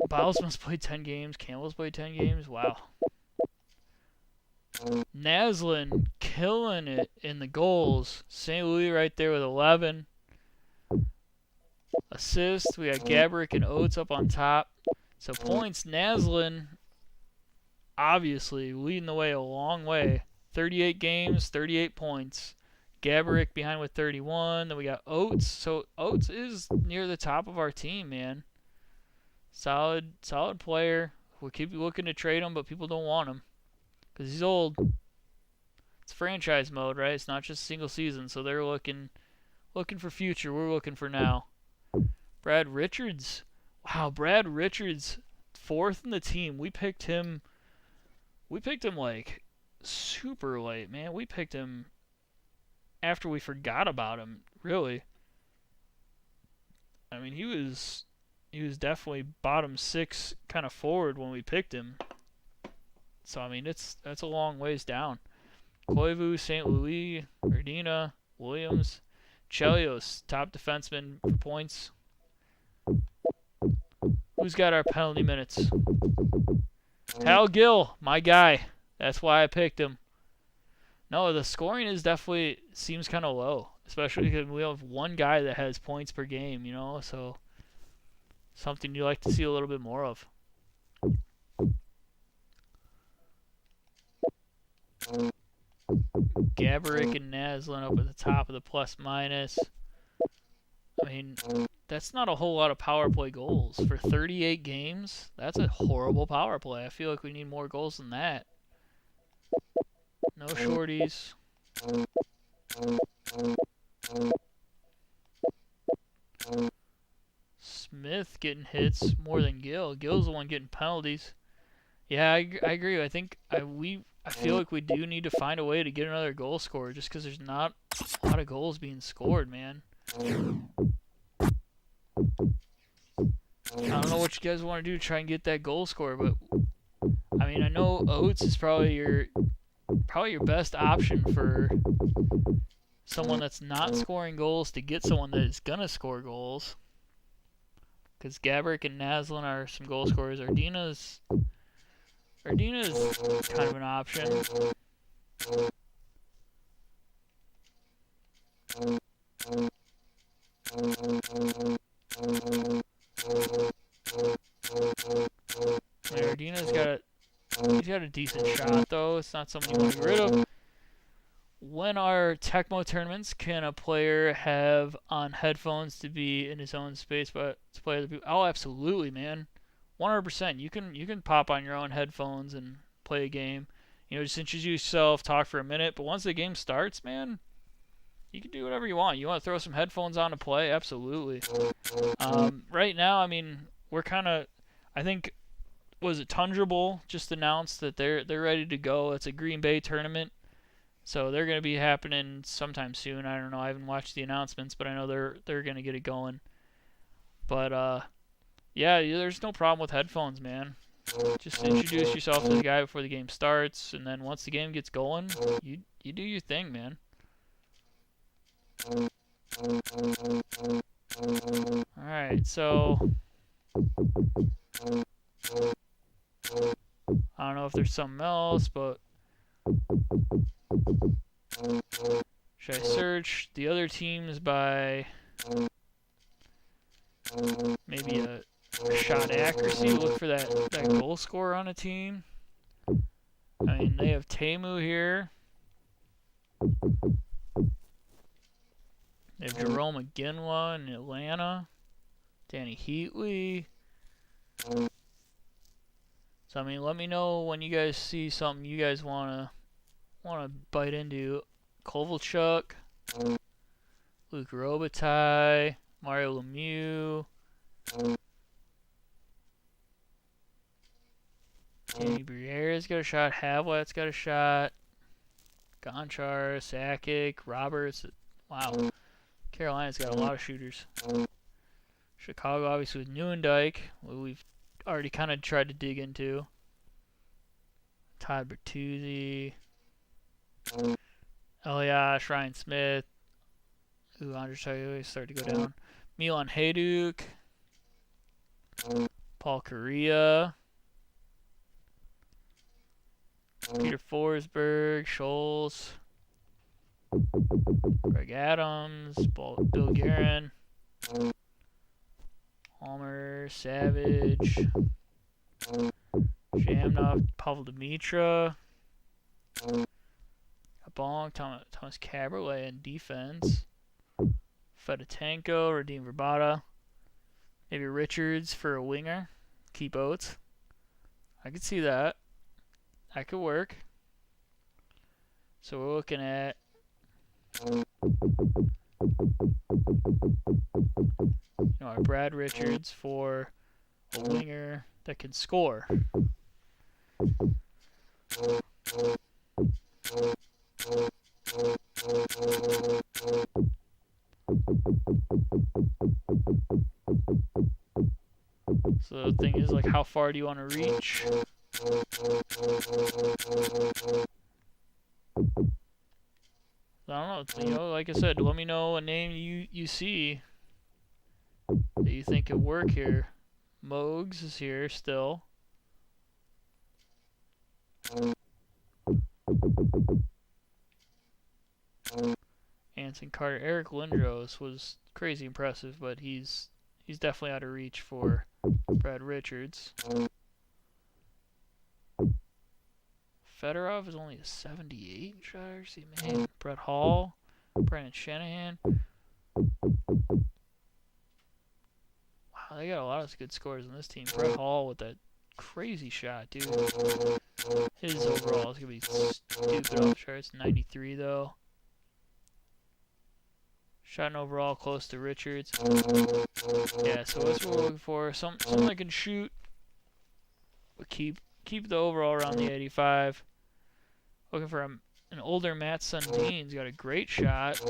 Bilesman's played 10 games. Campbell's played 10 games. Wow. Naslin killing it in the goals. St. Louis right there with 11 assists. We got Gaborik and Oates up on top. So points, Naslin obviously leading the way a long way. 38 games, 38 points. Gaborik behind with 31. Then we got Oates. So Oates is near the top of our team, man. Solid player. We keep looking to trade him, but people don't want him because he's old. It's franchise mode, right? It's not just single season, so they're looking for future. We're looking for now. Brad Richards. Wow, Brad Richards, 4th in the team. We picked him like super late, man. We picked him after we forgot about him, really. I mean, he was definitely bottom 6 kind of forward when we picked him. So I mean, that's a long ways down. Koivu, St. Louis, Erdina, Williams, Chelios, top defenseman for points. Who's got our penalty minutes? Hal Gill, my guy. That's why I picked him. No, the scoring is definitely seems kind of low, especially because we have one guy that has points per game, you know, so something you like to see a little bit more of. Gaborik and Naslin up at the top of the plus minus. I mean, that's not a whole lot of power play goals. For 38 games, that's a horrible power play. I feel like we need more goals than that. No shorties. Smith getting hits more than Gill. Gill's the one getting penalties. Yeah, I agree. I think I feel like we do need to find a way to get another goal scorer just because there's not a lot of goals being scored, man. I don't know what you guys want to do to try and get that goal scorer, but I mean, I know Oates is probably your best option for someone that's not scoring goals to get someone that is gonna score goals. Because Gaborik and Naslin are some goal scorers. Erdina's kind of an option. Erdina's got a decent shot though. It's not something you want to get rid of. When are Tecmo tournaments, can a player have on headphones to be in his own space but to play other people? Oh, absolutely, man. 100%. You can pop on your own headphones and play a game. You know, just introduce yourself, talk for a minute. But once the game starts, man, you can do whatever you want. You want to throw some headphones on to play? Absolutely. Right now, I mean, we're kind of, I think, was it Tundra Bowl just announced that they're ready to go. It's a Green Bay tournament. So they're going to be happening sometime soon. I don't know. I haven't watched the announcements, but I know they're going to get it going. But yeah, there's no problem with headphones, man. Just introduce yourself to the guy before the game starts, and then once the game gets going, you do your thing, man. All right, so I don't know if there's something else, but should I search the other teams by maybe a shot accuracy. Look for that goal scorer on a team. I mean, they have Teemu here. They have Jerome Aginwa in Atlanta. Danny Heatley. So, I mean, let me know when you guys see something you guys wanna bite into. Kovalchuk, Luke Robitaille, Mario Lemieux, Danny Briere's got a shot. Havlat's got a shot. Gonchar, Sakic, Roberts. Wow. Carolina's got a lot of shooters. Chicago, obviously, with Neuendijk, who we've already kind of tried to dig into. Todd Bertuzzi. Elias, Ryan Smith. Ooh, Andres Tagliafico starting to go down. Milan Hajduk. Paul Correa. Peter Forsberg, Scholes. Greg Adams, Bill Guerin. Homer, Savage. Shamnov, Pavel Dimitra. Bong, Thomas Caberlet in defense. Fedotenko, Radim Verbata. Maybe Richards for a winger. Keep Oates. I could see that. That could work. So we're looking at our Brad Richards for a winger that can score. So the thing is, like, how far do you want to reach? I don't know. You know, like I said, let me know a name you see that you think could work here. Mogs is here still. Anson Carter, Eric Lindros was crazy impressive, but he's definitely out of reach for Brad Richards. Fedorov is only a 78 shot accuracy, man. Brett Hall, Brandon Shanahan. Wow, they got a lot of good scores in this team. Brett Hall with that crazy shot, dude. His overall is going to be stupid off the charts. 93, though. Shot overall close to Richards. Yeah, so that's what we're looking for. Someone that can shoot, but keep the overall around the 85. Looking for an older Matt Sundin's got a great shot.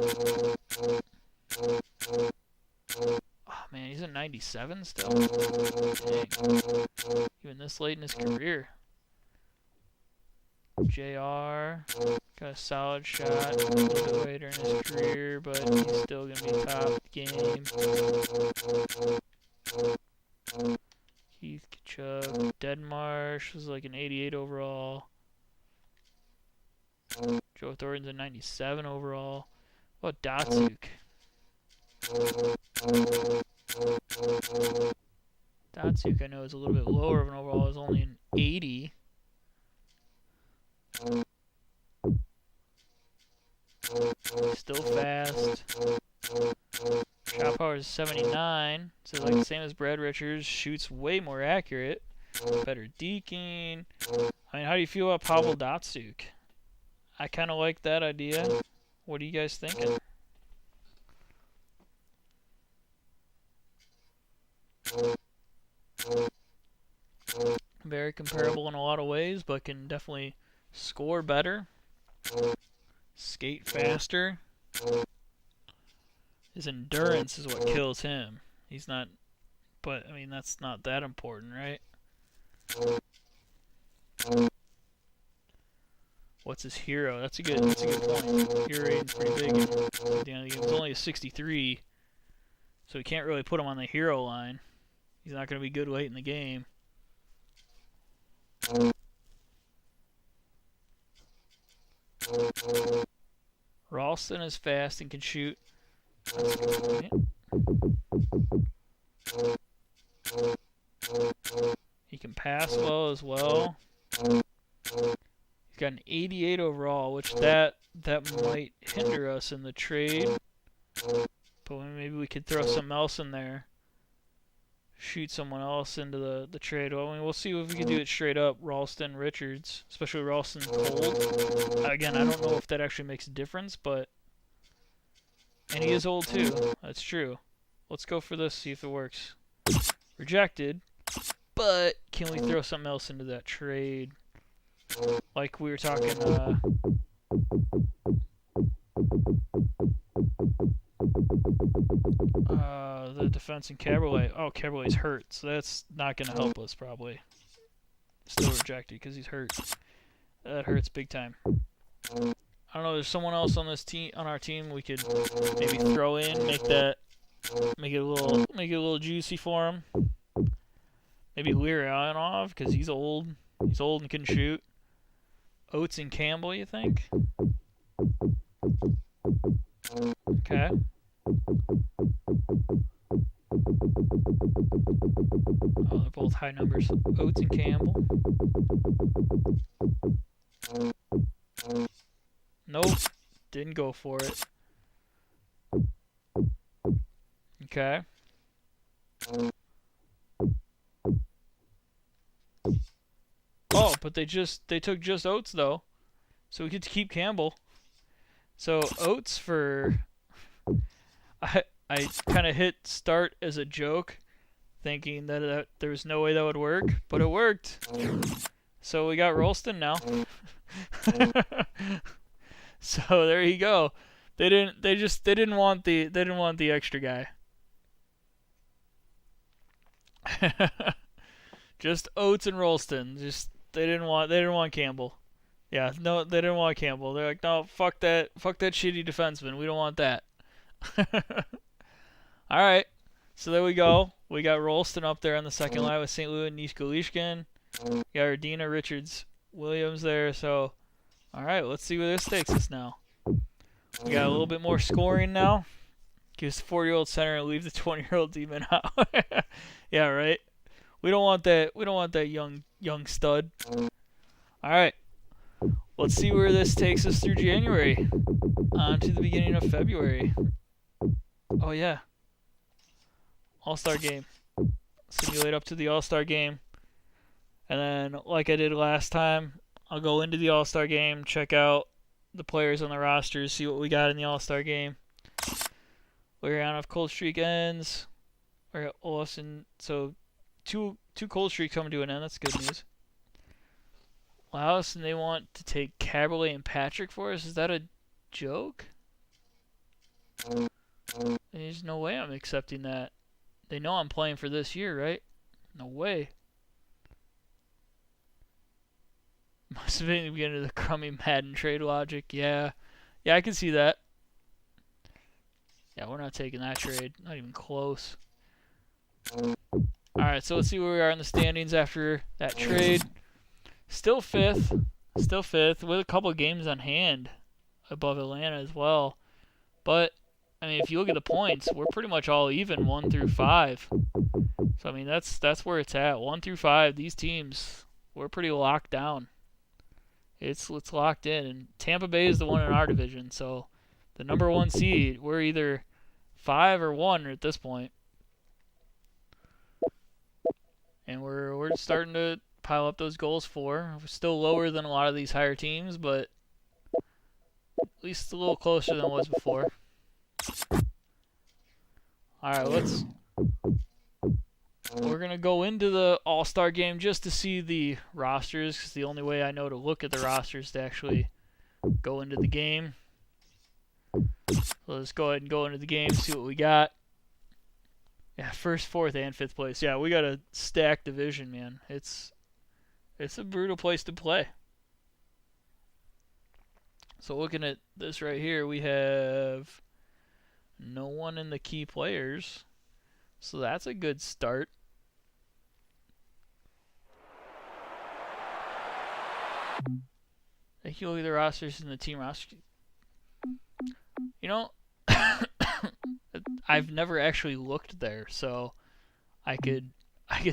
Oh man, he's a 97 still. Dang. Even this late in his career. JR got a solid shot a little bit later in his career, but he's still gonna be top game. Keith Kachuk, Deadmarsh was like an 88 overall. Joe Thornton's a 97 overall. What about Datsuk? Datsuk, I know, is a little bit lower of an overall. Is only an 80. Still fast. Shot power is 79. So like the same as Brad Richards. Shoots way more accurate. Better deking. I mean, how do you feel about Pavel Datsuk? I kind of like that idea. What are you guys thinking? Very comparable in a lot of ways, but can definitely score better. Skate faster. His endurance is what kills him. He's not, but I mean, that's not that important, right? What's his hero? That's a good point. Hero rating's pretty big at the end of the game. He's only a 63, so we can't really put him on the hero line. He's not going to be good late in the game. Ralston is fast and can shoot. That's a good point. He can pass well as well. He's got an 88 overall, which that might hinder us in the trade. But maybe we could throw something else in there. Shoot someone else into the trade. Well, I mean, we'll see if we can do it straight up. Ralston, Richards, especially Ralston cold. Again, I don't know if that actually makes a difference, but and he is old too. That's true. Let's go for this. See if it works. Rejected. But can we throw something else into that trade? Like we were talking. The defense in Campbell. Oh, Campbell's hurt, so that's not going to help us probably. Still rejected because he's hurt. That hurts big time. I don't know. There's someone else on this team, on our team, we could maybe throw in, make it a little juicy for him. Maybe Learionov because he's old. He's old and can shoot. Oates and Campbell, you think? Okay. Oh, they're both high numbers. Oates and Campbell. Nope. Didn't go for it. Okay. Oh, but they took just Oates though. So we get to keep Campbell. So Oates for I kind of hit start as a joke, thinking that there was no way that would work, but it worked. So we got Ralston now. So there you go. They didn't want the extra guy. Just Oates and Ralston. They didn't want Campbell. Yeah, no, they didn't want Campbell. They're like, no, fuck that shitty defenseman. We don't want that. All right, so there we go. We got Ralston up there on the second line with St. Louis and Nish-Galishkin. We got Ardina, Richards, Williams there. So, all right, let's see where this takes us now. We got a little bit more scoring now. Gives the 40-year-old center and leave the 20-year-old demon out. Yeah, right. We don't want that. We don't want that young stud. All right. Let's see where this takes us through January. On to the beginning of February. Oh, yeah. All-Star game. Simulate up to the All-Star game. And then, like I did last time, I'll go into the All-Star game, check out the players on the rosters, see what we got in the All-Star game. We're on if cold streak ends. We got Olsen. So, two cold streaks coming to an end. That's good news. Laos, and they want to take Caberlet and Patrick for us. Is that a joke? There's no way I'm accepting that. They know I'm playing for this year, right? No way. Must have been the beginning of the crummy Madden trade logic. Yeah, I can see that. Yeah, we're not taking that trade. Not even close. Alright, so let's see where we are in the standings after that trade. Still fifth with a couple of games on hand above Atlanta as well. But, I mean, if you look at the points, we're pretty much all even 1 through 5. So, I mean, that's where it's at. 1 through 5, these teams, we're pretty locked down. It's locked in. And Tampa Bay is the one in our division. So, the number 1 seed, we're either 5 or 1 at this point. And we're starting to pile up those goals for. We're still lower than a lot of these higher teams, but at least a little closer than it was before. Alright, we're going to go into the All-Star game just to see the rosters, because the only way I know to look at the rosters is to actually go into the game. So let's go ahead and go into the game, see what we got. Yeah, first, fourth, and fifth place. Yeah, we got a stacked division, man. It's a brutal place to play. So looking at this right here, we have no one in the key players. So that's a good start. If you look at the rosters and the team roster, you know, I've never actually looked there, so I could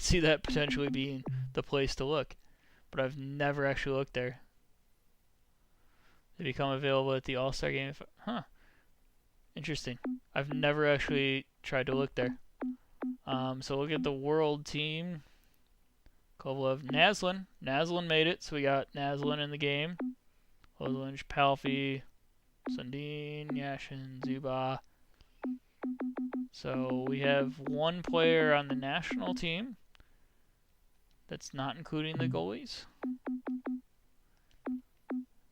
see that potentially being the place to look. But I've never actually looked there. They become available at the All-Star game. Interesting. I've never actually tried to look there. So look at the world team. Kovalev, Naslin. Naslin made it, so we got Naslin in the game. Ozolinj, Palfi, Sundin, Yashin, Zuba. So we have one player on the national team. That's not including the goalies.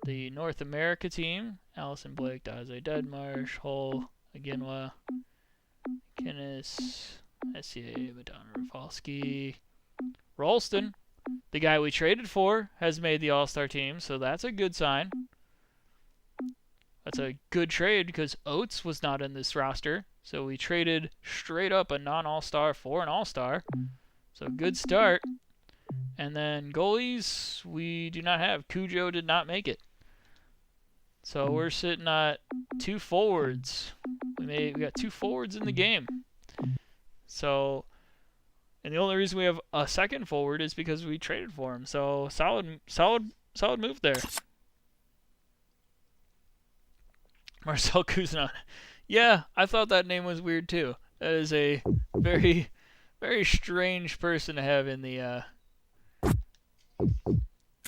The North America team, Allison Blake, Daze Deadmarsh, Hull, Aginwa, Kinnis, SCA, Madonna Rafalski. Ralston, the guy we traded for, has made the All-Star team, so that's a good sign. That's a good trade because Oates was not in this roster, so we traded straight up a non-All-Star for an All-Star. So good start. And then goalies, we do not have. Cujo did not make it. So we're sitting at 2 forwards. We got 2 forwards in the game. So, and the only reason we have a second forward is because we traded for him. So solid move there. Marcel Kuznan. Yeah, I thought that name was weird too. That is a very, very strange person to have in the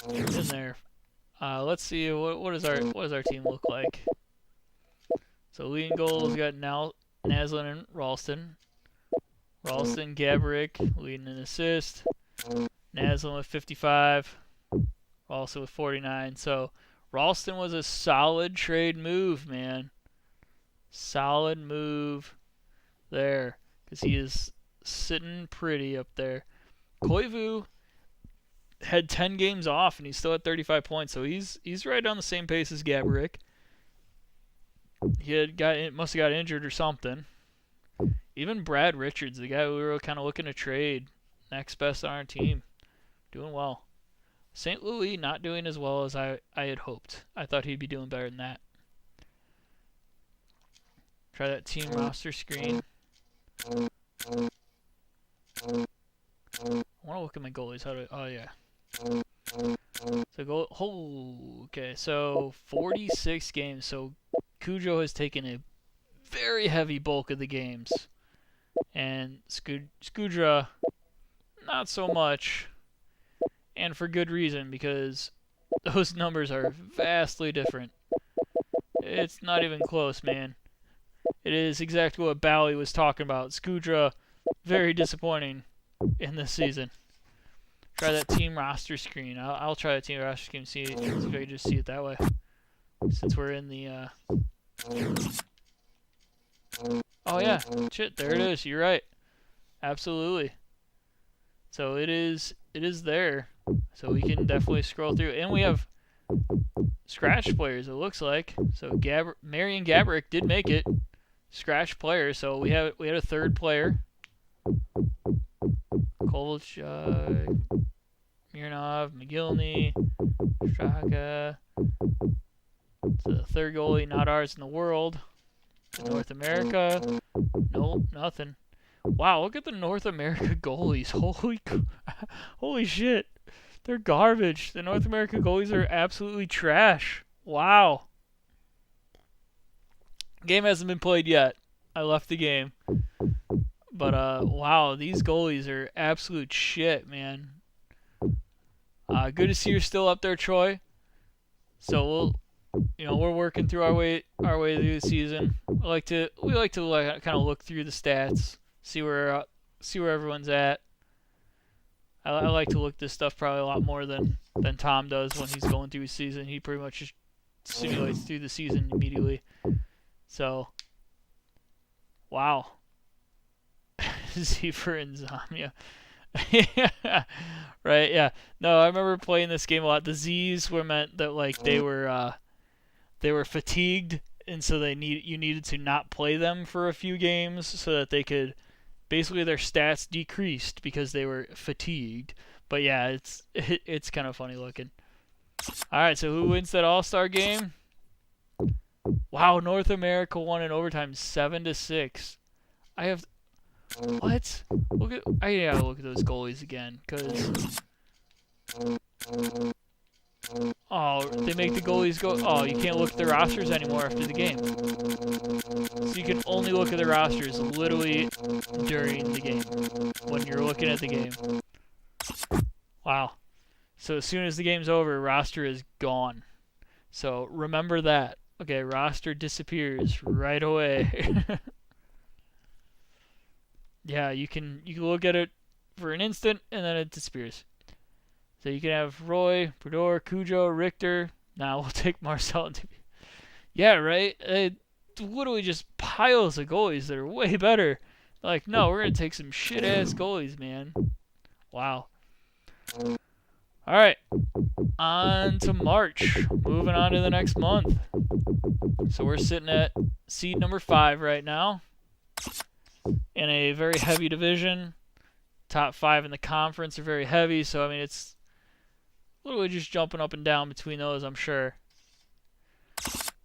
in there. Let's see what does our team look like. So leading goals, we got Naslin and Ralston. Ralston, Gaborik leading an assist. Naslin with 55. Ralston with 49. So Ralston was a solid trade move, man. Solid move there, because he is sitting pretty up there. Koivu had 10 games off, and he's still at 35 points, so he's right on the same pace as Gaborik. Must have got injured or something. Even Brad Richards, the guy we were kind of looking to trade, next best on our team, doing well. St. Louis not doing as well as I had hoped. I thought he'd be doing better than that. Try that team roster screen. I want to look at my goalies. Oh yeah. So okay, so 46 games. So Cujo has taken a very heavy bulk of the games, and Skudra not so much, and for good reason, because those numbers are vastly different. It's not even close, man. It is exactly what Bally was talking about. Skudra, very disappointing in this season. Try that team roster screen. I'll try the team roster screen, see if I can just see it that way. Since we're in the oh yeah, shit, there it is. You're right. Absolutely. So it is there. So we can definitely scroll through, and we have scratch players, it looks like. So Marian Gaborik did make it. Scratch player, so we had a third player. Kovalchuk, Mironov, McGillney, Straka. So the third goalie, not ours in the world. North America, nope, nothing. Wow, look at the North America goalies. Holy shit. They're garbage. The North America goalies are absolutely trash. Wow. Game hasn't been played yet. I left the game. But, wow, these goalies are absolute shit, man. Good to see you're still up there, Troy. So we're working through our way through the season. We like to kind of look through the stats, see where everyone's at. I like to look this stuff probably a lot more than Tom does when he's going through his season. He pretty much just simulates through the season immediately. So, wow. Z for Insomnia. Right, yeah. No, I remember playing this game a lot. The Z's were meant that like they were fatigued, and so you needed to not play them for a few games so that they could basically their stats decreased because they were fatigued. But yeah, it's kind of funny looking. All right, so who wins that All-Star game? Wow, North America won in overtime 7-6. What? I gotta look at those goalies again, because... Oh, they make the goalies go... Oh, you can't look at the rosters anymore after the game. So you can only look at the rosters literally during the game, when you're looking at the game. Wow. So as soon as the game's over, roster is gone. So remember that. Okay, roster disappears right away. Yeah, you can look at it for an instant, and then it disappears. So you can have Roy, Brodeur, Cujo, Richter. Now we'll take Marcel. Yeah, right? Literally just piles of goalies that are way better. Like, no, we're going to take some shit-ass goalies, man. Wow. All right. On to March. Moving on to the next month. So we're sitting at seed number 5 right now. In a very heavy division. Top 5 in the conference are very heavy, so I mean it's literally just jumping up and down between those, I'm sure.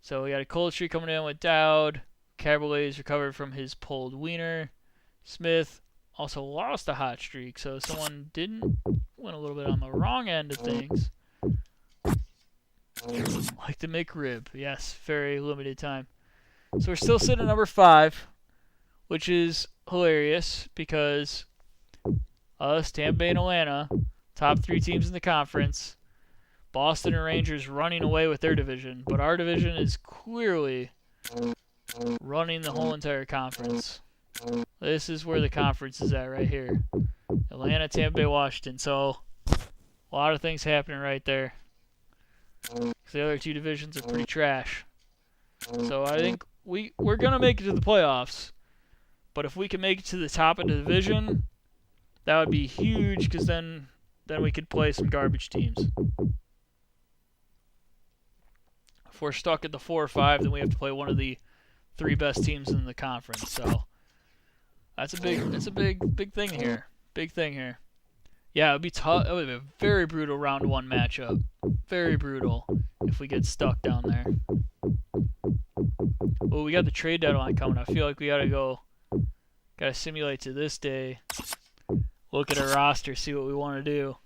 So we got a cold streak coming in with Dowd. Caberlet's recovered from his pulled wiener. Smith also lost a hot streak, so someone went a little bit on the wrong end of things. Like the McRib, yes, very limited time. So we're still sitting at number 5. Which is hilarious because us, Tampa Bay and Atlanta, top 3 teams in the conference, Boston and Rangers running away with their division, but our division is clearly running the whole entire conference. This is where the conference is at right here. Atlanta, Tampa Bay, Washington. So a lot of things happening right there. The other 2 divisions are pretty trash. So I think we're going to make it to the playoffs. But if we can make it to the top of the division, that would be huge, because then we could play some garbage teams. If we're stuck at the 4 or 5, then we have to play one of the 3 best teams in the conference. So that's a big thing here. Big thing here. Yeah, it would be tough. It would be a very brutal round 1 matchup. Very brutal if we get stuck down there. Well, we got the trade deadline coming. I feel like we gotta simulate to this day, look at our roster, see what we want to do,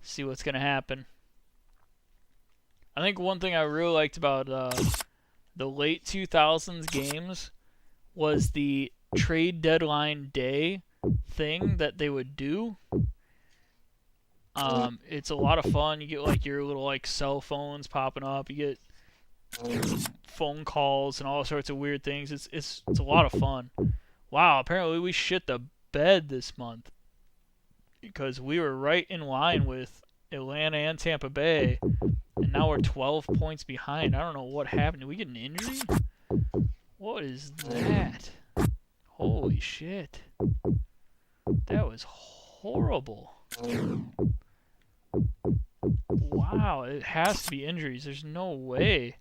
see what's going to happen. I think one thing I really liked about the late 2000s games was the trade deadline day thing that they would do. It's a lot of fun. You get like your little like cell phones popping up. You get phone calls and all sorts of weird things. It's a lot of fun. Wow, apparently we shit the bed this month because we were right in line with Atlanta and Tampa Bay, and now we're 12 points behind. I don't know what happened. Did we get an injury? What is that? Holy shit. That was horrible. Wow, it has to be injuries. There's no way.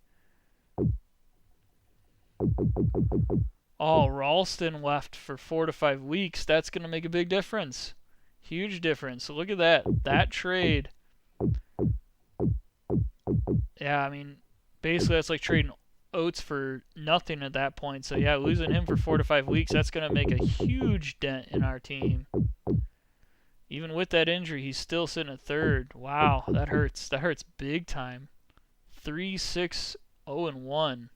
Oh, Ralston left for 4 to 5 weeks. That's going to make a big difference. Huge difference. So look at that. That trade. Yeah, I mean, basically that's like trading Oates for nothing at that point. So yeah, losing him for 4 to 5 weeks, that's going to make a huge dent in our team. Even with that injury, he's still sitting at 3rd. Wow, that hurts. That hurts big time. 3-6-0-1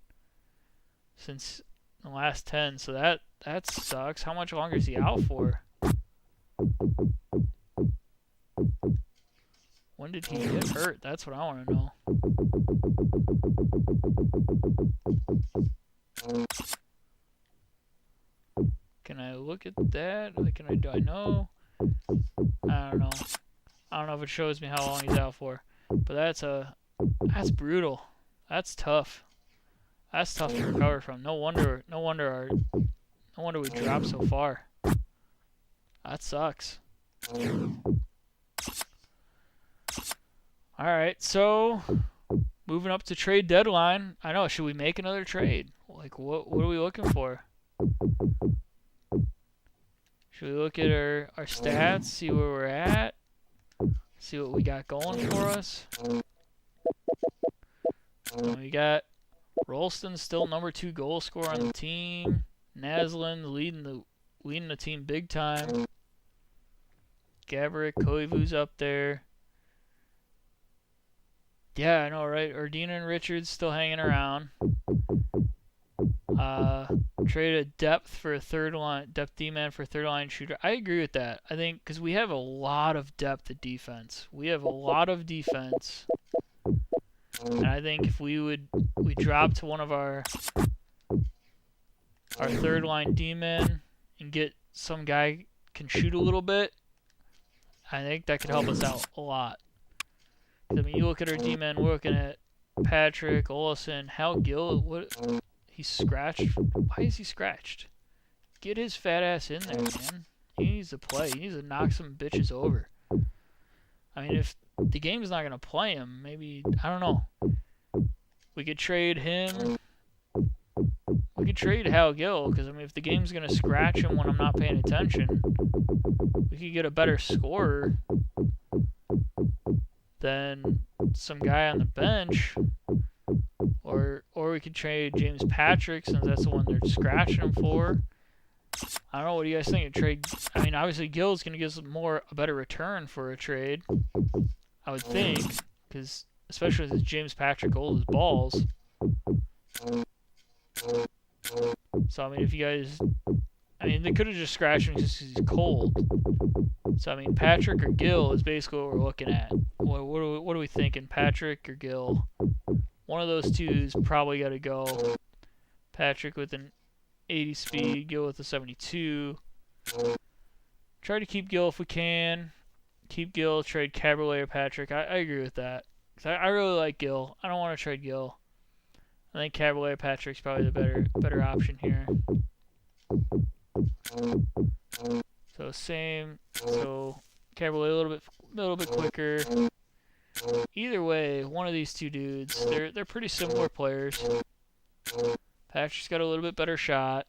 since the last 10. So that sucks. How much longer is he out for? When did he get hurt? That's what I want to know. Can I look at that? Do I know? I don't know. I don't know if it shows me how long he's out for. But that's brutal. That's tough. That's tough to recover from. No wonder we dropped so far. That sucks. Alright, so moving up to trade deadline. I know, should we make another trade? Like what are we looking for? Should we look at our stats, see where we're at? See what we got going for us? We got Rolston still number 2 goal scorer on the team. Naslund leading the leading the team big time. Gaborik, Koivu's up there. Yeah, I know, right? Ordina and Richards still hanging around. Traded depth for a third line, depth D-man for a third line shooter. I agree with that. I think because we have a lot of depth at defense. We have a lot of defense, and I think if we drop to one of our third line D-men and get some guy can shoot a little bit, I think that could help us out a lot. I mean, you look at our D-men, we're looking at Patrick, Olsen, Hal Gill. What? He's scratched. Why is he scratched? Get his fat ass in there, man. He needs to play. He needs to knock some bitches over. I mean, if the game's not going to play him, maybe, I don't know. We could trade him. We could trade Hal Gill, because, I mean, if the game's going to scratch him when I'm not paying attention, we could get a better scorer than some guy on the bench. Or we could trade James Patrick, since that's the one they're scratching him for. I don't know. What do you guys think of trade? I mean, obviously Gill's going to give us a better return for a trade, I would think, because especially with James Patrick old as balls. So I mean, if you guys, I mean, they could have just scratched him just because he's cold. So I mean, Patrick or Gill is basically what we're looking at. What are we thinking? Patrick or Gill? One of those two's probably got to go. Patrick with an 80 speed, Gill with a 72. Try to keep Gill if we can. Keep Gill, trade Cabriolet or Patrick. I agree with that. 'Cause I really like Gill. I don't want to trade Gill. I think Cabriolet or Patrick's probably the better option here. So same. So Cabriolet a little bit quicker. Either way, one of these two dudes, they're pretty similar players. Patrick's got a little bit better shot.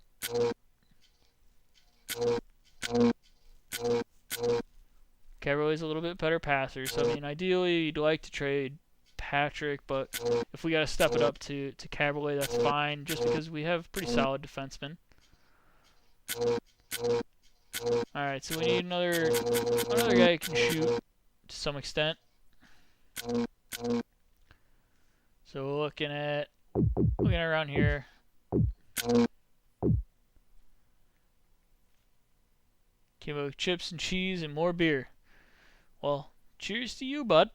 Cabriolet's a little bit better passer. So I mean, ideally you'd like to trade Patrick, but if we got to step it up to Cabriolet, that's fine. Just because we have pretty solid defensemen. All right, so we need another guy who can shoot to some extent. So looking around here. Came up with chips and cheese and more beer. Well, cheers to you, bud.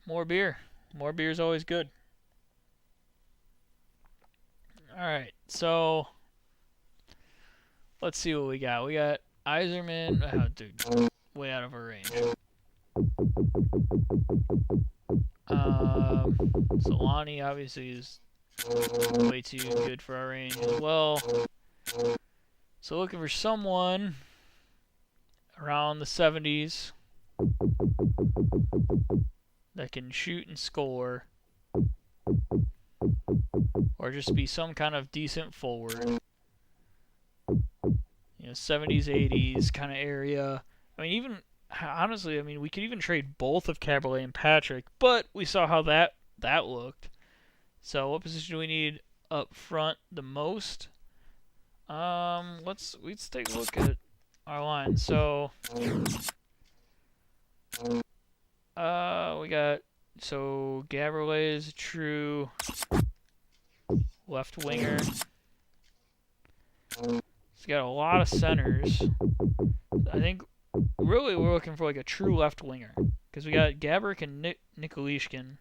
More beer. More beer is always good. Alright, so let's see what we got. We got Yzerman. Oh, dude, way out of our range. Solani obviously is way too good for our range as well. So looking for someone around the 70s that can shoot and score, or just be some kind of decent forward. You know, 70s, 80s kind of area. I mean, even honestly, I mean, we could even trade both of Cabriolet and Patrick, but we saw how that looked. So what position do we need up front the most? Let's take a look at our line. So we got, so Gabriel is a true left winger. He's got a lot of centers. I think really we're looking for like a true left winger, because we got Gaborik and Nikolishkin.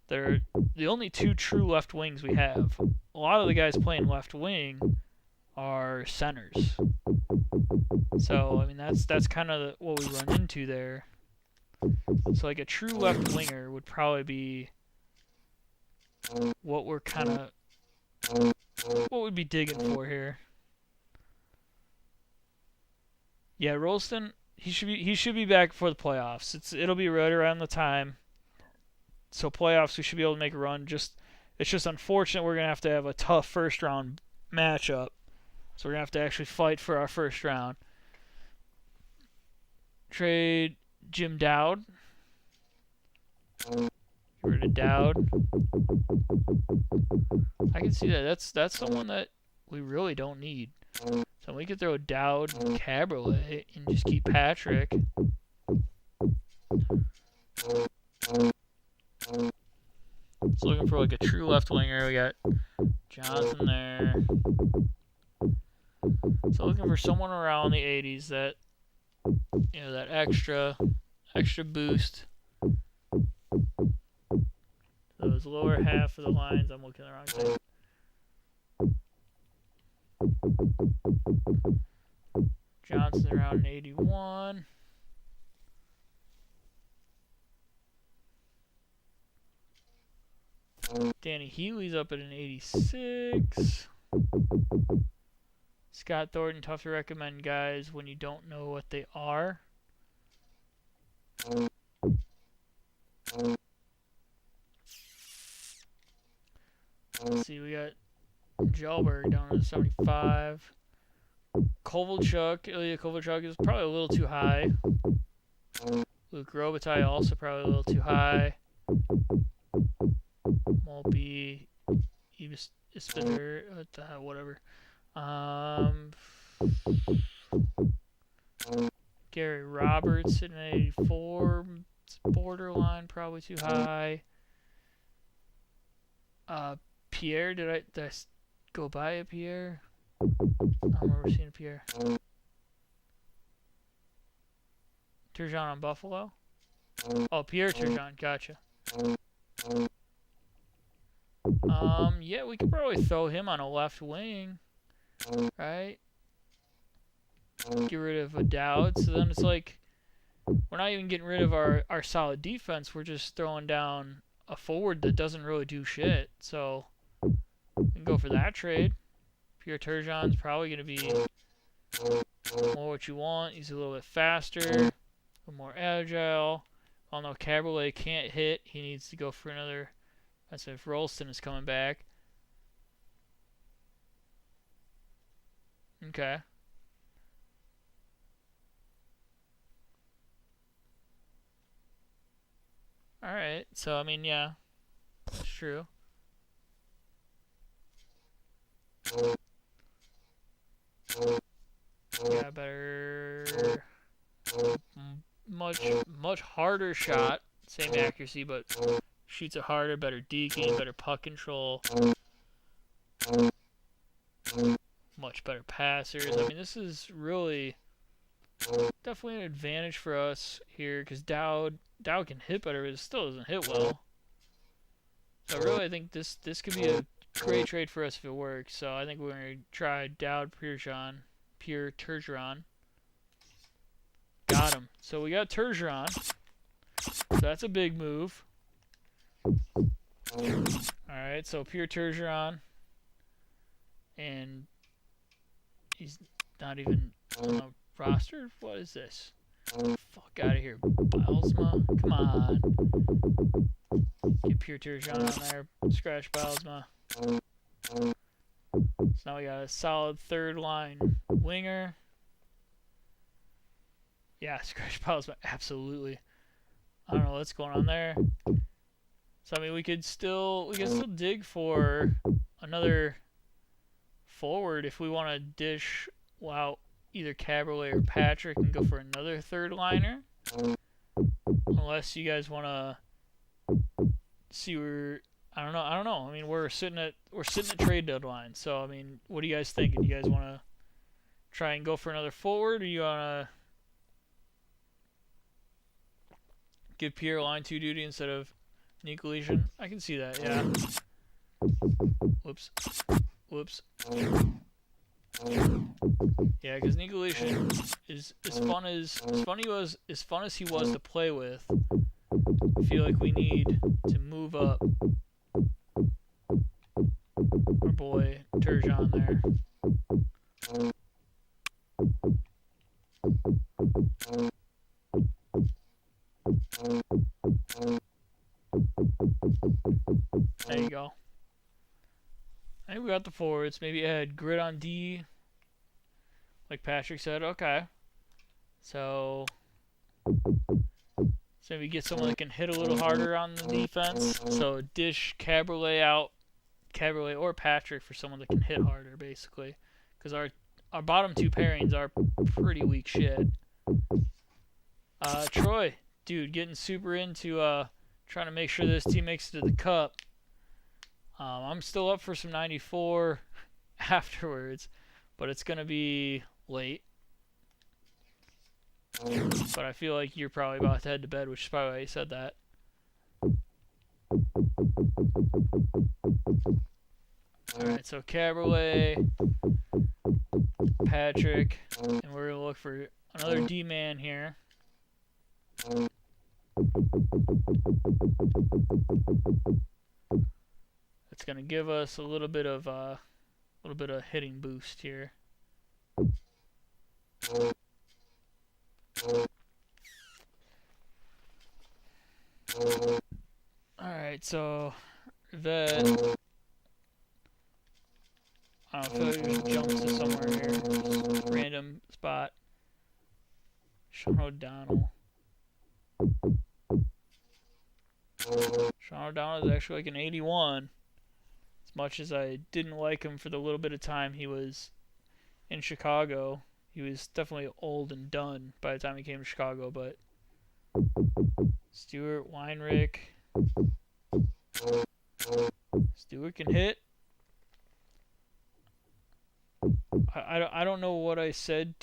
They're the only two true left wings we have. A lot of the guys playing left wing are centers. So I mean that's kind of what we run into there. So like a true left winger would probably be what we're what we'd be digging for here. Yeah, Rolston, he should be back for the playoffs. It'll be right around the time. So playoffs, we should be able to make a run. It's just unfortunate we're gonna have to have a tough first round matchup. So we're gonna have to actually fight for our first round. Trade Jim Dowd. Get rid of Dowd. I can see that. That's someone that we really don't need. So So we could throw Dowd and Cabriolet and just keep Patrick. So looking for like a true left winger. We got Johnson there. So looking for someone around the 80s that, you know, that extra boost. Those lower half of the lines, I'm looking at the wrong thing. Johnson around an 81. Danny Healy's up at an 86. Scott Thornton, tough to recommend guys when you don't know what they are. Let's see, we got Jelberg down to 75. Ilya Kovalchuk is probably a little too high. Luke Robitaille also probably a little too high. Mulby, Ispitter, whatever. Gary Roberts sitting at 84. It's borderline, probably too high. Pierre, did I go by a Pierre? I don't remember seeing a Pierre. Turgeon on Buffalo? Oh, Pierre Turgeon, gotcha. Yeah, we could probably throw him on a left wing, right? Get rid of a Dowd, so then it's like, we're not even getting rid of our solid defense, we're just throwing down a forward that doesn't really do shit, so we can go for that trade. Pierre Turgeon's probably going to be more what you want. He's a little bit faster, a little more agile. Although Cabriolet can't hit, he needs to go for another. That's if Rolston is coming back. Okay. Alright, so I mean, yeah, that's true. Yeah, better, much harder shot, same accuracy, but shoots it harder, better deking, better puck control, much better passers. I mean, this is really definitely an advantage for us here, because Dowd can hit better, but it still doesn't hit well. So really, I think this could be a great trade for us if it works. So I think we're going to try Dowd Pierre Turgeon. Got him. So we got Turgeon. So that's a big move. Alright, so Pierre Turgeon. And he's not even on the roster? What is this? Fuck out of here, Bilesma. Come on. Get Pierre Turgeon on there. Scratch Bilesma. So now we got a solid third line winger. Yeah, scratch Bilesma. Absolutely. I don't know what's going on there. So I mean, we could still dig for another forward if we want to dish out either Cabriolet or Patrick and go for another third liner. Unless you guys want to see where I don't know. I mean, we're sitting at trade deadline. So I mean, what do you guys think? Do you guys want to try and go for another forward, or you want to give Pierre line 2 duty instead of Nikolic? I can see that. Yeah. Whoops. Yeah, because Nikolic is as fun as he was to play with. I feel like we need to move up our boy Turgeon there. There you go. I think we got the forwards. Maybe add grit on D, like Patrick said. Okay. So maybe get someone that can hit a little harder on the defense. So dish Cabriolet out, Cabriolet or Patrick for someone that can hit harder, basically. Because our bottom two pairings are pretty weak shit. Troy, dude, getting super into trying to make sure this team makes it to the cup. I'm still up for some 94 afterwards, but it's gonna be late. But I feel like you're probably about to head to bed, which is probably why you said that. Alright, so Caberlet, Patrick, and we're going to look for another D-man here. It's going to give us a little bit of hitting boost here. Alright, so that I don't know, I feel like just jumps to somewhere here. Just random spot. Sean O'Donnell. Sean O'Donnell is actually like an 81. As much as I didn't like him for the little bit of time he was in Chicago, he was definitely old and done by the time he came to Chicago, but Stewart, Weinrich. Stewart can hit. I don't know what I said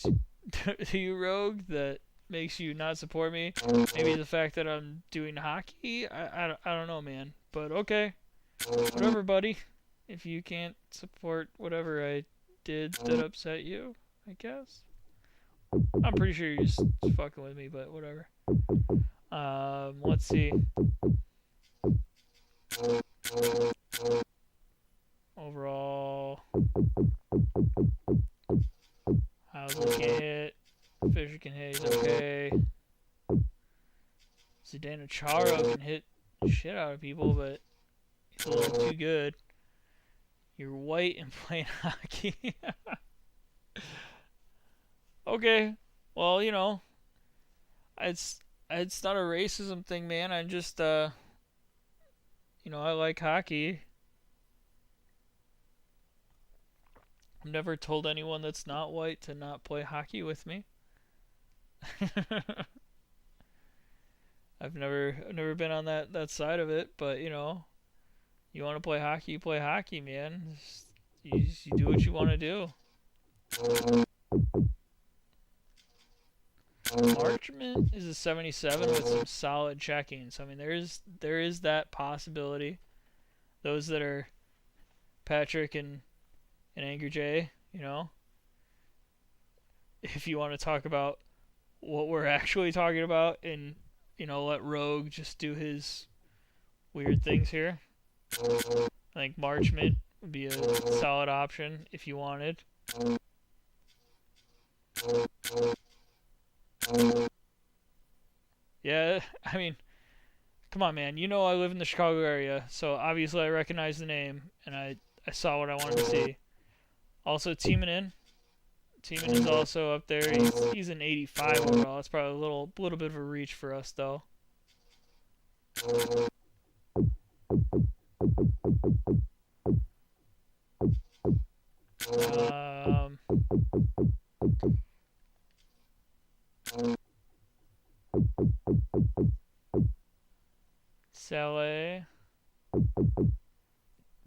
to you, Rogue, that makes you not support me. Maybe the fact that I'm doing hockey? I don't know, man. But okay. Whatever, buddy. If you can't support whatever I did that upset you, I guess. I'm pretty sure you're just fucking with me, but whatever. Let's see. Overall, Housley can hit. Fisher can hit. He's okay. Zdeno Chara can hit shit out of people, but he's a little too good. You're white and playing hockey. Okay. Well, you know, it's not a racism thing, man. I just, you know, I like hockey. I've never told anyone that's not white to not play hockey with me. I've never been on that side of it, but you know, you want to play hockey, you play hockey, man. You do what you want to do. Marchment is a 77 with some solid checking. So I mean, there is that possibility. Those that are Patrick and Angry J, you know, if you want to talk about what we're actually talking about and, you know, let Rogue just do his weird things here. I think Marchment would be a solid option if you wanted. Yeah, I mean, come on, man. You know I live in the Chicago area, so obviously I recognize the name, and I saw what I wanted to see. Also, Timonen. Timonen is also up there. He's an 85 overall. It's probably a little bit of a reach for us, though. Saleh.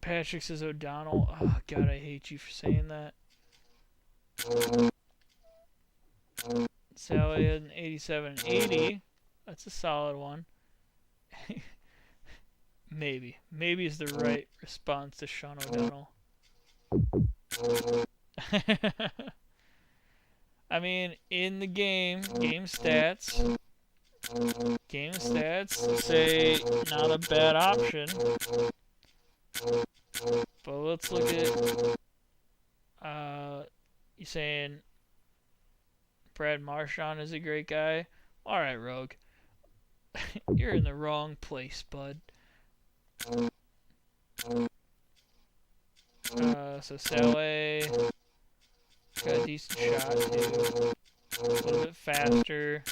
Patrick says O'Donnell. Oh, God, I hate you for saying that. Saleh had an 87 and 80. That's a solid one. Maybe. Maybe is the right response to Sean O'Donnell. I mean, in the game stats say not a bad option. But let's look at, you saying Brad Marchand is a great guy? Alright, Rogue. You're in the wrong place, bud. So Saleh got a decent shot too. A little bit faster.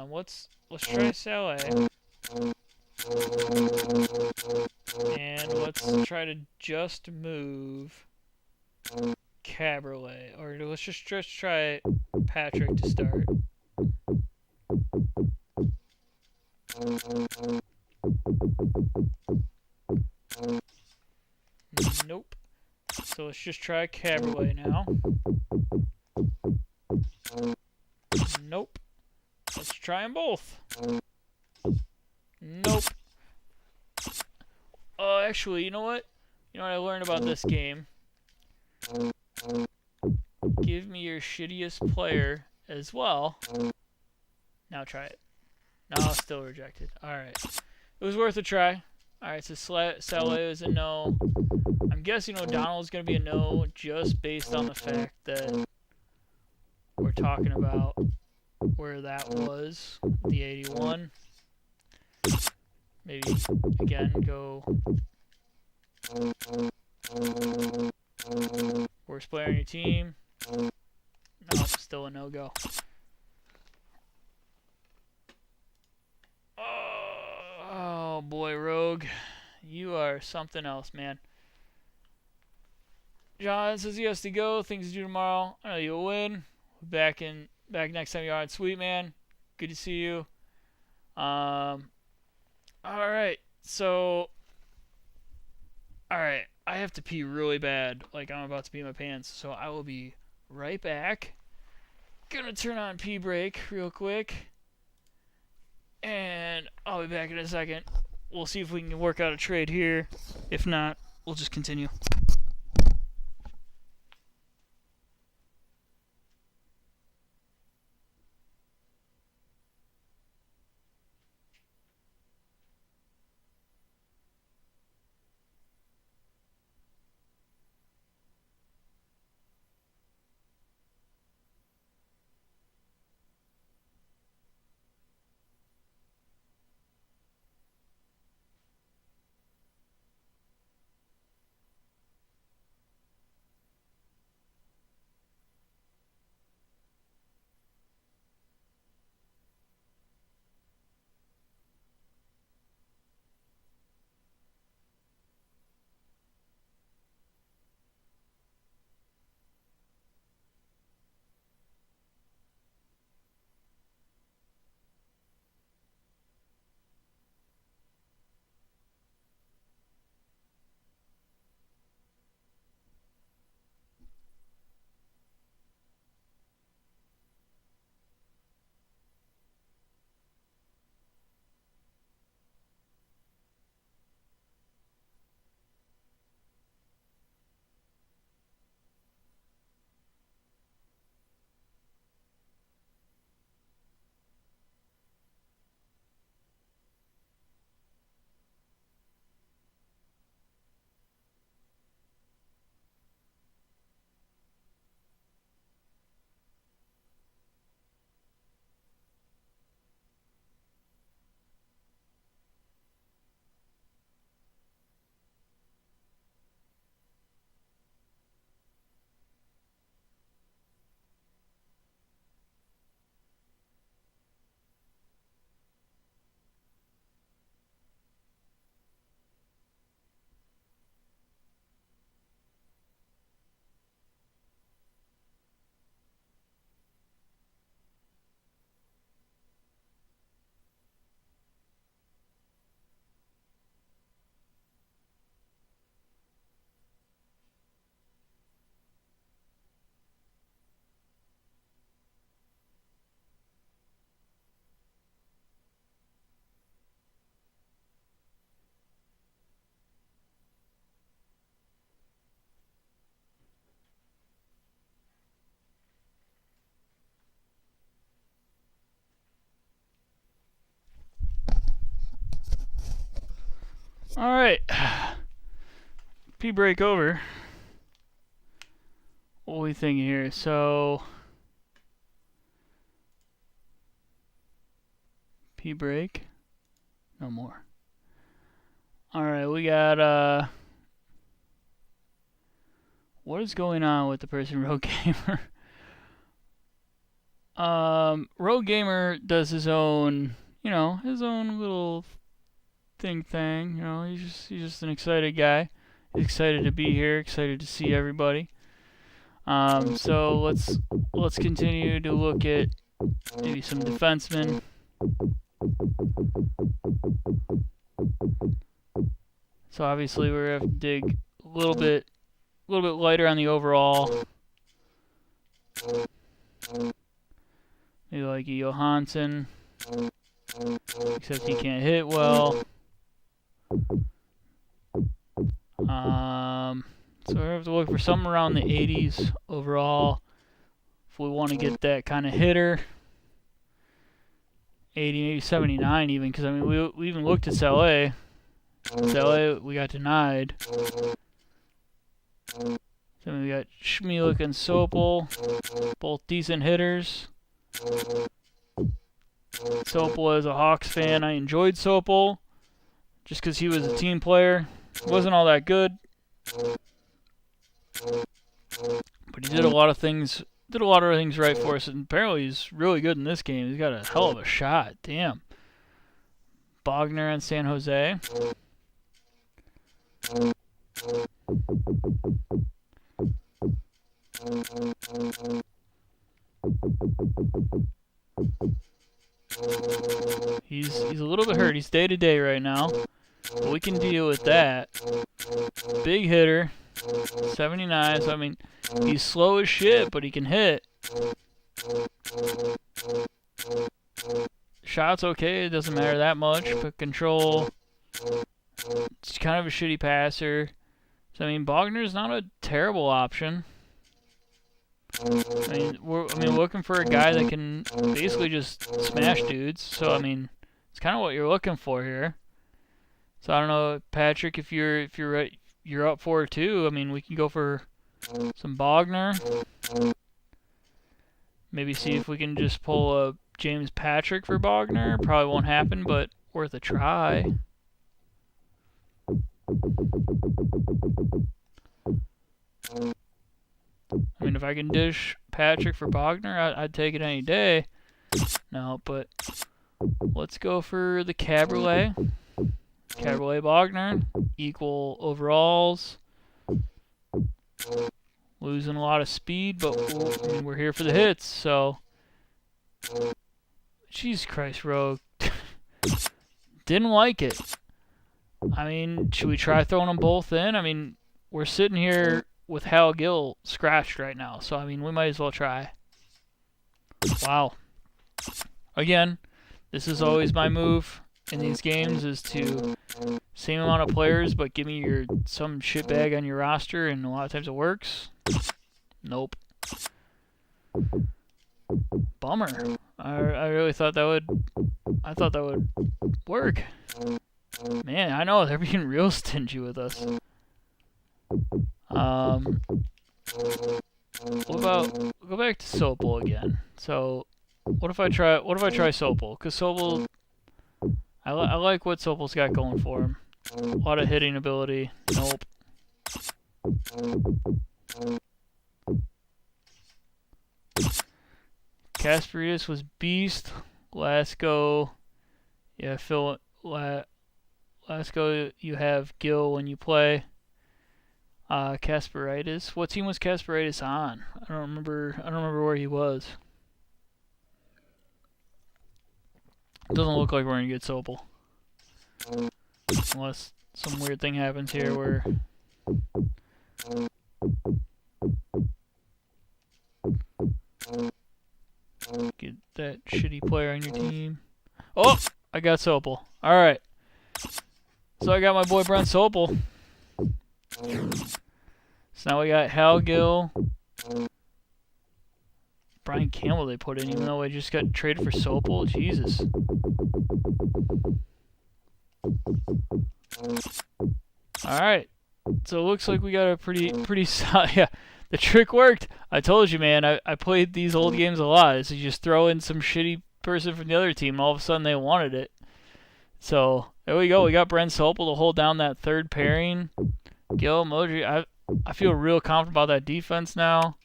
Let's try Saleh. And let's try to just move Cabriolet. Or let's just try Patrick to start. Nope. So let's just try Cabriolet now. Nope. Let's try them both. Nope. Actually, you know what? You know what I learned about this game? Give me your shittiest player as well. Now try it. No, still rejected. Alright. It was worth a try. Alright, so Saleh is a no. I'm guessing O'Donnell's going to be a no just based on the fact that we're talking about where that was, the 81. Maybe, again, go worst player on your team. No, still a no-go. Oh, boy, Rogue. You are something else, man. John says he has to go. Things to do tomorrow. I know you'll win. Back next time you're on. Sweet, man. Good to see you. Alright. So, alright. I have to pee really bad. Like, I'm about to pee my pants. So, I will be right back. Gonna turn on pee break real quick. And I'll be back in a second. We'll see if we can work out a trade here. If not, we'll just continue. Alright. Pee break over. What are we thinking here? So, pee break. No more. Alright, we got, what is going on with the person Rogue Gamer? Rogue Gamer does his own, his own little thing. He's just an excited guy. He's excited to be here, excited to see everybody. So let's continue to look at maybe some defensemen. So obviously we're gonna have to dig a little bit lighter on the overall. Maybe like a Johansson, except he can't hit well. So we have to look for something around the 80s overall if we want to get that kind of hitter. 80, maybe 79 even, because I mean we even looked at Saleh. Saleh we got denied. Then we got Schmielik and Sopel, both decent hitters. Sopel, as a Hawks fan, I enjoyed Sopel just because he was a team player. Wasn't all that good, but he did a lot of things. Did a lot of things right for us, and apparently he's really good in this game. He's got a hell of a shot. Damn. Bogner on San Jose. He's a little bit hurt. He's day to day right now, but we can deal with that. Big hitter, 79. So I mean, he's slow as shit, but he can hit. Shot's okay. It doesn't matter that much. But control, it's kind of a shitty passer. So I mean, Bogner's not a terrible option. I mean, we're looking for a guy that can basically just smash dudes. So I mean, it's kind of what you're looking for here. So I don't know, Patrick, if you're up for it too. I mean, we can go for some Bogner. Maybe see if we can just pull a James Patrick for Bogner. Probably won't happen, but worth a try. I mean, if I can dish Patrick for Bogner, I'd take it any day. No, but let's go for the Cabriolet. Cabriolet Bogner, equal overalls. Losing a lot of speed, but I mean, we're here for the hits, so. Jesus Christ, Rogue. Didn't like it. I mean, should we try throwing them both in? I mean, we're sitting here with Hal Gill scratched right now, so I mean, we might as well try. Wow. Again, this is always my move in these games, is to same amount of players, but give me some shitbag on your roster, and a lot of times it works. Nope. Bummer. I really thought that would work. Man, I know they're being real stingy with us. We'll go back to Sopel again. So, what if I try Sopel? Because Sopel, I like what Sopel's got going for him. A lot of hitting ability. Nope. Kasparidis was beast. Lasko, yeah, Lasko, you have Gill when you play. Kasparidis. What team was Kasparidis on? I don't remember where he was. Doesn't look like we're gonna get Sopel, unless some weird thing happens here where. Get that shitty player on your team. Oh, I got Sopel. All right. So I got my boy Brent Sopel. So now we got Hal Gill. Brian Campbell they put in, even though I just got traded for Sopel. Jesus. Alright. So it looks like we got a pretty solid. Yeah, the trick worked. I told you, man. I played these old games a lot. So you just throw in some shitty person from the other team, and all of a sudden they wanted it. So there we go. We got Brent Sopel to hold down that third pairing. Gil, Modry, I feel real confident about that defense now.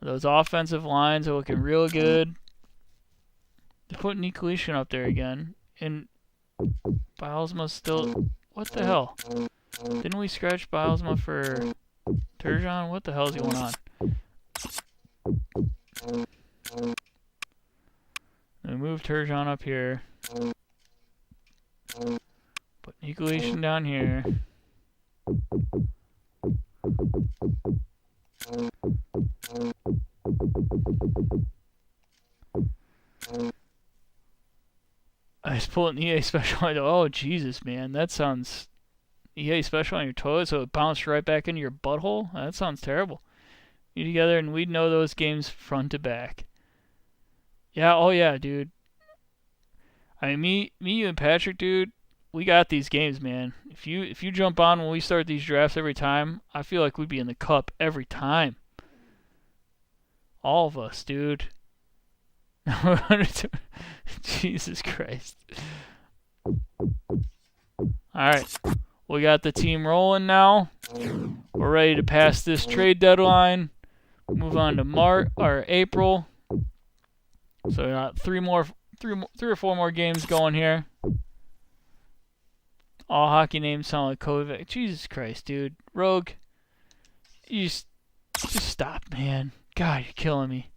Those offensive lines are looking real good. They put Nikolitin up there again. And Bilesma still... What the hell? Didn't we scratch Bilesma for Turgeon? What the hell is going on? We move Turgeon up here. Put Nicolation down here. I just pulled an EA special. Oh, Jesus, man. That sounds... EA special on your toilet so it bounced right back into your butthole? That sounds terrible. You together and we'd know those games front to back. Yeah, oh yeah, dude. I mean, me, you, and Patrick, dude, we got these games, man. If you jump on when we start these drafts every time, I feel like we'd be in the cup every time. All of us, dude. Jesus Christ. Alright. We got the team rolling now. We're ready to pass this trade deadline. Move on to April. So we got three or four more games going here. All hockey names sound like Kovac. Jesus Christ, dude. Rogue, you just stop, man. God, you're killing me.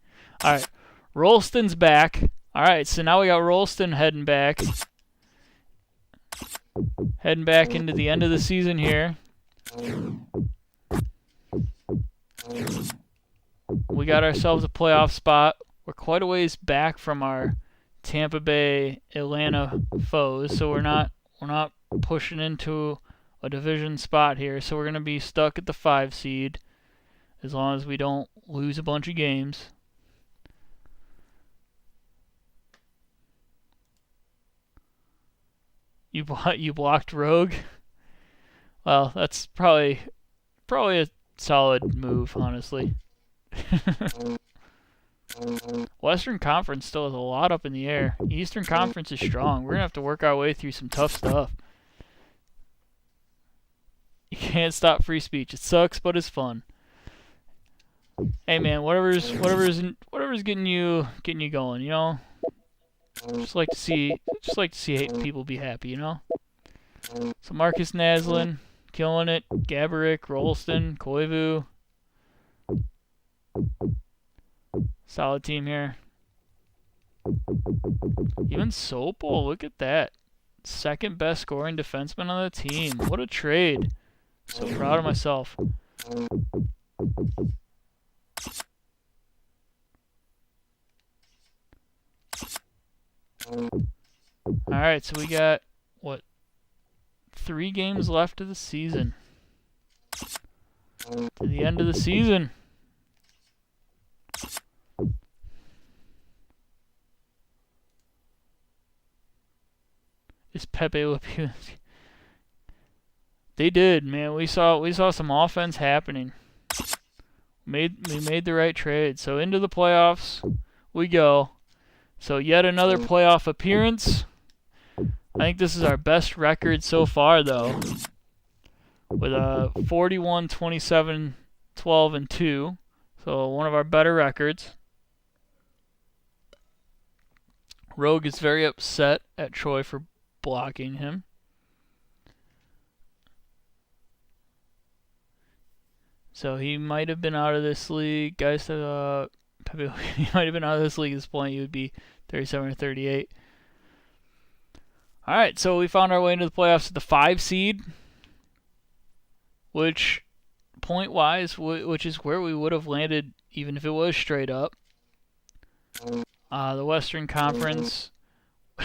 Alright. Rolston's back. Alright, so now we got Rolston heading back. Heading back into the end of the season here. We got ourselves a playoff spot. We're quite a ways back from our Tampa Bay, Atlanta foes, so we're not pushing into a division spot here. So we're gonna be stuck at the 5 seed as long as we don't lose a bunch of games. You blocked Rogue? Well, that's probably a solid move, honestly. Western Conference still has a lot up in the air. Eastern Conference is strong. We're gonna have to work our way through some tough stuff. You can't stop free speech. It sucks, but it's fun. Hey man, whatever's getting you going, you know? Just like to see people be happy, you know? So Marcus Naslin, killing it. Gaborik, Rolston, Koivu. Solid team here. Even Sopel, look at that. Second best scoring defenseman on the team. What a trade. So proud of myself. Alright, so we got, 3 games left of the season. To the end of the season. Is Pepe Lepew? They did, man. We saw some offense happening. We made the right trade. So into the playoffs we go. So yet another playoff appearance. I think this is our best record so far, though. With a 41, 27, 12, and 2. So one of our better records. Rogue is very upset at Troy for blocking him. So he might have been out of this league. Guys said he might have been out of this league at this point. He would be 37 or 38. Alright, so we found our way into the playoffs at the 5 seed. Which, point-wise, which is where we would have landed even if it was straight up. The Western Conference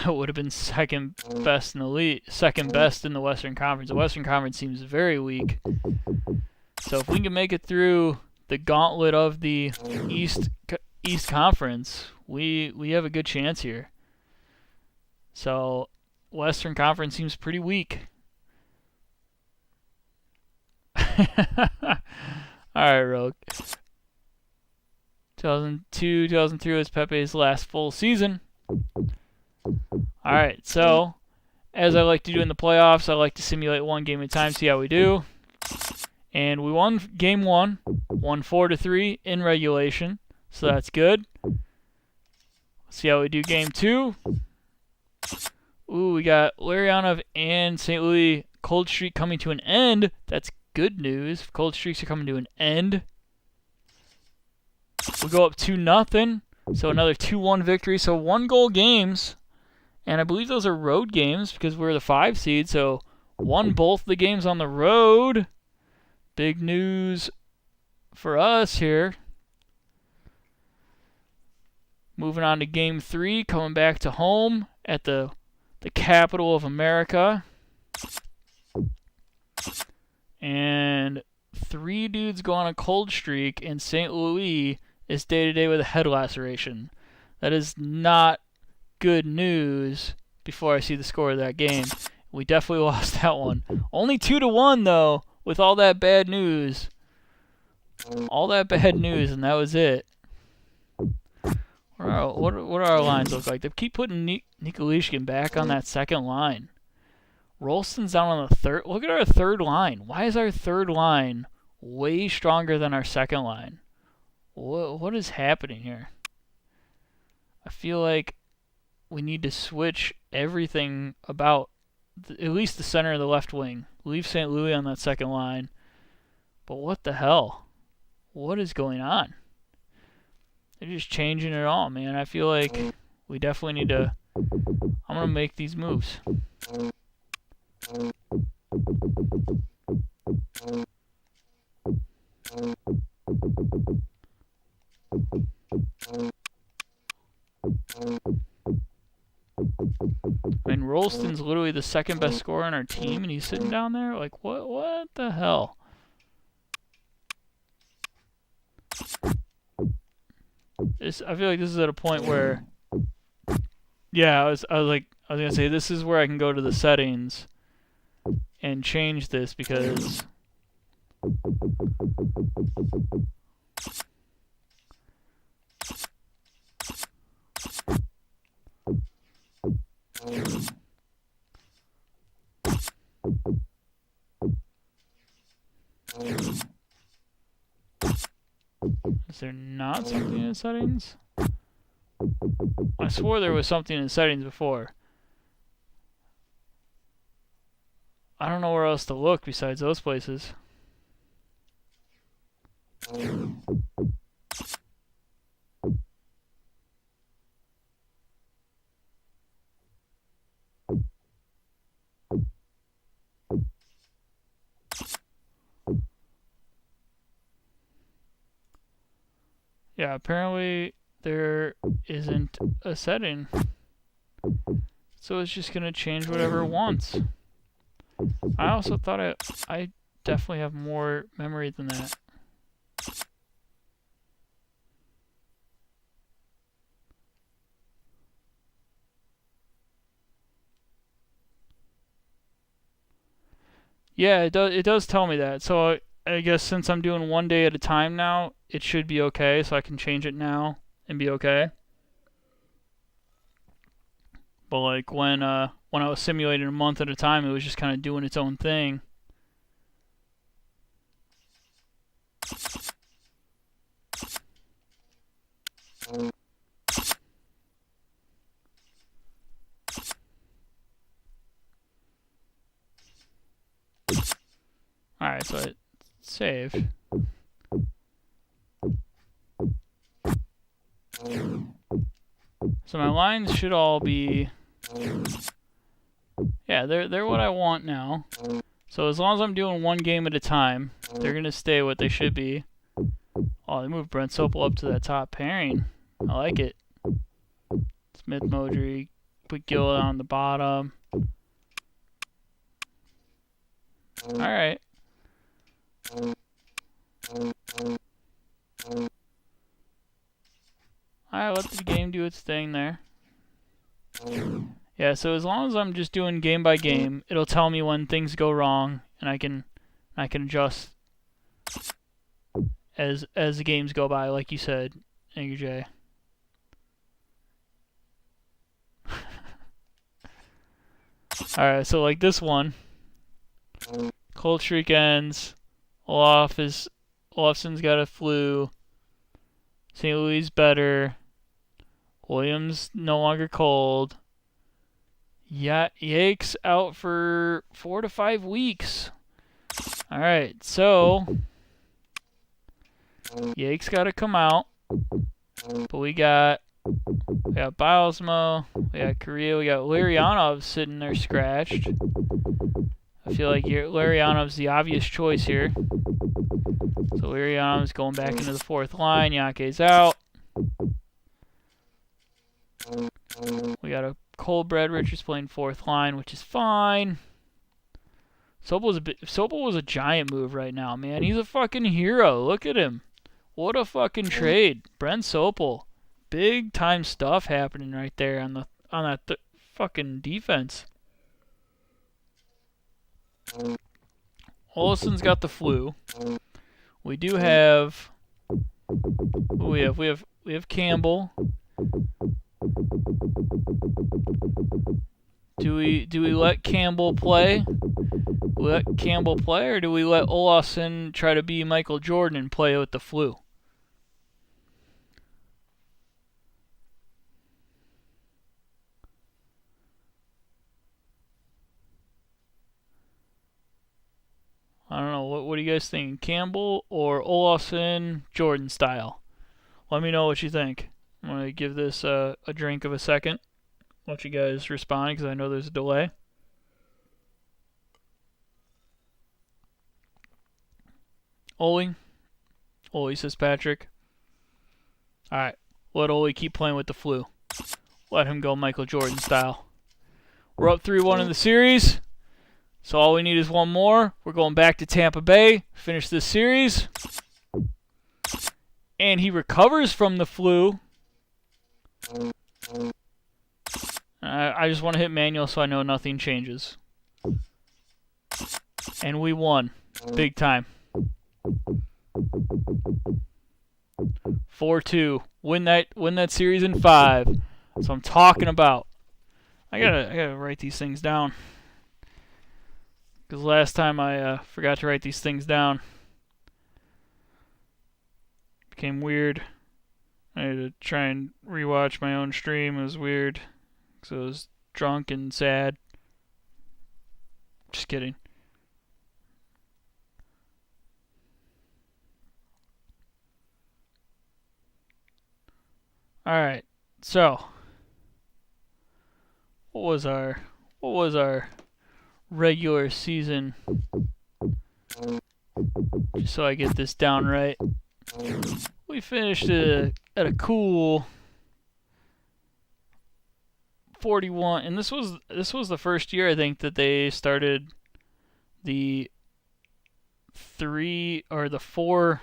would have been second best in the league, second best in the Western Conference. The Western Conference seems very weak. So if we can make it through the gauntlet of the East Conference, we have a good chance here. So Western Conference seems pretty weak. Alright, Rogue. 2002, 2003 was Pepe's last full season. Alright, so as I like to do in the playoffs, I like to simulate one game at a time, see how we do. And we won game 1, won 4-3 in regulation, so that's good. See how we do game 2. Ooh, we got Larionov and St. Louis cold streak coming to an end. That's good news. Cold streaks are coming to an end. We go up 2-0. So another 2-1 victory. So 1-goal games. And I believe those are road games because we're the 5 seed. So won both the games on the road. Big news for us here. Moving on to game 3. Coming back to home at the capital of America. And 3 dudes go on a cold streak, and St. Louis is day-to-day with a head laceration. That is not good news before I see the score of that game. We definitely lost that one. Only 2-1, though, with all that bad news. All that bad news, and that was it. What do our lines look like? They keep putting Nikolishkin back on that second line. Rolston's down on the third. Look at our third line. Why is our third line way stronger than our second line? What is happening here? I feel like we need to switch everything about, at least the center of the left wing. Leave St. Louis on that second line. But what the hell? What is going on? They're just changing it all, man. I feel like we definitely need to... I'm going to make these moves. I mean, Rolston's literally the second best scorer on our team, and he's sitting down there? Like, what the hell? I feel like this is at a point where... Yeah, I was gonna say, this is where I can go to the settings and change this, because... Is there not something in the settings? I swore there was something in the settings before. I don't know where else to look besides those places. Yeah, apparently there isn't a setting. So it's just going to change whatever it wants. I also thought I definitely have more memory than that. Yeah, it does tell me that. So I guess since I'm doing 1 day at a time now, it should be okay, so I can change it now and be okay. But like when I was simulating a month at a time, it was just kind of doing its own thing. Alright, so it saved. So my lines should all be... Yeah, they're what I want now. So as long as I'm doing 1 game at a time, they're going to stay what they should be. Oh, they moved Brent Sopel up to that top pairing. I like it. Smith Modry, put Gill on the bottom. Alright. Alright, let the game do its thing there. Yeah, so as long as I'm just doing game by game, it'll tell me when things go wrong, and I can adjust as the games go by, like you said, Angry J. Alright, so like this one, cold streak ends, Olofson's got a flu, St. Louis better, Williams no longer cold. Yeah, Yake's out for 4 to 5 weeks. Alright, so Yake's got to come out. But we got Bilesmo, we got Korea, we got Larionov sitting there scratched. I feel like Larionov's the obvious choice here. So Larionov's going back into the fourth line. Yake's out. We got a Colbred Richards playing fourth line, which is fine. Sobel was a giant move right now, man. He's a fucking hero. Look at him. What a fucking trade. Brent Sobel. Big time stuff happening right there on that fucking defense. Olsen's got the flu. We do have we have Campbell. Do we let Campbell play? Let Campbell play, or do we let Olsen try to be Michael Jordan and play with the flu? I don't know. What do you guys think? Campbell or Olsen, Jordan style? Let me know what you think. I'm going to give this a drink of a second. Let you guys respond because I know there's a delay. Ole, says Patrick. Alright, let Ole keep playing with the flu. Let him go Michael Jordan style. We're up 3-1 in the series. So all we need is one more. We're going back to Tampa Bay. Finish this series. And he recovers from the flu. I just want to hit manual so I know nothing changes. And we won. Big time. 4-2. Win that series in 5. That's what I'm talking about. I gotta write these things down. Because last time I forgot to write these things down. It became weird. I had to try and rewatch my own stream. It was weird. Because I was drunk and sad. Just kidding. Alright, so what was our regular season? Just so I get this down right. We finished at a cool 41, and this was the first year I think that they started the 4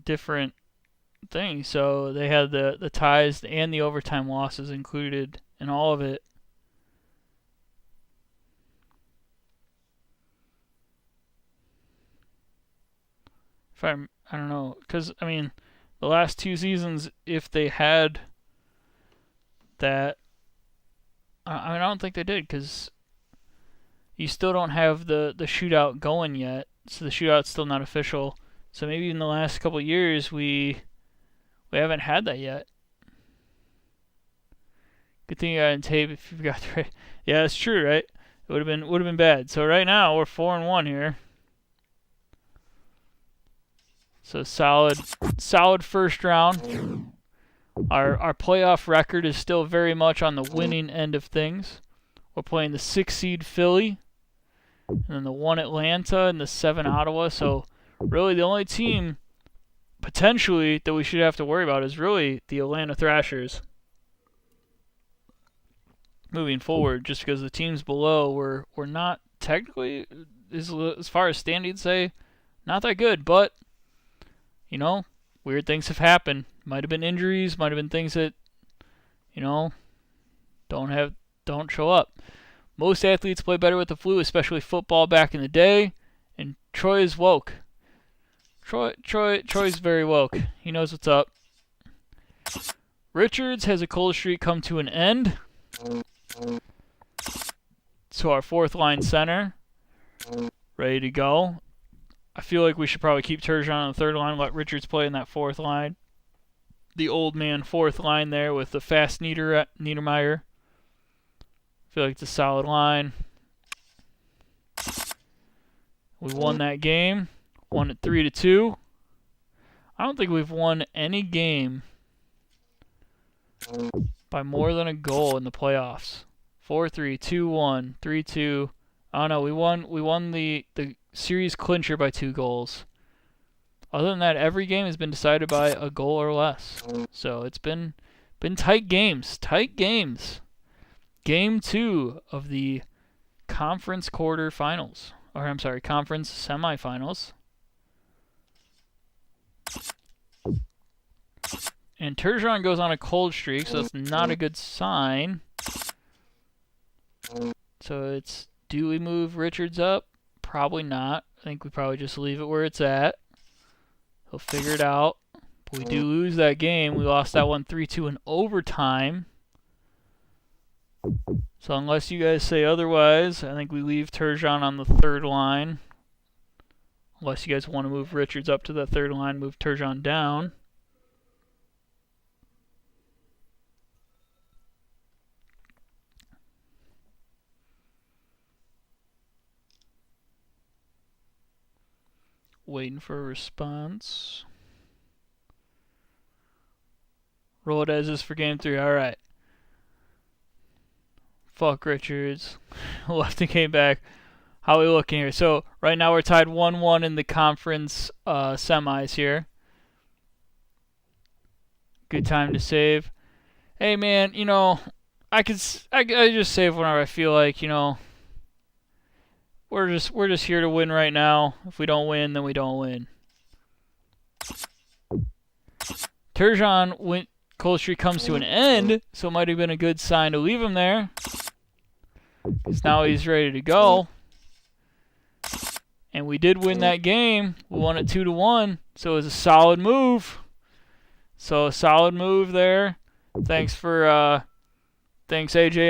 different things. So they had the ties and the overtime losses included in all of it. I don't know, because I mean the last 2 seasons, if they had that, I don't think they did, because you still don't have the shootout going yet, so the shootout's still not official. So maybe in the last couple of years we haven't had that yet. Good thing you got on tape if you forgot to write. Yeah, that's true, right? It would have been bad. So right now we're 4-1 here. So solid first round. Our playoff record is still very much on the winning end of things. We're playing the 6 seed Philly, and then the 1 Atlanta and the 7 Ottawa. So really the only team potentially that we should have to worry about is really the Atlanta Thrashers moving forward, just because the teams below were not technically, as far as standings say, not that good. But you know, weird things have happened. Might have been injuries, might have been things that, you know, don't show up. Most athletes play better with the flu, especially football back in the day, and Troy is woke. Troy's very woke. He knows what's up. Richards has a cold streak come to an end. So our 4th line center, ready to go. I feel like we should probably keep Turgeon on the 3rd line, let Richards play in that 4th line. The old man 4th line there with the fast Niedermeyer. I feel like it's a solid line. We won that game. Won it 3-2. I don't think we've won any game by more than a goal in the playoffs. 4-3, 2-1, 3-2. Oh no, we won the series clincher by 2 goals. Other than that, every game has been decided by a goal or less. So it's been tight games. Tight games. Game 2 of the conference quarterfinals. Or I'm sorry, conference semifinals. And Turgeon goes on a cold streak, so that's not a good sign. So it's, do we move Richards up? Probably not. I think we probably just leave it where it's at. He'll figure it out. But we do lose that game. We lost that one 3-2 in overtime. So unless you guys say otherwise, I think we leave Turgeon on the third line. Unless you guys want to move Richards up to the third line, move Turgeon down. Waiting for a response. Roll it as is for game 3. All right. Fuck Richards. Lefty came back. How are we looking here? So right now we're tied 1-1 in the conference semis here. Good time to save. Hey man, you know, I just save whenever I feel like, you know. We're just here to win right now. If we don't win, then we don't win. Turgeon cold streak comes to an end, so it might have been a good sign to leave him there. Because now he's ready to go. And we did win that game. We won it 2-1, so it was a solid move. So a solid move there. Thanks AJ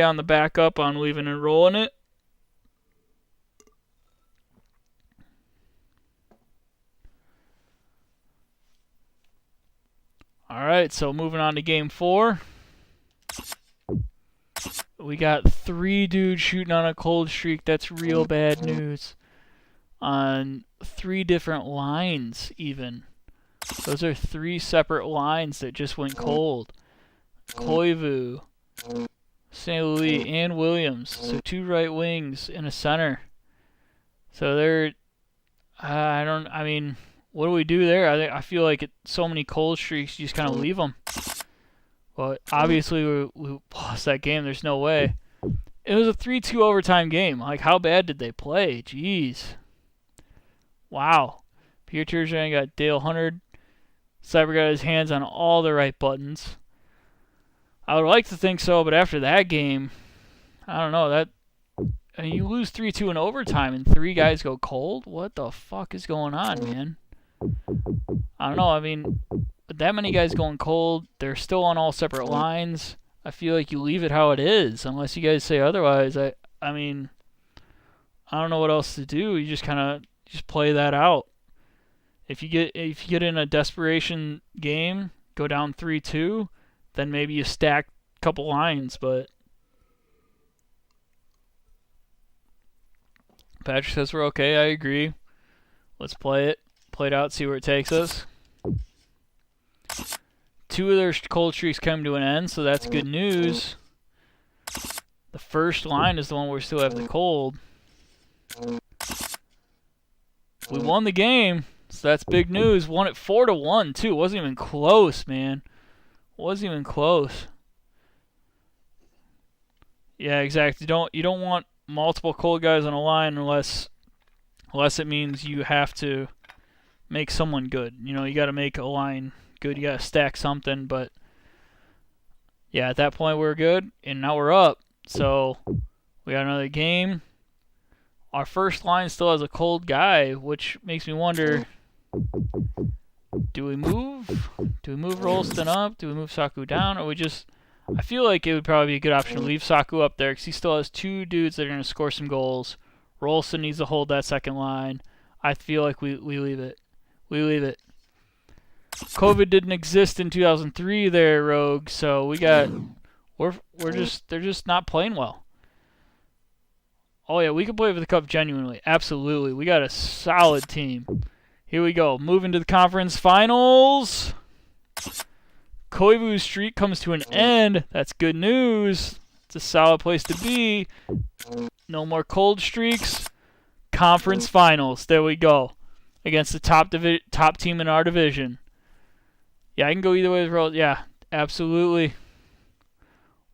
on the backup on leaving and rolling it. All right, so moving on to game 4. We got 3 dudes shooting on a cold streak. That's real bad news. On 3 different lines, even. Those are 3 separate lines that just went cold. Koivu, St. Louis, and Williams. So 2 right wings and a center. So they're, I mean, what do we do there? I feel like so many cold streaks, you just kind of leave them. But obviously we lost that game. There's no way. It was a 3-2 overtime game. Like, how bad did they play? Jeez. Wow. Pierre Turgeon got Dale Hunter. Cyber got his hands on all the right buttons. I would like to think so, but after that game, I don't know. I mean, you lose 3-2 in overtime and 3 guys go cold? What the fuck is going on, man? I don't know. I mean, that many guys going cold, they're still on all separate lines. I feel like you leave it how it is, unless you guys say otherwise. I mean, I don't know what else to do. You just kind of just play that out. If you get in a desperation game, go down 3-2, then maybe you stack a couple lines. But Patrick says we're okay. I agree. Let's play it. Play it out, see where it takes us. 2 of their cold streaks come to an end, so that's good news. The first line is the one where we still have the cold. We won the game, so that's big news. Won it 4-1 too. Wasn't even close, man. Wasn't even close. Yeah, exactly. You don't want multiple cold guys on a line unless it means you have to make someone good. You know, you got to make a line good. You got to stack something. But yeah, at that point we're good, and now we're up. So we got another game. Our first line still has a cold guy, which makes me wonder: do we move? Do we move Rolston up? Do we move Saku down? Or we just? I feel like it would probably be a good option to leave Saku up there because he still has 2 dudes that are going to score some goals. Rolston needs to hold that second line. I feel like we leave it. We leave it. COVID didn't exist in 2003 there, Rogue, so they're just not playing well. Oh yeah, we can play for the cup genuinely. Absolutely. We got a solid team. Here we go. Moving to the conference finals. Koivu's streak comes to an end. That's good news. It's a solid place to be. No more cold streaks. Conference finals. There we go. Against the top team in our division. Yeah, I can go either way. Yeah, absolutely.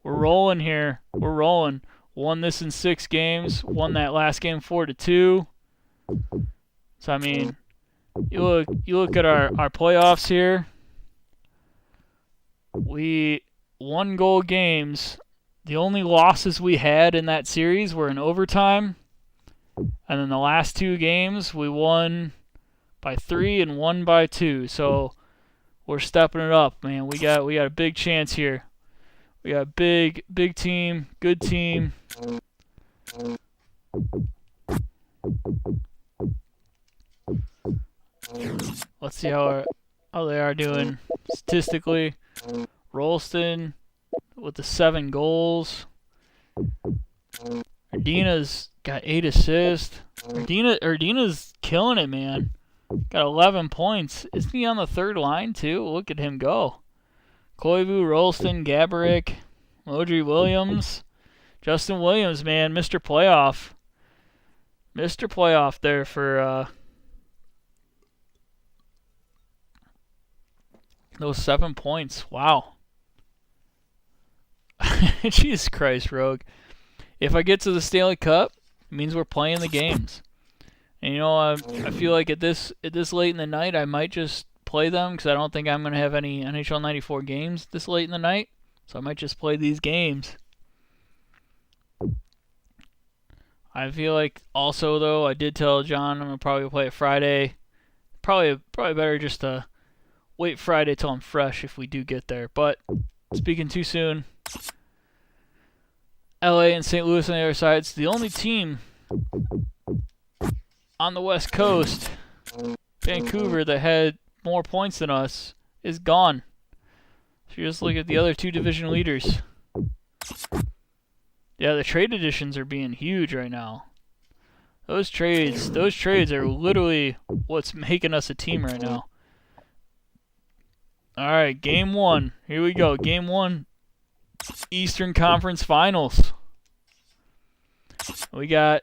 We're rolling here. We're rolling. Won this in 6 games. Won that last game 4-2. So I mean, you look at our playoffs here. We 1-goal games. The only losses we had in that series were in overtime. And then the last 2 games we won by 3 and won by 2. So we're stepping it up, man. We got a big chance here. We got a big team, good team. Let's see how they are doing statistically. Rolston with the 7 goals. Erdina's got 8 assists. Erdina's killing it, man. Got 11 points. Isn't he on the 3rd line too? Look at him go. Koivu, Rolston, Gaborik, Modry Williams. Justin Williams, man, Mr. Playoff. Mr. Playoff there for those 7 points. Wow. Jesus Christ, Rogue. If I get to the Stanley Cup, it means we're playing the games. And you know, I feel like at this late in the night, I might just play them because I don't think I'm going to have any NHL 94 games this late in the night. So I might just play these games. I feel like also, though, I did tell John I'm going to probably play it Friday. Probably better just to wait Friday till I'm fresh if we do get there. But speaking too soon, LA and St. Louis on the other side. It's the only team on the West Coast, Vancouver, that had more points than us, is gone. So you just look at the other 2 division leaders. Yeah, the trade additions are being huge right now. Those trades are literally what's making us a team right now. All right, game 1. Here we go. Game 1, Eastern Conference Finals. We got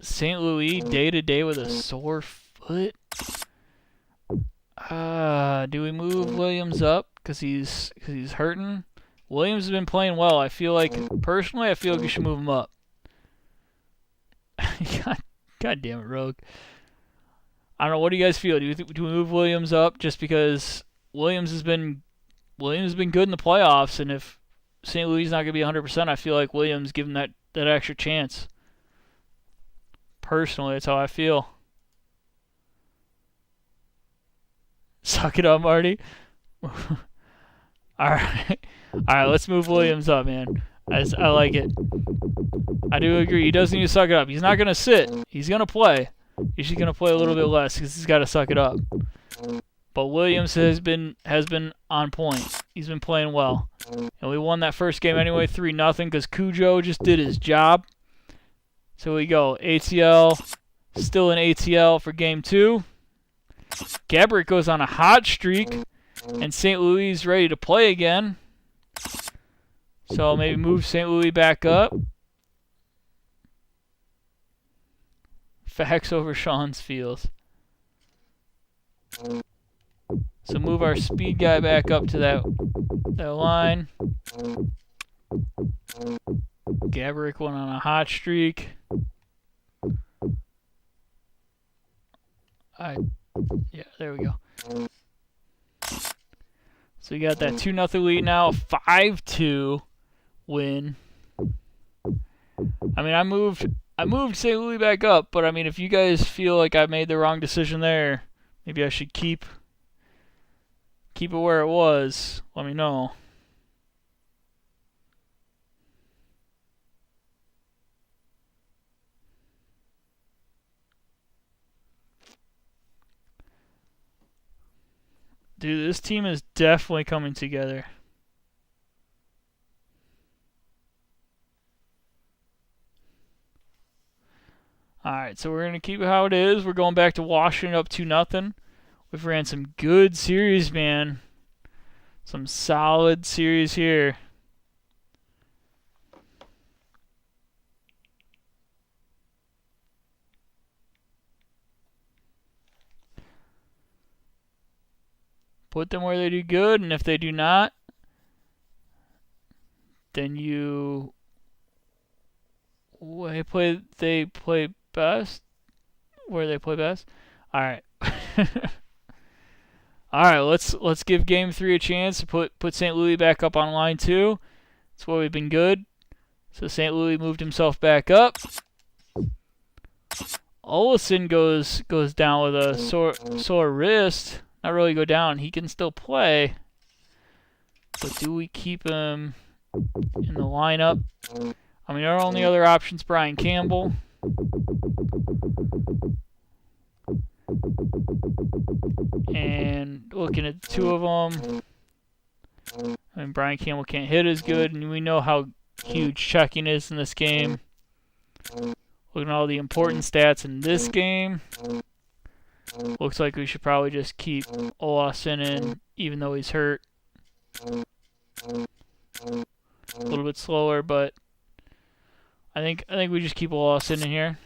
St. Louis day-to-day with a sore foot. Do we move Williams up because he's hurting? Williams has been playing well. I feel like we should move him up. God damn it, Rogue. I don't know. What do you guys feel? Do we move Williams up just because Williams has been good in the playoffs, and if St. Louis is not going to be 100%, I feel like Williams give him that extra chance. Personally, that's how I feel. Suck it up, Marty. All right, let's move Williams up, man. I like it. I do agree. He does need to suck it up. He's not going to sit. He's going to play. He's just going to play a little bit less because he's got to suck it up. But Williams has been on point. He's been playing well. And we won that first game anyway, 3-0, because Cujo just did his job. So we go. ATL, still an ATL for game 2. Gaborik goes on a hot streak, and St. Louis is ready to play again. So maybe move St. Louis back up. Fax over Sean's Fields. So move our speed guy back up to that line. Gaborik went on a hot streak. Yeah, there we go. So you got that 2-0 lead now, 5-2 win. I mean, I moved St. Louis back up, but I mean, if you guys feel like I made the wrong decision there, maybe I should keep it where it was. Let me know. Dude, this team is definitely coming together. All right, so we're going to keep it how it is. We're going back to Washington up 2-0. We've ran some good series, man. Some solid series here. Put them where they do good, and if they do not, then they play best. Where they play best. All right. All right. Let's give Game 3 a chance to put St. Louis back up on line 2. That's where we've been good. So St. Louis moved himself back up. Olsen goes down with a sore wrist. Not really go down. He can still play. But do we keep him in the lineup? I mean, our only other option's Brian Campbell. And looking at the two of them, I mean, Brian Campbell can't hit as good, and we know how huge checking is in this game. Looking at all the important stats in this game, looks like we should probably just keep Olsen in, even though he's hurt. A little bit slower, but I think we just keep Olsen in here.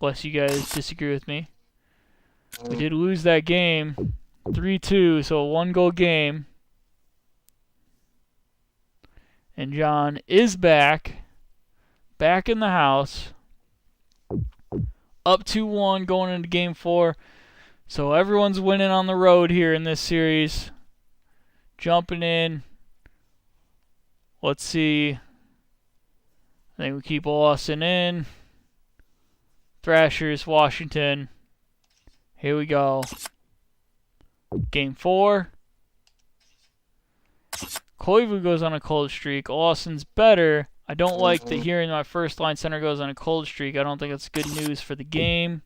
Unless you guys disagree with me. We did lose that game, 3-2, so a 1-goal game. And John is back in the house, up 2-1 going into Game 4. So everyone's winning on the road here in this series. Jumping in. Let's see. I think we keep Olsen in. Thrashers, Washington. Here we go. Game 4. Koivu goes on a cold streak. Olsen's better. I don't like that hearing my first line center goes on a cold streak. I don't think that's good news for the game.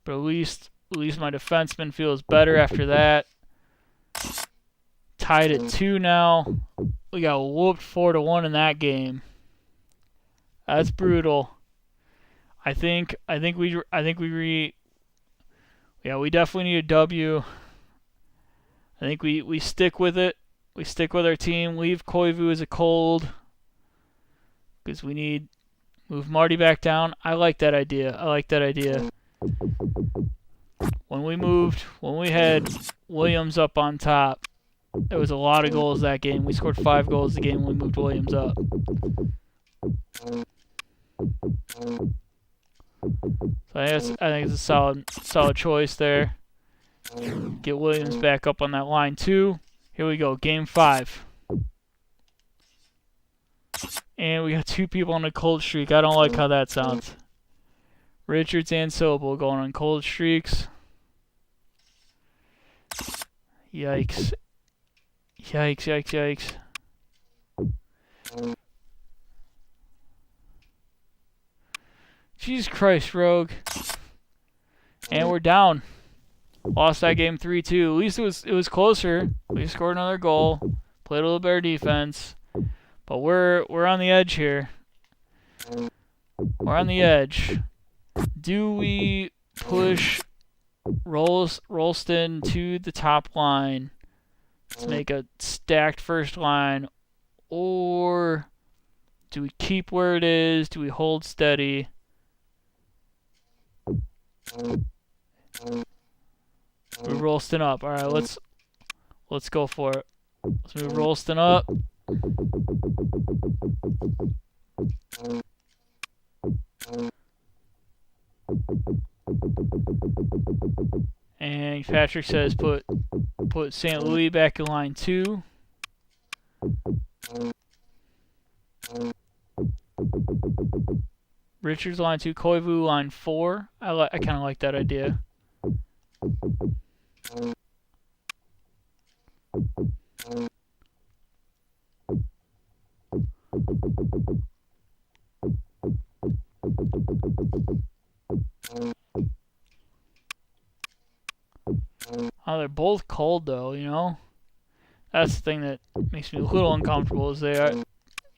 But at least my defenseman feels better after that. Tied at 2 now. We got whooped 4-1 in that game. That's brutal. I think we definitely need a W. I think we stick with it. We stick with our team. Leave Koivu as a cold because we need move Marty back down. I like that idea. When we had Williams up on top, there was a lot of goals that game. We scored 5 goals the game when we moved Williams up. So I think it's a solid choice there. Get Williams back up on that line too. Here we go, Game 5. And we got 2 people on a cold streak. I don't like how that sounds. Richards and Sobel going on cold streaks. Yikes. Yikes. Jesus Christ, Rogue. And we're down. Lost that game 3-2. At least it was closer. We scored another goal. Played a little better defense. But we're on the edge here. We're on the edge. Do we push Rolston to the top line to make a stacked first line? Or do we keep where it is? Do we hold steady? Move Rolston up. All right, let's go for it. Let's move Rolston up. And Patrick says put St. Louis back in line 2. Richards line 2, Koivu line 4. I kind of like that idea. Oh, they're both cold though, you know? That's the thing that makes me a little uncomfortable is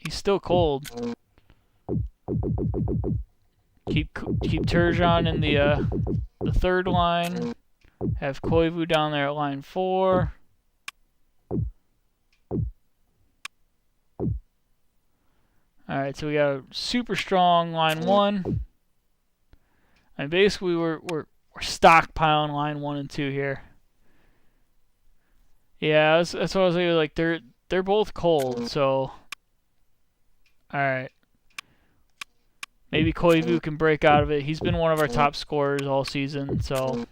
He's still cold. Keep Turgeon in the third line. Have Koivu down there at line 4. All right, so we got a super strong line 1. And basically we're stockpiling line 1 and 2 here. Yeah, that's what I was saying. Like they're both cold, so all right. Maybe Koivu can break out of it. He's been one of our top scorers all season, so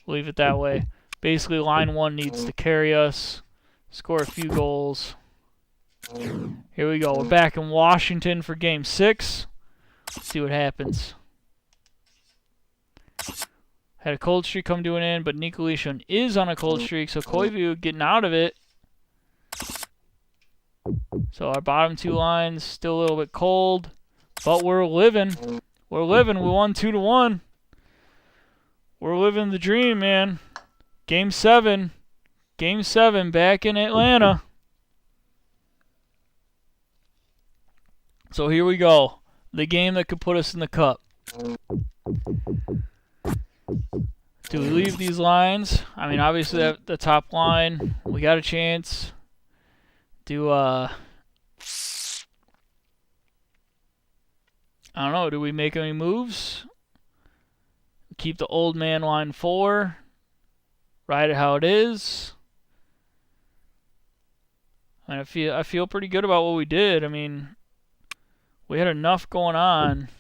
leave it that way. Basically, line 1 needs to carry us, score a few goals. Here we go. We're back in Washington for Game 6. Let's see what happens. Had a cold streak come to an end, but Nikolishon is on a cold streak, so Koivu getting out of it. So our bottom 2 lines still a little bit cold, but we're living. We're living. We won 2-1. We're living the dream, man. Game 7. Game 7 back in Atlanta. So here we go. The game that could put us in the cup. Do we leave these lines? I mean, obviously the top line, we got a chance. I don't know, do we make any moves? Keep the old man line 4. Ride it how it is. I feel pretty good about what we did. I mean, we had enough going on.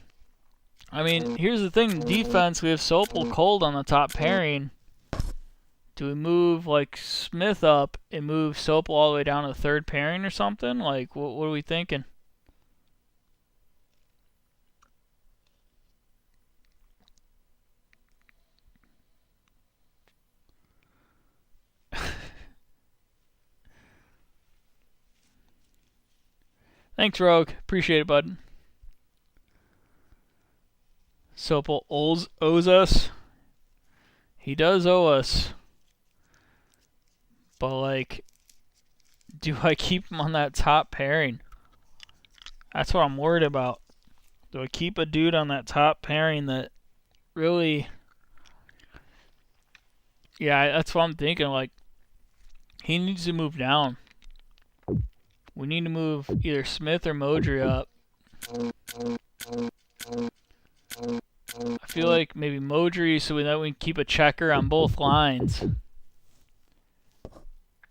I mean, here's the thing. Defense, we have Sopel cold on the top pairing. Do we move, like, Smith up and move Sopel all the way down to the third pairing or something? Like, what are we thinking? Thanks, Rogue. Appreciate it, bud. Sopel owes us. He does owe us. But, like, do I keep him on that top pairing? That's what I'm worried about. Do I keep a dude on that top pairing that really... Yeah, that's what I'm thinking. Like, he needs to move down. We need to move either Smith or Modry up. I feel like maybe Modry so that we can keep a checker on both lines.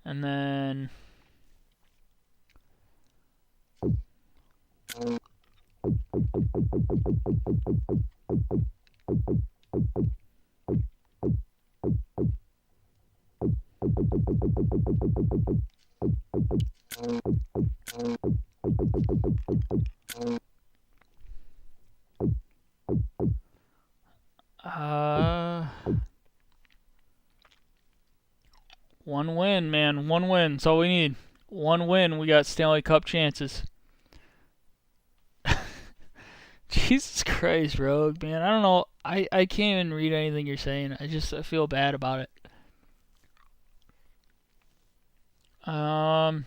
And then... One win, man. One win. That's all we need. One win. We got Stanley Cup chances. Jesus Christ, Rogue, man. I don't know. I can't even read anything you're saying. I feel bad about it. Kind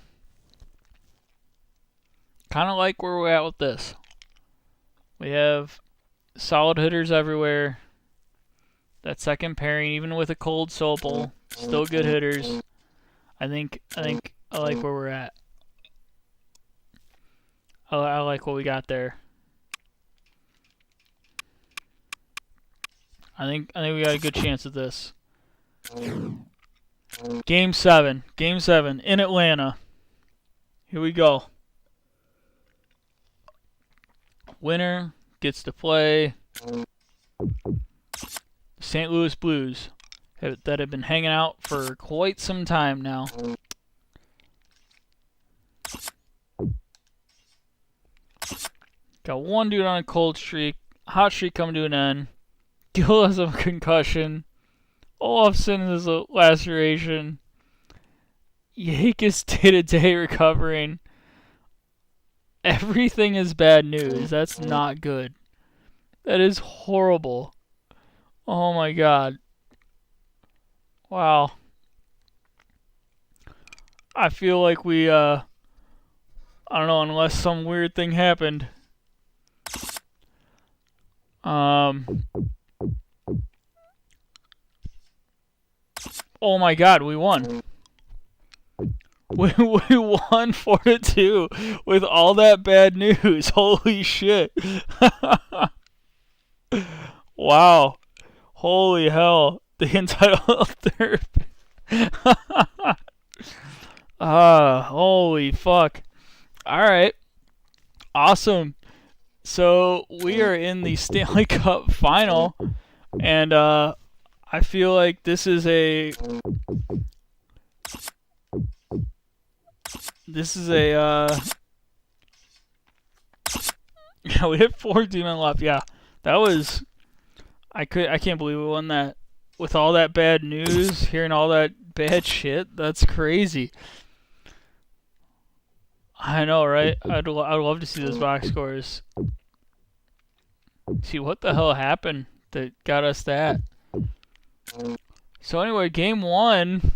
of like where we're at with this. We have solid hitters everywhere. That second pairing, even with a cold Sopel, still good hitters. I think I like where we're at. I like what we got there. I think we got a good chance at this. Game 7 in Atlanta. Here we go. Winner gets to play St. Louis Blues that have been hanging out for quite some time now. Got one dude on a cold streak, hot streak coming to an end. Gill has a concussion. Olofsson has a laceration. Yake is day-to-day recovering. Everything is bad news. That's not good. That is horrible. Oh my god. Wow. I feel like we I don't know, unless some weird thing happened. Oh my God, we won. We won 4-2 with all that bad news. Holy shit. Wow. Holy hell. The entitled third. Holy fuck. Alright. Awesome. So we are in the Stanley Cup final, and I feel like this is a yeah, we hit 14 men left. Yeah, that was I can't believe we won that with all that bad news, hearing all that bad shit. That's crazy. I know, right? I'd love to see those box scores. See what the hell happened that got us that. So anyway, game 1.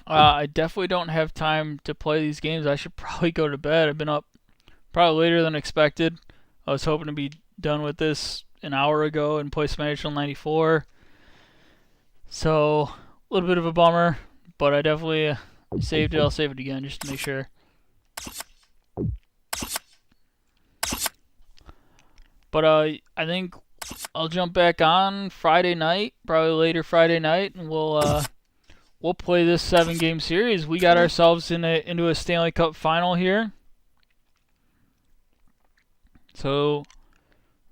I definitely don't have time to play these games. I should probably go to bed. I've been up probably later than expected. I was hoping to be done with this an hour ago and play some NHL94. So, a little bit of a bummer, but I definitely saved it. I'll save it again just to make sure. But I think I'll jump back on Friday night, probably later Friday night, and we'll play this 7-game series. We got ourselves into a Stanley Cup final here. So,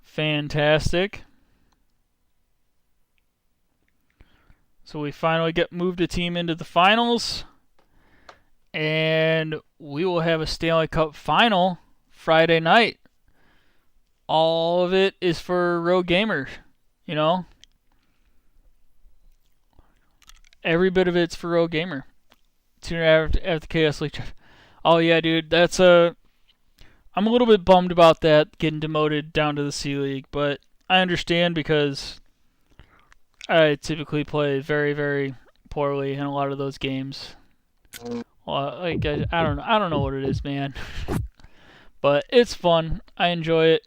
fantastic. So we finally moved a team into the finals. And we will have a Stanley Cup final Friday night. All of it is for Road Gamer, you know? Every bit of it's for Road Gamer. Tune in after the Chaos League. Oh yeah, dude, I'm a little bit bummed about that, getting demoted down to the C League, but I understand because I typically play very, very poorly in a lot of those games. Well, I don't know what it is, man. But it's fun. I enjoy it.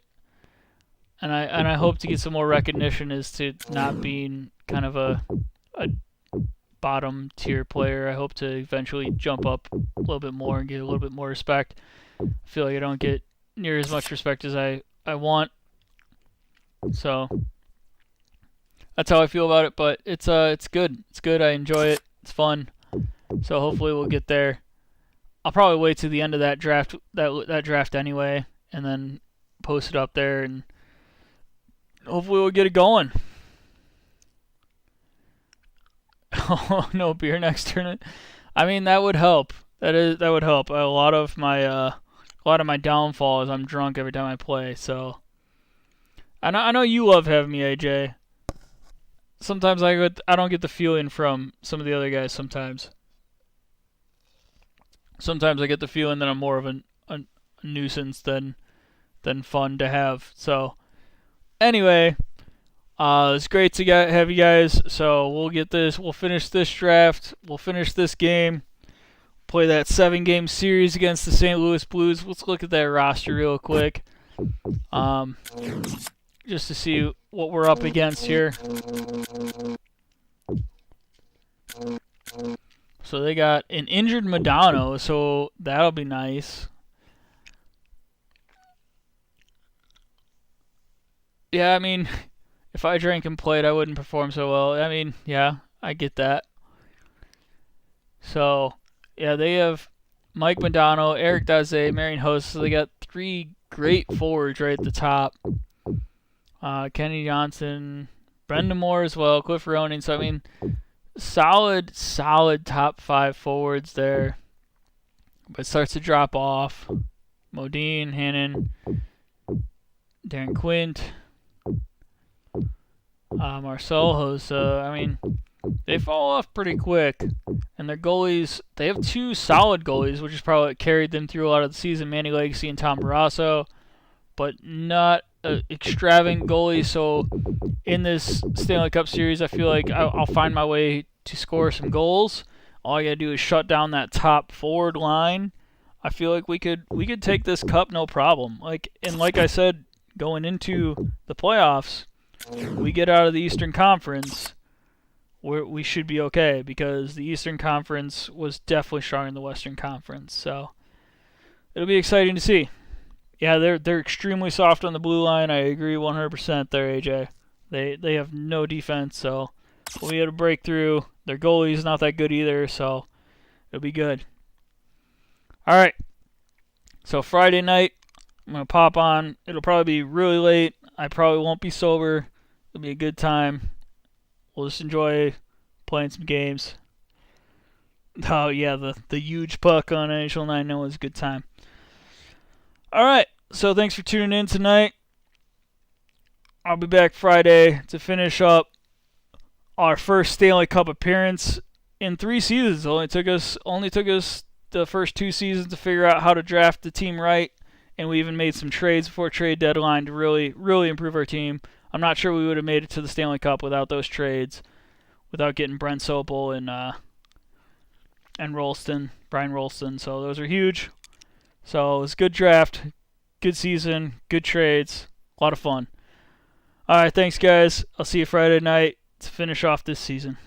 And I hope to get some more recognition as to not being kind of a bottom tier player. I hope to eventually jump up a little bit more and get a little bit more respect. I feel like I don't get near as much respect as I want. So that's how I feel about it, but it's good. It's good. I enjoy it. It's fun. So hopefully we'll get there. I'll probably wait to the end of that draft anyway, and then post it up there, and hopefully we'll get it going. Oh, no beer next tournament. I mean, that would help. That would help. A lot of my downfall is I'm drunk every time I play. So I know you love having me, AJ. Sometimes I don't get the feeling from some of the other guys. Sometimes I get the feeling that I'm more of a nuisance than fun to have. So anyway, it's great to have you guys. So we'll finish this draft. We'll finish this game. Play that 7-game series against the St. Louis Blues. Let's look at that roster real quick. Just to see what we're up against here. So they got an injured Modano, so that'll be nice. Yeah, I mean, if I drank and played, I wouldn't perform so well. I mean, yeah, I get that. So, yeah, they have Mike Modano, Eric Daze, Marion Host. So they got 3 great forwards right at the top. Kenny Johnson, Brendan Moore as well, Cliff Ronan. So, I mean, solid top 5 forwards there. But it starts to drop off. Modine, Hannon, Darren Quint, Marcel Hossa. I mean, they fall off pretty quick. And their goalies, they have 2 solid goalies, which is probably what carried them through a lot of the season, Manny Legacy and Tom Barrasso. But not an extravagant goalie. So in this Stanley Cup series, I feel like I'll find my way to score some goals. All I gotta do is shut down that top forward line. I feel like we could take this cup no problem. Like I said, going into the playoffs, we get out of the Eastern Conference, we should be okay because the Eastern Conference was definitely stronger than the Western Conference. So it'll be exciting to see. Yeah, they're extremely soft on the blue line. I agree 100% there, AJ. They have no defense, so we'll be able to break through. Their goalie's not that good either, so it'll be good. All right. So Friday night, I'm going to pop on. It'll probably be really late. I probably won't be sober. It'll be a good time. We'll just enjoy playing some games. Oh, yeah, the huge puck on NHL94 was a good time. All right. So thanks for tuning in tonight. I'll be back Friday to finish up our first Stanley Cup appearance in 3 seasons. It only took us the first 2 seasons to figure out how to draft the team right, and we even made some trades before trade deadline to really, really improve our team. I'm not sure we would have made it to the Stanley Cup without those trades, without getting Brent Sopel and Brian Rolston. So those are huge. So it was a good draft, good season, good trades, a lot of fun. All right, thanks guys. I'll see you Friday night to finish off this season.